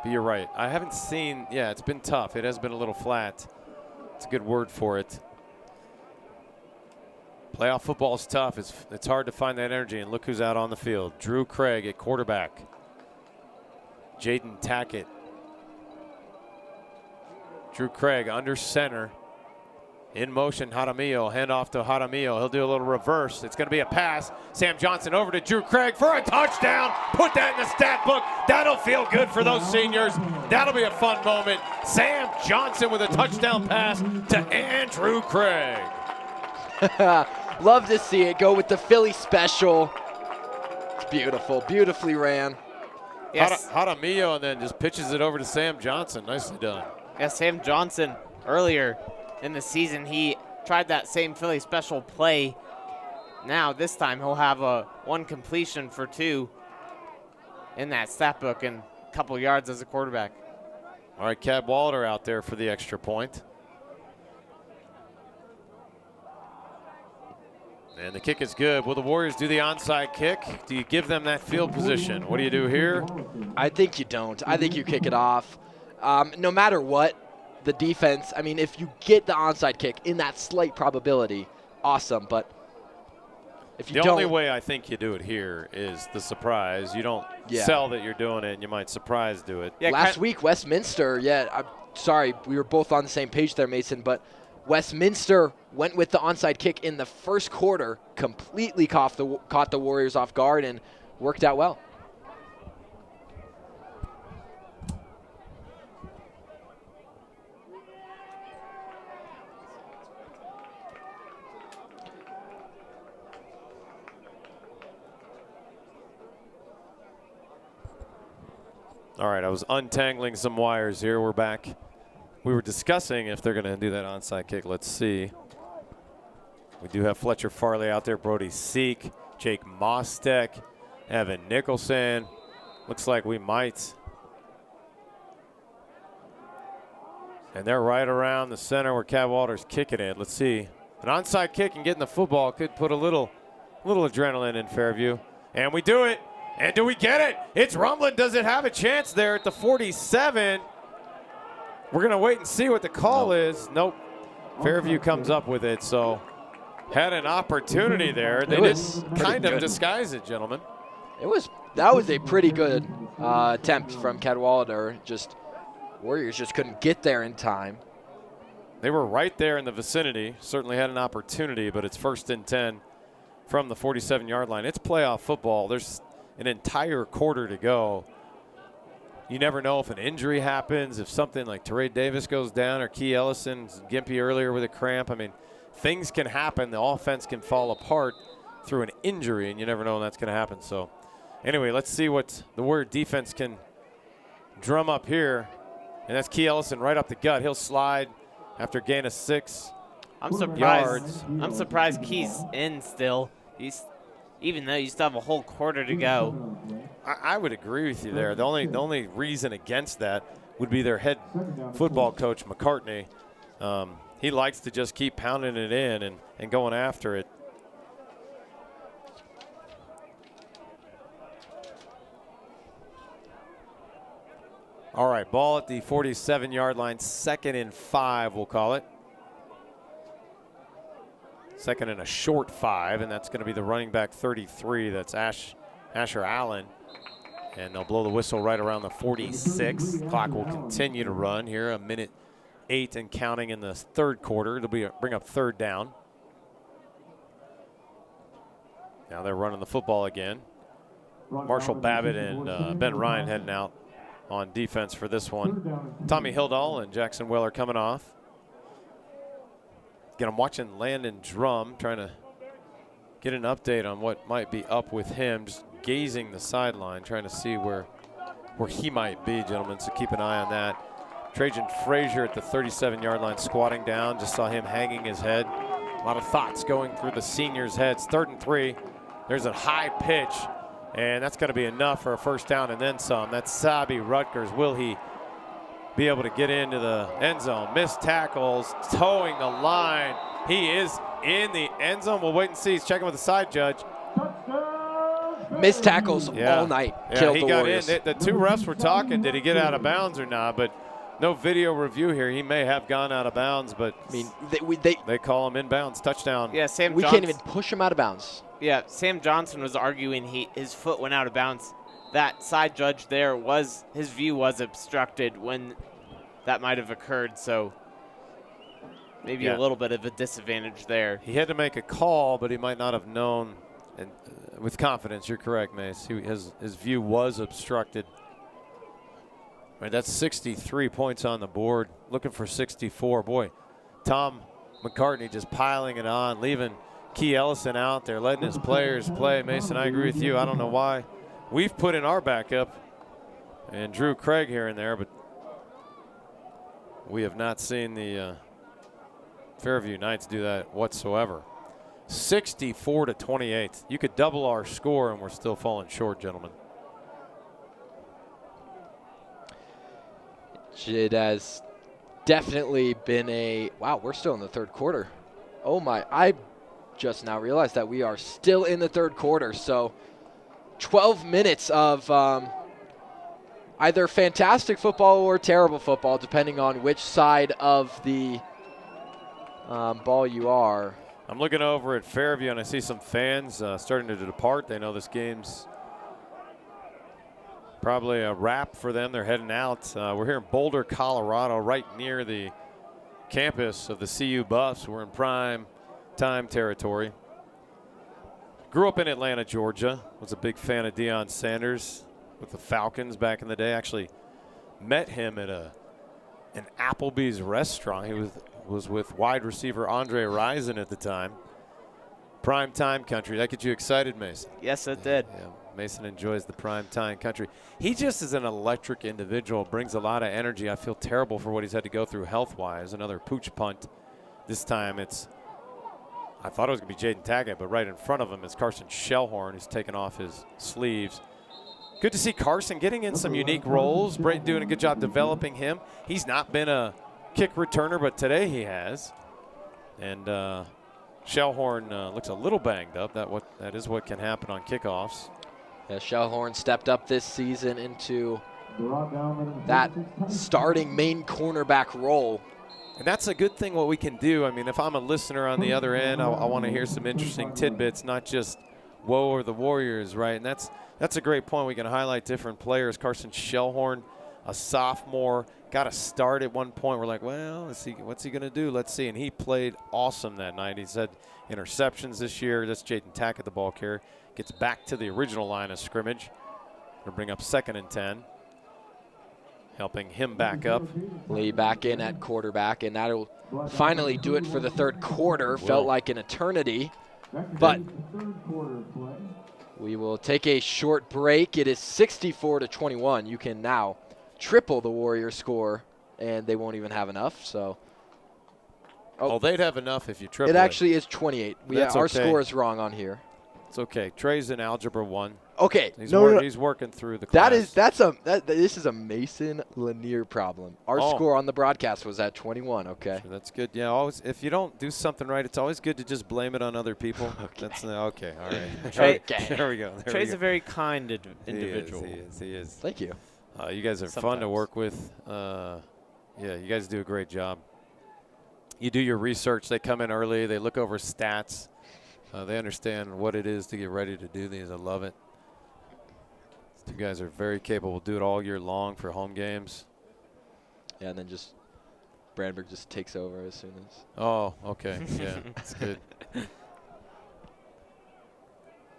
S1: But you're right. I haven't seen, it's been tough. It has been a little flat. It's a good word for it. Playoff football is tough. It's hard to find that energy. And look who's out on the field. Drew Craig at quarterback. Jaden Tackett. Drew Craig under center. In motion, Jaramillo, handoff to Jaramillo. He'll do a little reverse. It's going to be a pass. Sam Johnson over to Drew Craig for a touchdown. Put that in the stat book. That'll feel good for those seniors. That'll be a fun moment. Sam Johnson with a touchdown pass to Andrew Craig.
S2: Love to see it go with the Philly special. It's beautiful. Beautifully ran.
S3: Yes.
S1: Jaramillo and then just pitches it over to Sam Johnson. Nicely done.
S3: Yeah, Sam Johnson earlier in the season, he tried that same Philly special play. Now, this time, he'll have one completion for 2 in that stat book and a couple yards as a quarterback.
S1: All right, Cadwalader out there for the extra point. And the kick is good. Will the Warriors do the onside kick? Do you give them that field position? What do you do here?
S2: I think you don't. I think you kick it off. No matter what, the defense, I mean, if you get the onside kick in that slight probability, awesome. But If you
S1: The
S2: don't,
S1: only way I think you do it here is the surprise. You don't sell that you're doing it, and you might surprise do it.
S3: Yeah,
S2: last week, Westminster, I'm sorry, we were both on the same page there, Mason, but Westminster went with the onside kick in the first quarter, completely caught the Warriors off guard, and worked out well.
S1: All right, I was untangling some wires here. We're back. We were discussing if they're going to do that onside kick. Let's see. We do have Fletcher Farley out there, Brody Seek, Jake Mostek, Evan Nicholson. Looks like we might. And they're right around the center where Cadwallader's kicking it. Let's see. An onside kick and getting the football could put a little adrenaline in Fairview. And we do it. And do we get it? It's rumbling. Does it have a chance there at the 47? We're going to wait and see what the call is. Nope. Fairview comes up with it, so had an opportunity there. They did kind of disguise it, gentlemen.
S2: That was a pretty good attempt from Cadwallader. Warriors just couldn't get there in time.
S1: They were right there in the vicinity. Certainly had an opportunity, but it's 1st and 10 from the 47-yard line. It's playoff football. There's an entire quarter to go. You never know if an injury happens, if something like Teray Davis goes down or Key Ellison, Gimpy earlier with a cramp. I mean, things can happen. The offense can fall apart through an injury, and you never know when that's going to happen. So anyway, let's see what the Warrior defense can drum up here. And that's Key Ellison right up the gut. He'll slide after gain of 6 yards.
S3: I'm surprised Key's in still. Even though you still have a whole quarter to go.
S1: I would agree with you there. The only reason against that would be their head football coach, McCartney. He likes to just keep pounding it in and going after it. All right, ball at the 47-yard line, 2nd and 5, we'll call it. 2nd and a short 5, and that's going to be the running back 33. That's Asher Allen. And they'll blow the whistle right around the 46. Clock will continue to run here, 1:08 and counting in the 3rd quarter. It'll bring up 3rd down. Now they're running the football again. Marshall Babbitt and Ben Ryan heading out on defense for this one. Tommy Hildahl and Jackson Weller coming off. Again, I'm watching Landon Drum, trying to get an update on what might be up with him. Just gazing the sideline, trying to see where he might be, gentlemen, so keep an eye on that. Trajan Frazier at the 37-yard line squatting down. Just saw him hanging his head. A lot of thoughts going through the seniors' heads. 3rd and 3. There's a high pitch, and that's going to be enough for a 1st down and then some. That's Sabi Rutgers. Will he be able to get into the end zone? Missed tackles, towing the line. He is in the end zone. We'll wait and see. He's checking with the side judge.
S2: Missed tackles all night. Killed
S1: he
S2: the
S1: got
S2: Warriors.
S1: in. The 2 refs were talking. Did he get out of bounds or not? But no video review here. He may have gone out of bounds, but
S2: I mean,
S1: they call him inbounds. Touchdown.
S3: Yeah,
S2: we can't even push him out of bounds.
S3: Yeah, Sam Johnson was arguing his foot went out of bounds. That side judge there his view was obstructed when that might have occurred, so maybe a little bit of a disadvantage there.
S1: He had to make a call, but he might not have known. And with confidence, you're correct, Mace. His view was obstructed. All right, that's 63 points on the board. Looking for 64. Boy, Tom McCartney just piling it on, leaving Key Ellison out there, letting his players play. Mason, I agree with you. I don't know why. We've put in our backup and Drew Craig here and there, but we have not seen the Fairview Knights do that whatsoever. 64-28. You could double our score and we're still falling short, gentlemen.
S2: It has definitely been wow, we're still in the 3rd quarter. Oh my, I just now realized that we are still in the 3rd quarter. So 12 minutes of either fantastic football or terrible football, depending on which side of the ball you are.
S1: I'm looking over at Fairview, and I see some fans starting to depart. They know this game's probably a wrap for them. They're heading out. We're here in Boulder, Colorado, right near the campus of the CU Buffs. We're in prime time territory. Grew up in Atlanta, Georgia. Was a big fan of Deion Sanders with the Falcons back in the day. Actually met him at an Applebee's restaurant. He was with wide receiver Andre Rison at the time. Prime time country. That get you excited, Mason?
S3: Yes, it did.
S1: Yeah, Mason enjoys the prime time country. He just is an electric individual, brings a lot of energy. I feel terrible for what he's had to go through health-wise. Another pooch punt. This time I thought it was going to be Jaden Taggett, but right in front of him is Carson Shellhorn, who's taken off his sleeves. Good to see Carson getting in some unique roles. Brayton doing a good job developing him. He's not been a kick returner, but today he has. And Shellhorn looks a little banged up. That is what can happen on kickoffs.
S2: Yeah, Shellhorn stepped up this season into that starting main cornerback role.
S1: And that's a good thing what we can do. I mean, if I'm a listener on the other end, I want to hear some interesting tidbits, not just woe or the Warriors, right? And that's a great point. We can highlight different players. Carson Shellhorn, a sophomore, got a start at one point. We're like, well, what's he going to do? Let's see. And he played awesome that night. He's had interceptions this year. That's Jaden Tackett, the ball carrier. Gets back to the original line of scrimmage. Going to bring up 2nd and 10. Helping him back up.
S2: Lee back in at quarterback, and that'll finally do it for the third quarter. Felt like an eternity, but we will take a short break. It is 64-21. You can now triple the Warriors score, and they won't even have enough. So,
S1: they'd have enough if you triple
S2: it. It actually is 28. Our
S1: okay.
S2: score is wrong on here.
S1: It's okay. Trey's in Algebra 1.
S2: Okay.
S1: He's working through the class.
S2: This is a Mason Lanier problem. Our score on the broadcast was at 21. Okay.
S1: Sure, that's good. Yeah. Always, if you don't do something right, it's always good to just blame it on other people.
S2: Okay.
S1: Okay. All right.
S3: Trey,
S1: There we go.
S3: Trey's a very kind individual.
S1: He is.
S2: Thank you.
S1: You guys are fun to work with. Yeah, you guys do a great job. You do your research. They come in early. They look over stats. They understand what it is to get ready to do these. I love it. You guys are very capable. Do it all year long for home games.
S2: Yeah, and then Brandberg just takes over as soon as.
S1: Oh, okay. Yeah, that's good.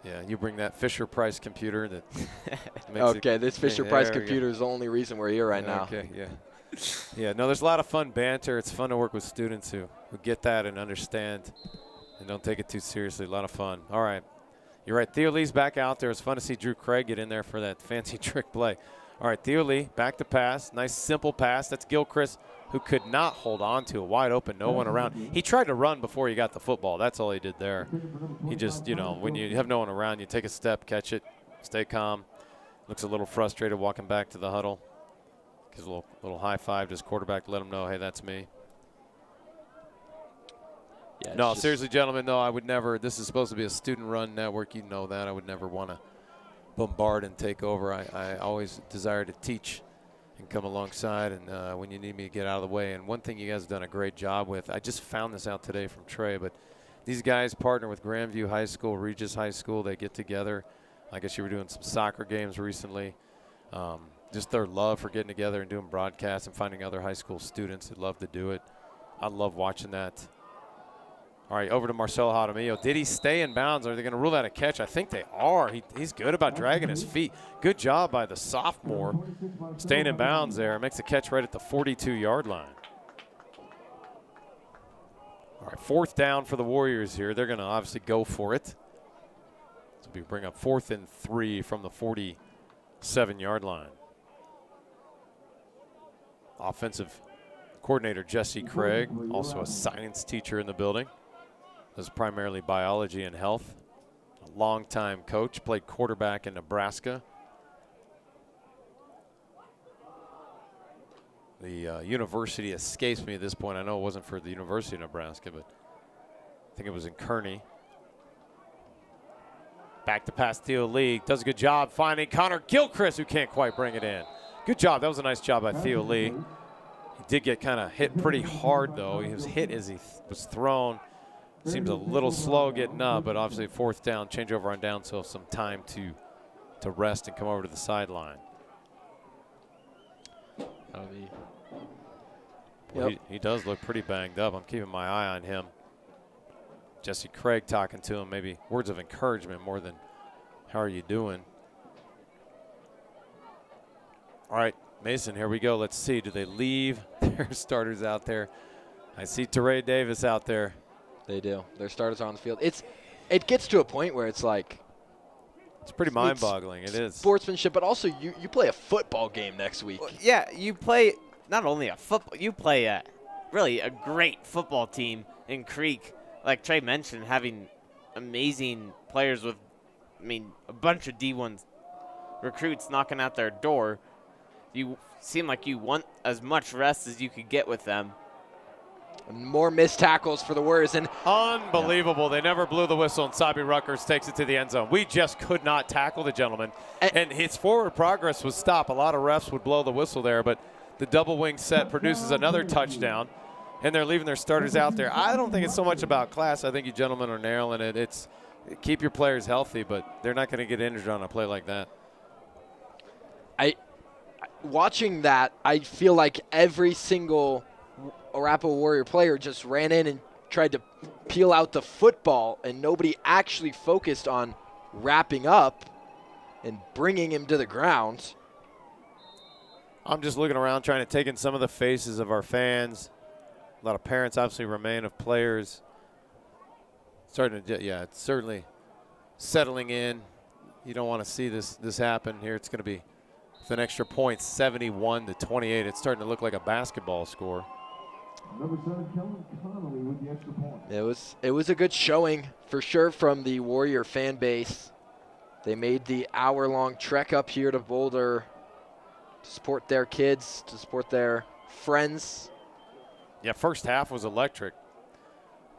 S1: Yeah, you bring that Fisher-Price computer that makes
S2: okay, this Fisher-Price computer is the only reason we're here right now.
S1: Okay, yeah. Yeah, no, there's a lot of fun banter. It's fun to work with students who get that and understand and don't take it too seriously. A lot of fun. All right. You're right. Theo Lee's back out there. It's fun to see Drew Craig get in there for that fancy trick play. All right, Theo Lee back to pass. Nice simple pass. That's Gilchrist, who could not hold on to it. Wide open, no one around. He tried to run before he got the football. That's all he did there. He just, when you have no one around, you take a step, catch it, stay calm. Looks a little frustrated walking back to the huddle. Gives a little high five to his quarterback to let him know, hey, that's me.
S2: Yeah,
S1: no, seriously, gentlemen, no, I would never. This is supposed to be a student-run network. You know that. I would never want to bombard and take over. I always desire to teach and come alongside, and when you need me to get out of the way. And one thing you guys have done a great job with, I just found this out today from Trey, but these guys partner with Grandview High School, Regis High School. They get together. I guess you were doing some soccer games recently. Just their love for getting together and doing broadcasts and finding other high school students that love to do it. I love watching that. All right, over to Marcelo Jaramillo. Did he stay in bounds? Are they going to rule that a catch? I think they are. He's good about dragging his feet. Good job by the sophomore staying in bounds there. Makes a catch right at the 42-yard line. All right, 4th down for the Warriors here. They're going to obviously go for it. So we bring up 4th and 3 from the 47-yard line. Offensive coordinator Jesse Craig, also a science teacher in the building. Does primarily biology and health. A longtime coach, played quarterback in Nebraska. The university escapes me at this point. I know it wasn't for the University of Nebraska, but I think it was in Kearney. Back to pass Theo Lee. Does a good job finding Connor Gilchrist, who can't quite bring it in. Good job. That was a nice job by Theo Lee. He did get kind of hit pretty hard, though. He was hit as he was thrown. seems a little slow getting up, but obviously fourth down, change over on down, so some time to rest and come over to the sideline.
S2: That'll be.
S1: Well,
S2: Yep.
S1: he does look pretty banged up. I'm keeping my eye on him. Jesse Craig talking to him, maybe words of encouragement more than how are you doing. All right, Mason, here we go. Let's see. Do they leave their starters out there? I see Teray Davis out there.
S2: They do. Their starters are on the field. It gets to a point where it's like.
S1: It's pretty mind-boggling. It is.
S2: Sportsmanship, but also you play a football game next week.
S3: Well, yeah, you play not only a football, you play really a great football team in Creek. Like Trey mentioned, having amazing players with, a bunch of D1 recruits knocking at their door. You seem like you want as much rest as you could get with them.
S2: More missed tackles for the Warriors. And
S1: unbelievable. They never blew the whistle, and Sabi Ruckers takes it to the end zone. We just could not tackle the gentleman. And his forward progress was stopped. A lot of refs would blow the whistle there, but the double wing set produces another touchdown, and they're leaving their starters out there. I don't think it's so much about class. I think you gentlemen are nailing it. It's keep your players healthy, but they're not going to get injured on a play like that.
S2: Watching that, I feel like every single Arapahoe Warrior player just ran in and tried to peel out the football, and nobody actually focused on wrapping up and bringing him to the ground.
S1: I'm just looking around trying to take in some of the faces of our fans. A lot of parents obviously remain of players. Starting to, yeah, it's certainly settling in. You don't want to see this happen here. It's going to be with an extra point, 71-28. It's starting to look like a basketball score.
S4: Number 7, Kellen Connolly with the extra point.
S2: It was a good showing for sure from the Warrior fan base. They made the hour-long trek up here to Boulder to support their kids, to support their friends.
S1: Yeah, first half was electric.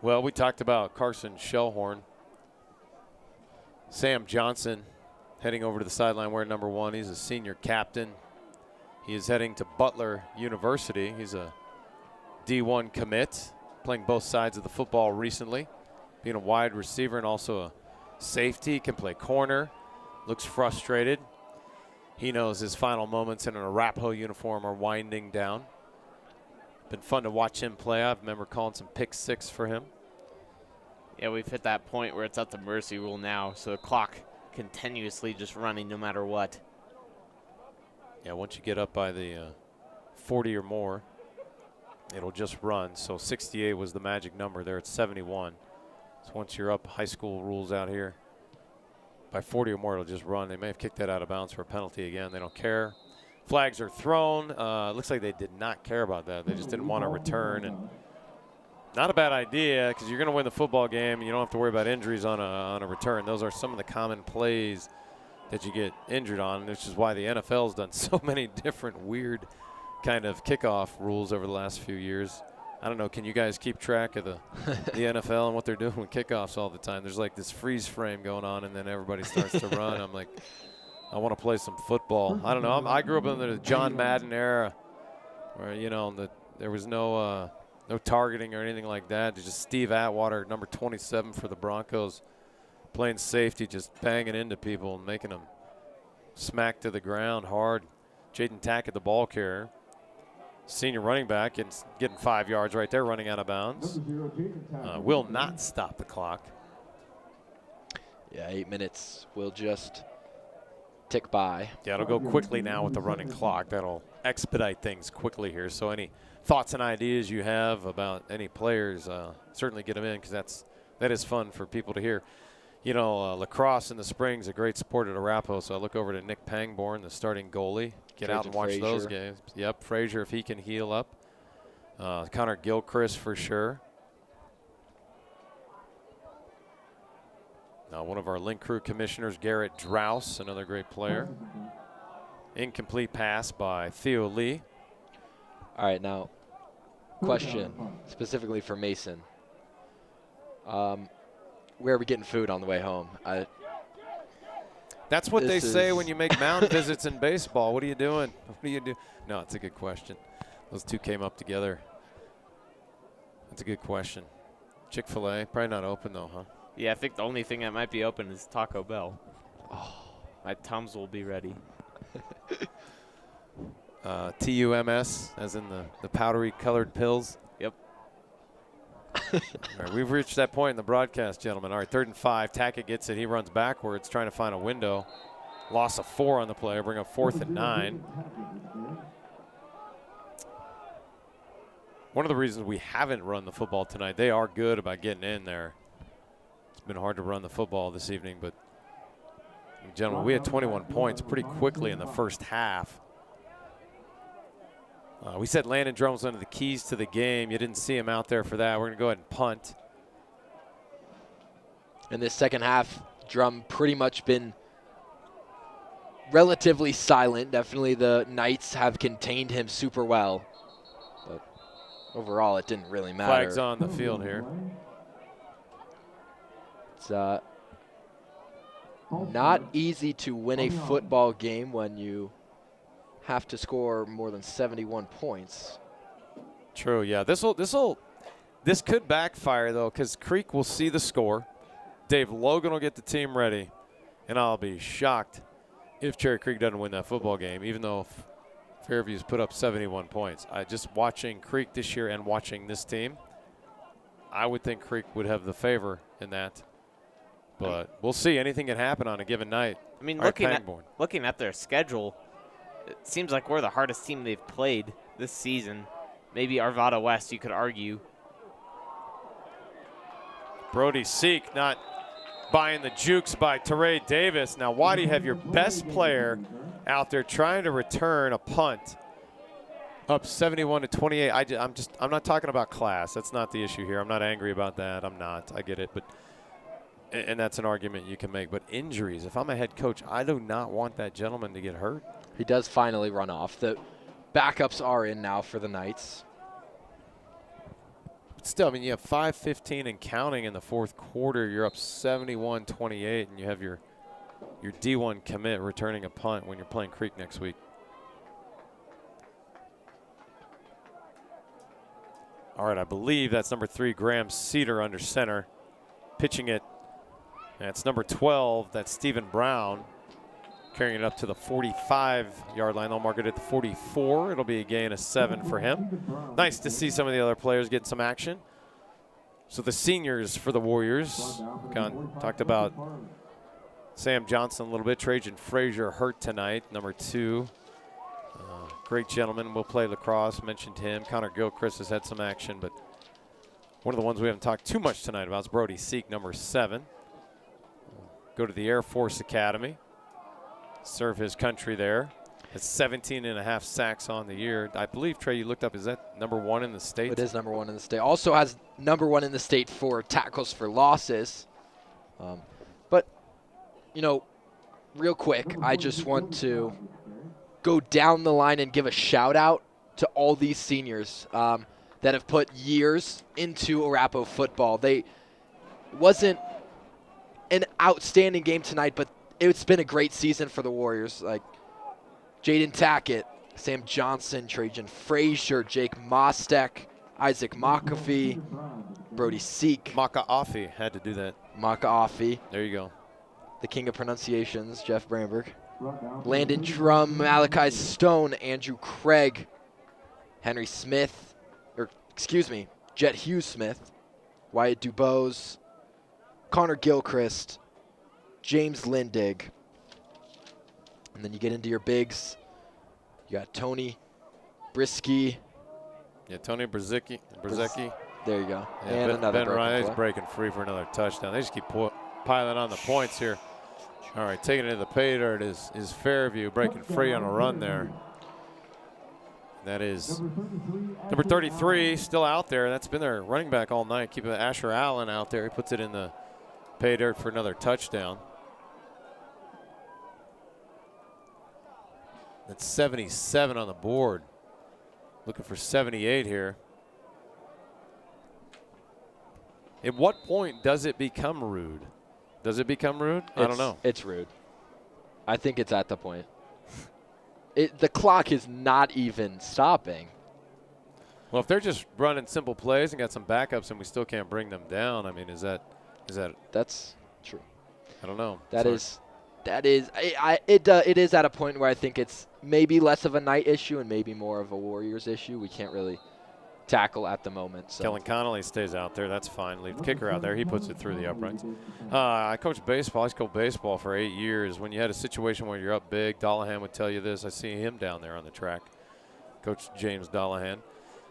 S1: Well, we talked about Carson Shellhorn. Sam Johnson heading over to the sideline wearing number 1. He's a senior captain. He is heading to Butler University. He's a D1 commit, playing both sides of the football recently, being a wide receiver and also a safety, can play corner, looks frustrated. He knows his final moments in an Arapahoe uniform are winding down. Been fun to watch him play. I remember calling some pick 6 for him.
S3: Yeah, we've hit that point where it's at the mercy rule now, so the clock continuously just running no matter what.
S1: Yeah, once you get up by the 40 or more, it'll just run. So 68 was the magic number there at 71. So once you're up, high school rules out here, by 40 or more, it'll just run. They may have kicked that out of bounds for a penalty again. They don't care. Flags are thrown. Looks like they did not care about that. They just didn't want to return. And not a bad idea, because you're going to win the football game, and you don't have to worry about injuries on a return. Those are some of the common plays that you get injured on, which is why the NFL's done so many different weird kind of kickoff rules over the last few years. I don't know, can you guys keep track of the NFL and what they're doing with kickoffs all the time? There's like this freeze frame going on, and then everybody starts to run. I'm like, I want to play some football. I don't know. I grew up in the John Madden era where, you know, there was no targeting or anything like that. There's just Steve Atwater, number 27 for the Broncos, playing safety, just banging into people and making them smack to the ground hard. Jaden Tackett, the ball carrier, senior running back, and getting 5 yards right there, running out of bounds. Will not stop the clock.
S2: Yeah, 8 minutes will just tick by.
S1: Yeah, it'll go quickly now with the running clock. That'll expedite things quickly here. So any thoughts and ideas you have about any players, certainly get them in, because that is fun for people to hear. You know, lacrosse in the spring is a great sport at Arapahoe, so I look over to Nick Pangborn, the starting goalie. Get out and watch those games. Yep, Frazier, if he can heal up. Connor Gilchrist for sure. One of our link crew commissioners, Garrett Drouse, another great player. Incomplete pass by Theo Lee.
S2: All right, now, question specifically for Mason. Where are we getting food on the way home?
S1: That's what they say when you make mound visits in baseball. What are you doing? What do you do? No, it's a good question. Those two came up together. That's a good question. Chick-fil-A, probably not open though, huh?
S3: Yeah, I think the only thing that might be open is Taco Bell. Oh. My Tums will be ready.
S1: TUMS, as in the powdery colored pills.
S3: Yep.
S1: All right, we've reached that point in the broadcast, gentlemen. All right, 3rd and 5. Tackett gets it. He runs backwards, trying to find a window. Loss of 4 on the play. Bring up 4th and 9. One of the reasons we haven't run the football tonight, they are good about getting in there. It's been hard to run the football this evening, but gentlemen, we had 21 points pretty quickly in the first half. We said Landon Drum was one of the keys to the game. You didn't see him out there for that. We're going to go ahead and punt.
S2: In this second half, Drum pretty much been relatively silent. Definitely the Knights have contained him super well. But overall, it didn't really matter.
S1: Flags on the field here.
S2: It's not easy to win a football game when you have to score more than 71 points.
S1: True, yeah. This could backfire though, because Creek will see the score. Dave Logan will get the team ready, and I'll be shocked if Cherry Creek doesn't win that football game, even though Fairview's put up 71 points. Just watching Creek this year and watching this team, I would think Creek would have the favor in that. But we'll see. Anything can happen on a given night.
S3: I mean, looking at their schedule, it seems like we're the hardest team they've played this season. Maybe Arvada West, you could argue.
S1: Brody Seek not buying the jukes by Teray Davis. Now, why do you have your best player out there trying to return a punt up 71-28? I'm not talking about class. That's not the issue here. I'm not angry about that. I'm not. I get it. But and that's an argument you can make. But injuries, if I'm a head coach, I do not want that gentleman to get hurt.
S2: He does finally run off. The backups are in now for the Knights.
S1: But still, I mean, you have 5:15 and counting in the fourth quarter. You're up 71-28, and you have your D1 commit returning a punt when you're playing Creek next week. All right, I believe that's number 3, Graham Cedar under center. Pitching it, that's number 12, that's Stephen Brown. Carrying it up to the 45-yard line. They'll mark it at the 44. It'll be a gain of 7 for him. Nice to see some of the other players getting some action. So the seniors for the Warriors. Talked about Sam Johnson a little bit. Trajan Frazier hurt tonight, number 2. Great gentleman, will play lacrosse, mentioned him. Connor Gilchrist has had some action, but one of the ones we haven't talked too much tonight about is Brody Seek, number 7. Go to the Air Force Academy. Serve his country there. Has 17.5 sacks on the year. I believe, Trey, you looked up, is that number 1 in the state?
S2: It is number 1 in the state. Also has number 1 in the state for tackles for losses. But, you know, real quick, I just want to go down the line and give a shout out to all these seniors that have put years into Arapahoe football. Wasn't an outstanding game tonight, but it's been a great season for the Warriors. Like Jaden Tackett, Sam Johnson, Trajan Frazier, Jake Mostek, Isaac McAfee, Brody Seek.
S1: McAfee had to do that.
S2: McAfee.
S1: There you go.
S2: The king of pronunciations, Jeff Bramberg. Landon Drum, Malachi Stone, Andrew Craig, Henry Smith, Jet Hughes Smith, Wyatt Dubose, Connor Gilchrist, James Lindig. And then you get into your bigs. You got Tony Brisky.
S1: Yeah, Tony Brzezicki.
S2: There you go.
S1: Yeah,
S2: and another
S1: Ben Ryan is
S2: play.
S1: breaking free for another touchdown. They just keep piling on the points here. All right, taking it to the pay dirt is Fairview, breaking free on a run there. That is number 33, still out there. That's been their running back all night, keeping Asher Allen out there. He puts it in the pay dirt for another touchdown. That's 77 on the board. Looking for 78 here. At what point does it become rude? Does it become rude? I don't know.
S2: It's rude. I think it's at the point. The clock is not even stopping.
S1: Well, if they're just running simple plays and got some backups and we still can't bring them down, I mean, is that
S2: That's true.
S1: I don't know.
S2: That is it is at a point where I think it's maybe less of a Knight issue and maybe more of a Warriors issue. We can't really tackle at the moment. So.
S1: Kellen Connolly stays out there. That's fine. Leave the kicker out there. He puts it through the uprights. I coached baseball. I coached baseball for 8 years. When you had a situation where you're up big, Dollahan would tell you this. I see him down there on the track, Coach James Dollahan.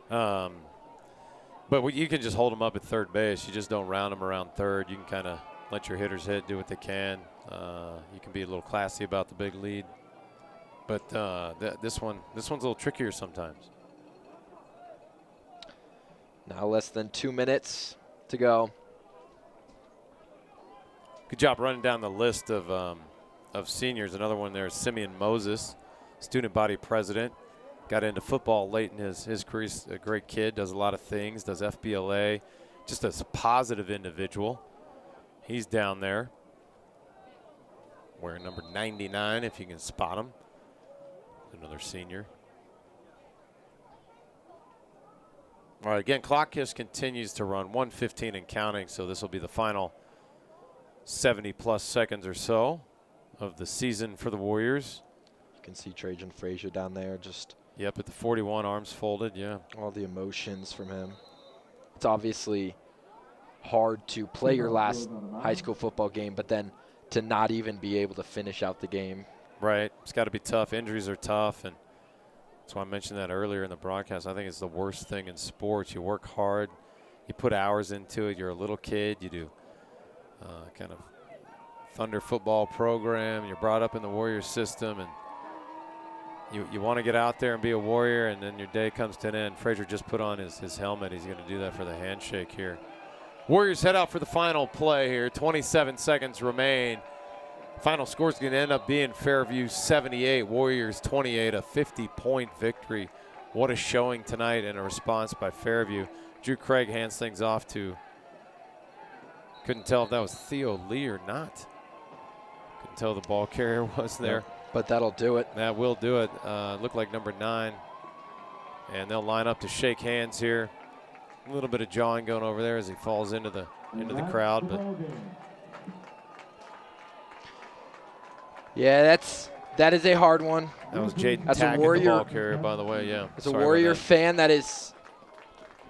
S1: But you can just hold them up at third base. You just don't round them around third. You can kind of let your hitters hit, do what they can. You can be a little classy about the big lead. But this one's a little trickier sometimes.
S2: Now less than 2 minutes to go.
S1: Good job running down the list of seniors. Another one there is Simeon Moses, student body president. Got into football late in his career. He's a great kid, does a lot of things, does FBLA, just a positive individual. He's down there wearing number 99, if you can spot him. Another senior. All right, again, clock just continues to run, 1:15 and counting, so this will be the final 70-plus seconds or so of the season for the Warriors.
S2: You can see Trajan Frazier down there, just
S1: Yep, at the 41, arms folded, yeah.
S2: all the emotions from him. It's obviously hard to play your last high school football game, but then to not even be able to finish out the game.
S1: Right, it's got to be tough. Injuries are tough, and that's why I mentioned that earlier in the broadcast. I think it's the worst thing in sports. You work hard, you put hours into it. You're a little kid. You do kind of Thunder football program. You're brought up in the Warrior system, and you want to get out there and be a Warrior, and then your day comes to an end. Frazier just put on his helmet. He's going to do that for the handshake here. Warriors head out for the final play here. 27 seconds remain. Final score is going to end up being Fairview 78, Warriors 28, a 50-point victory. What a showing tonight and a response by Fairview. Drew Craig hands things off to, couldn't tell if that was Theo Lee or not. Couldn't tell the ball carrier was there.
S2: But that'll do it.
S1: That will do it. Looked like number 9. And they'll line up to shake hands here. A little bit of jawing going over there as he falls into the crowd, but
S2: yeah, that is a hard one.
S1: that was Jaden
S2: As a
S1: tagging
S2: Warrior-
S1: the ball carrier, by the way, yeah.
S2: As a
S1: Sorry about
S2: Warrior
S1: that.
S2: fan, that is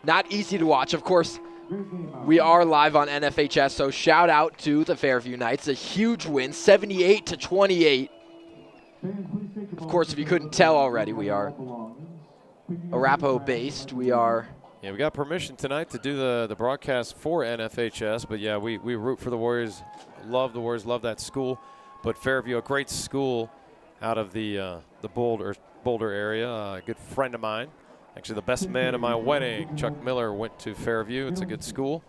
S2: not easy to watch. Of course, we are live on NFHS, so shout out to the Fairview Knights. A huge win, 78-28. Of course, if you couldn't tell already, we are Arapahoe based. We are.
S1: Yeah, we got permission tonight to do the broadcast for NFHS, but yeah, we root for the Warriors. Love the Warriors, love that school. But Fairview, a great school out of the Boulder area. A good friend of mine, actually the best man at my wedding, Chuck Miller, went to Fairview. It's a good school.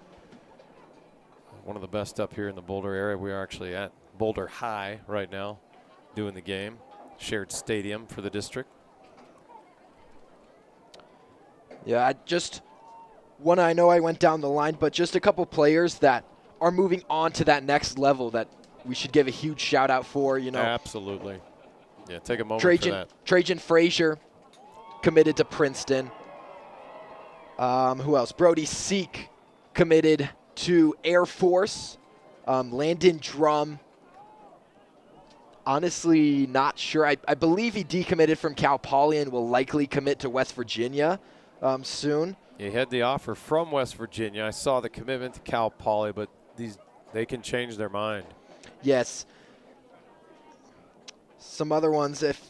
S1: One of the best up here in the Boulder area. We are actually at Boulder High right now doing the game. Shared stadium for the district.
S2: Yeah, I know I went down the line, but just a couple players that are moving on to that next level that we should give a huge shout out for, you know.
S1: Absolutely. Yeah, take a moment for that.
S2: Trajan Frazier committed to Princeton. Who else? Brody Seek committed to Air Force. Landon Drum. Honestly, not sure. I believe he decommitted from Cal Poly and will likely commit to West Virginia soon.
S1: He had the offer from West Virginia. I saw the commitment to Cal Poly, but they can change their mind.
S2: Yes. Some other ones, if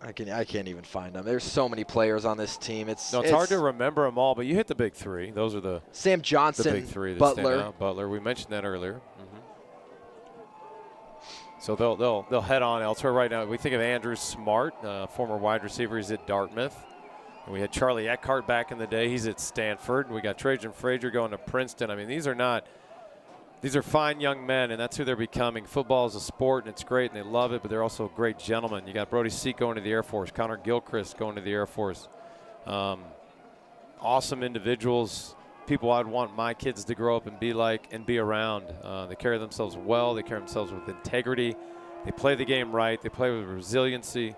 S2: I can't even find them. There's so many players on this team. It's
S1: hard to remember them all, but you hit the big three. Those are the
S2: Sam Johnson,
S1: big three that
S2: Butler.
S1: stand out. Butler, we mentioned that earlier. So they'll head on elsewhere right now. We think of Andrew Smart, former wide receiver. He's at Dartmouth. And we had Charlie Eckhart back in the day. He's at Stanford. And we got Trajan Frazier going to Princeton. I mean, these are fine young men, and that's who they're becoming. Football is a sport, and it's great, and they love it, but they're also great gentlemen. You got Brody Seek going to the Air Force, Connor Gilchrist going to the Air Force. Awesome individuals, people I'd want my kids to grow up and be like and be around. They carry themselves well. They carry themselves with integrity. They play the game right. They play with resiliency,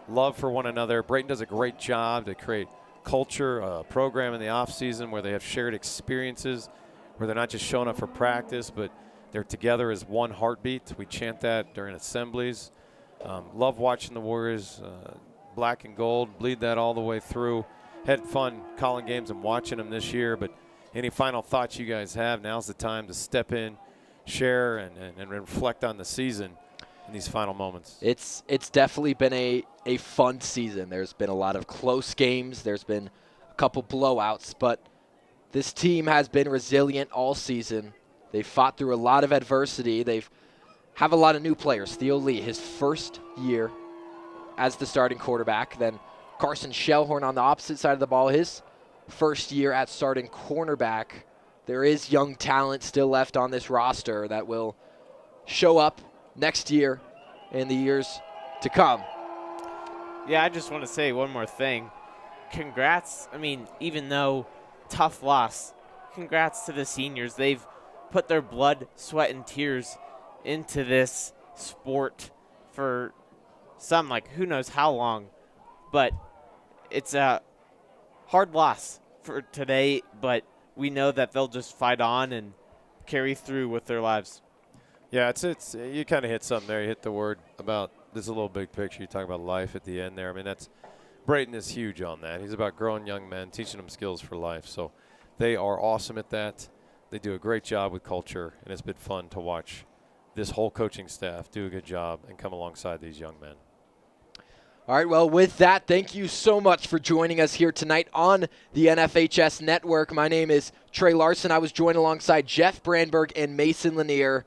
S1: love for one another. Brayton does a great job to create culture program in the off season where they have shared experiences, where they're not just showing up for practice, but they're together as one heartbeat. We chant that during assemblies. Love watching the Warriors, black and gold, bleed that all the way through. Had fun calling games and watching them this year, but any final thoughts you guys have? Now's the time to step in, share, and reflect on the season in these final moments.
S2: It's definitely been a fun season. There's been a lot of close games. There's been a couple blowouts, but this team has been resilient all season. They've fought through a lot of adversity. They've have a lot of new players. Theo Lee, his first year as the starting quarterback. Then Carson Shellhorn on the opposite side of the ball, his first year at starting cornerback. There is young talent still left on this roster that will show up next year and the years to come.
S3: Yeah, I just want to say one more thing. Congrats. I mean, even though tough loss, congrats to the seniors. They've put their blood, sweat, and tears into this sport for some, like, who knows how long. But it's a hard loss for today, but we know that they'll just fight on and carry through with their lives.
S1: Yeah, it's you kind of hit something there. You hit the word about this is a little big picture. You talk about life at the end there. I mean, Brayton is huge on that. He's about growing young men, teaching them skills for life. So they are awesome at that. They do a great job with culture, and it's been fun to watch this whole coaching staff do a good job and come alongside these young men.
S2: All right, well, with that, thank you so much for joining us here tonight on the NFHS Network. My name is Trey Larson. I was joined alongside Jeff Brandberg and Mason Lanier.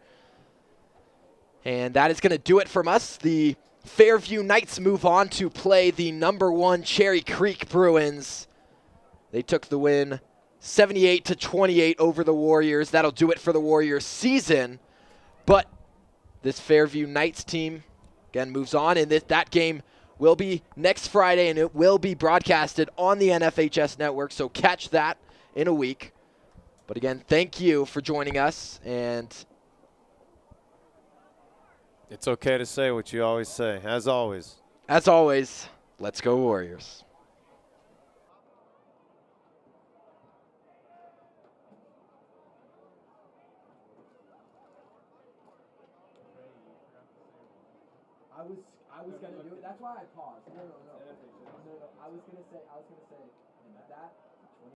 S2: And that is going to do it from us. The Fairview Knights move on to play the #1 Cherry Creek Bruins. They took the win 78-28 over the Warriors. That'll do it for the Warriors season. But this Fairview Knights team, again, moves on. And that game will be next Friday, and it will be broadcasted on the NFHS Network. So catch that in a week. But again, thank you for joining us. And
S1: it's okay to say what you always say, as always.
S2: As always, let's go Warriors.
S4: I was gonna do it. That's why I paused. No. I was gonna say that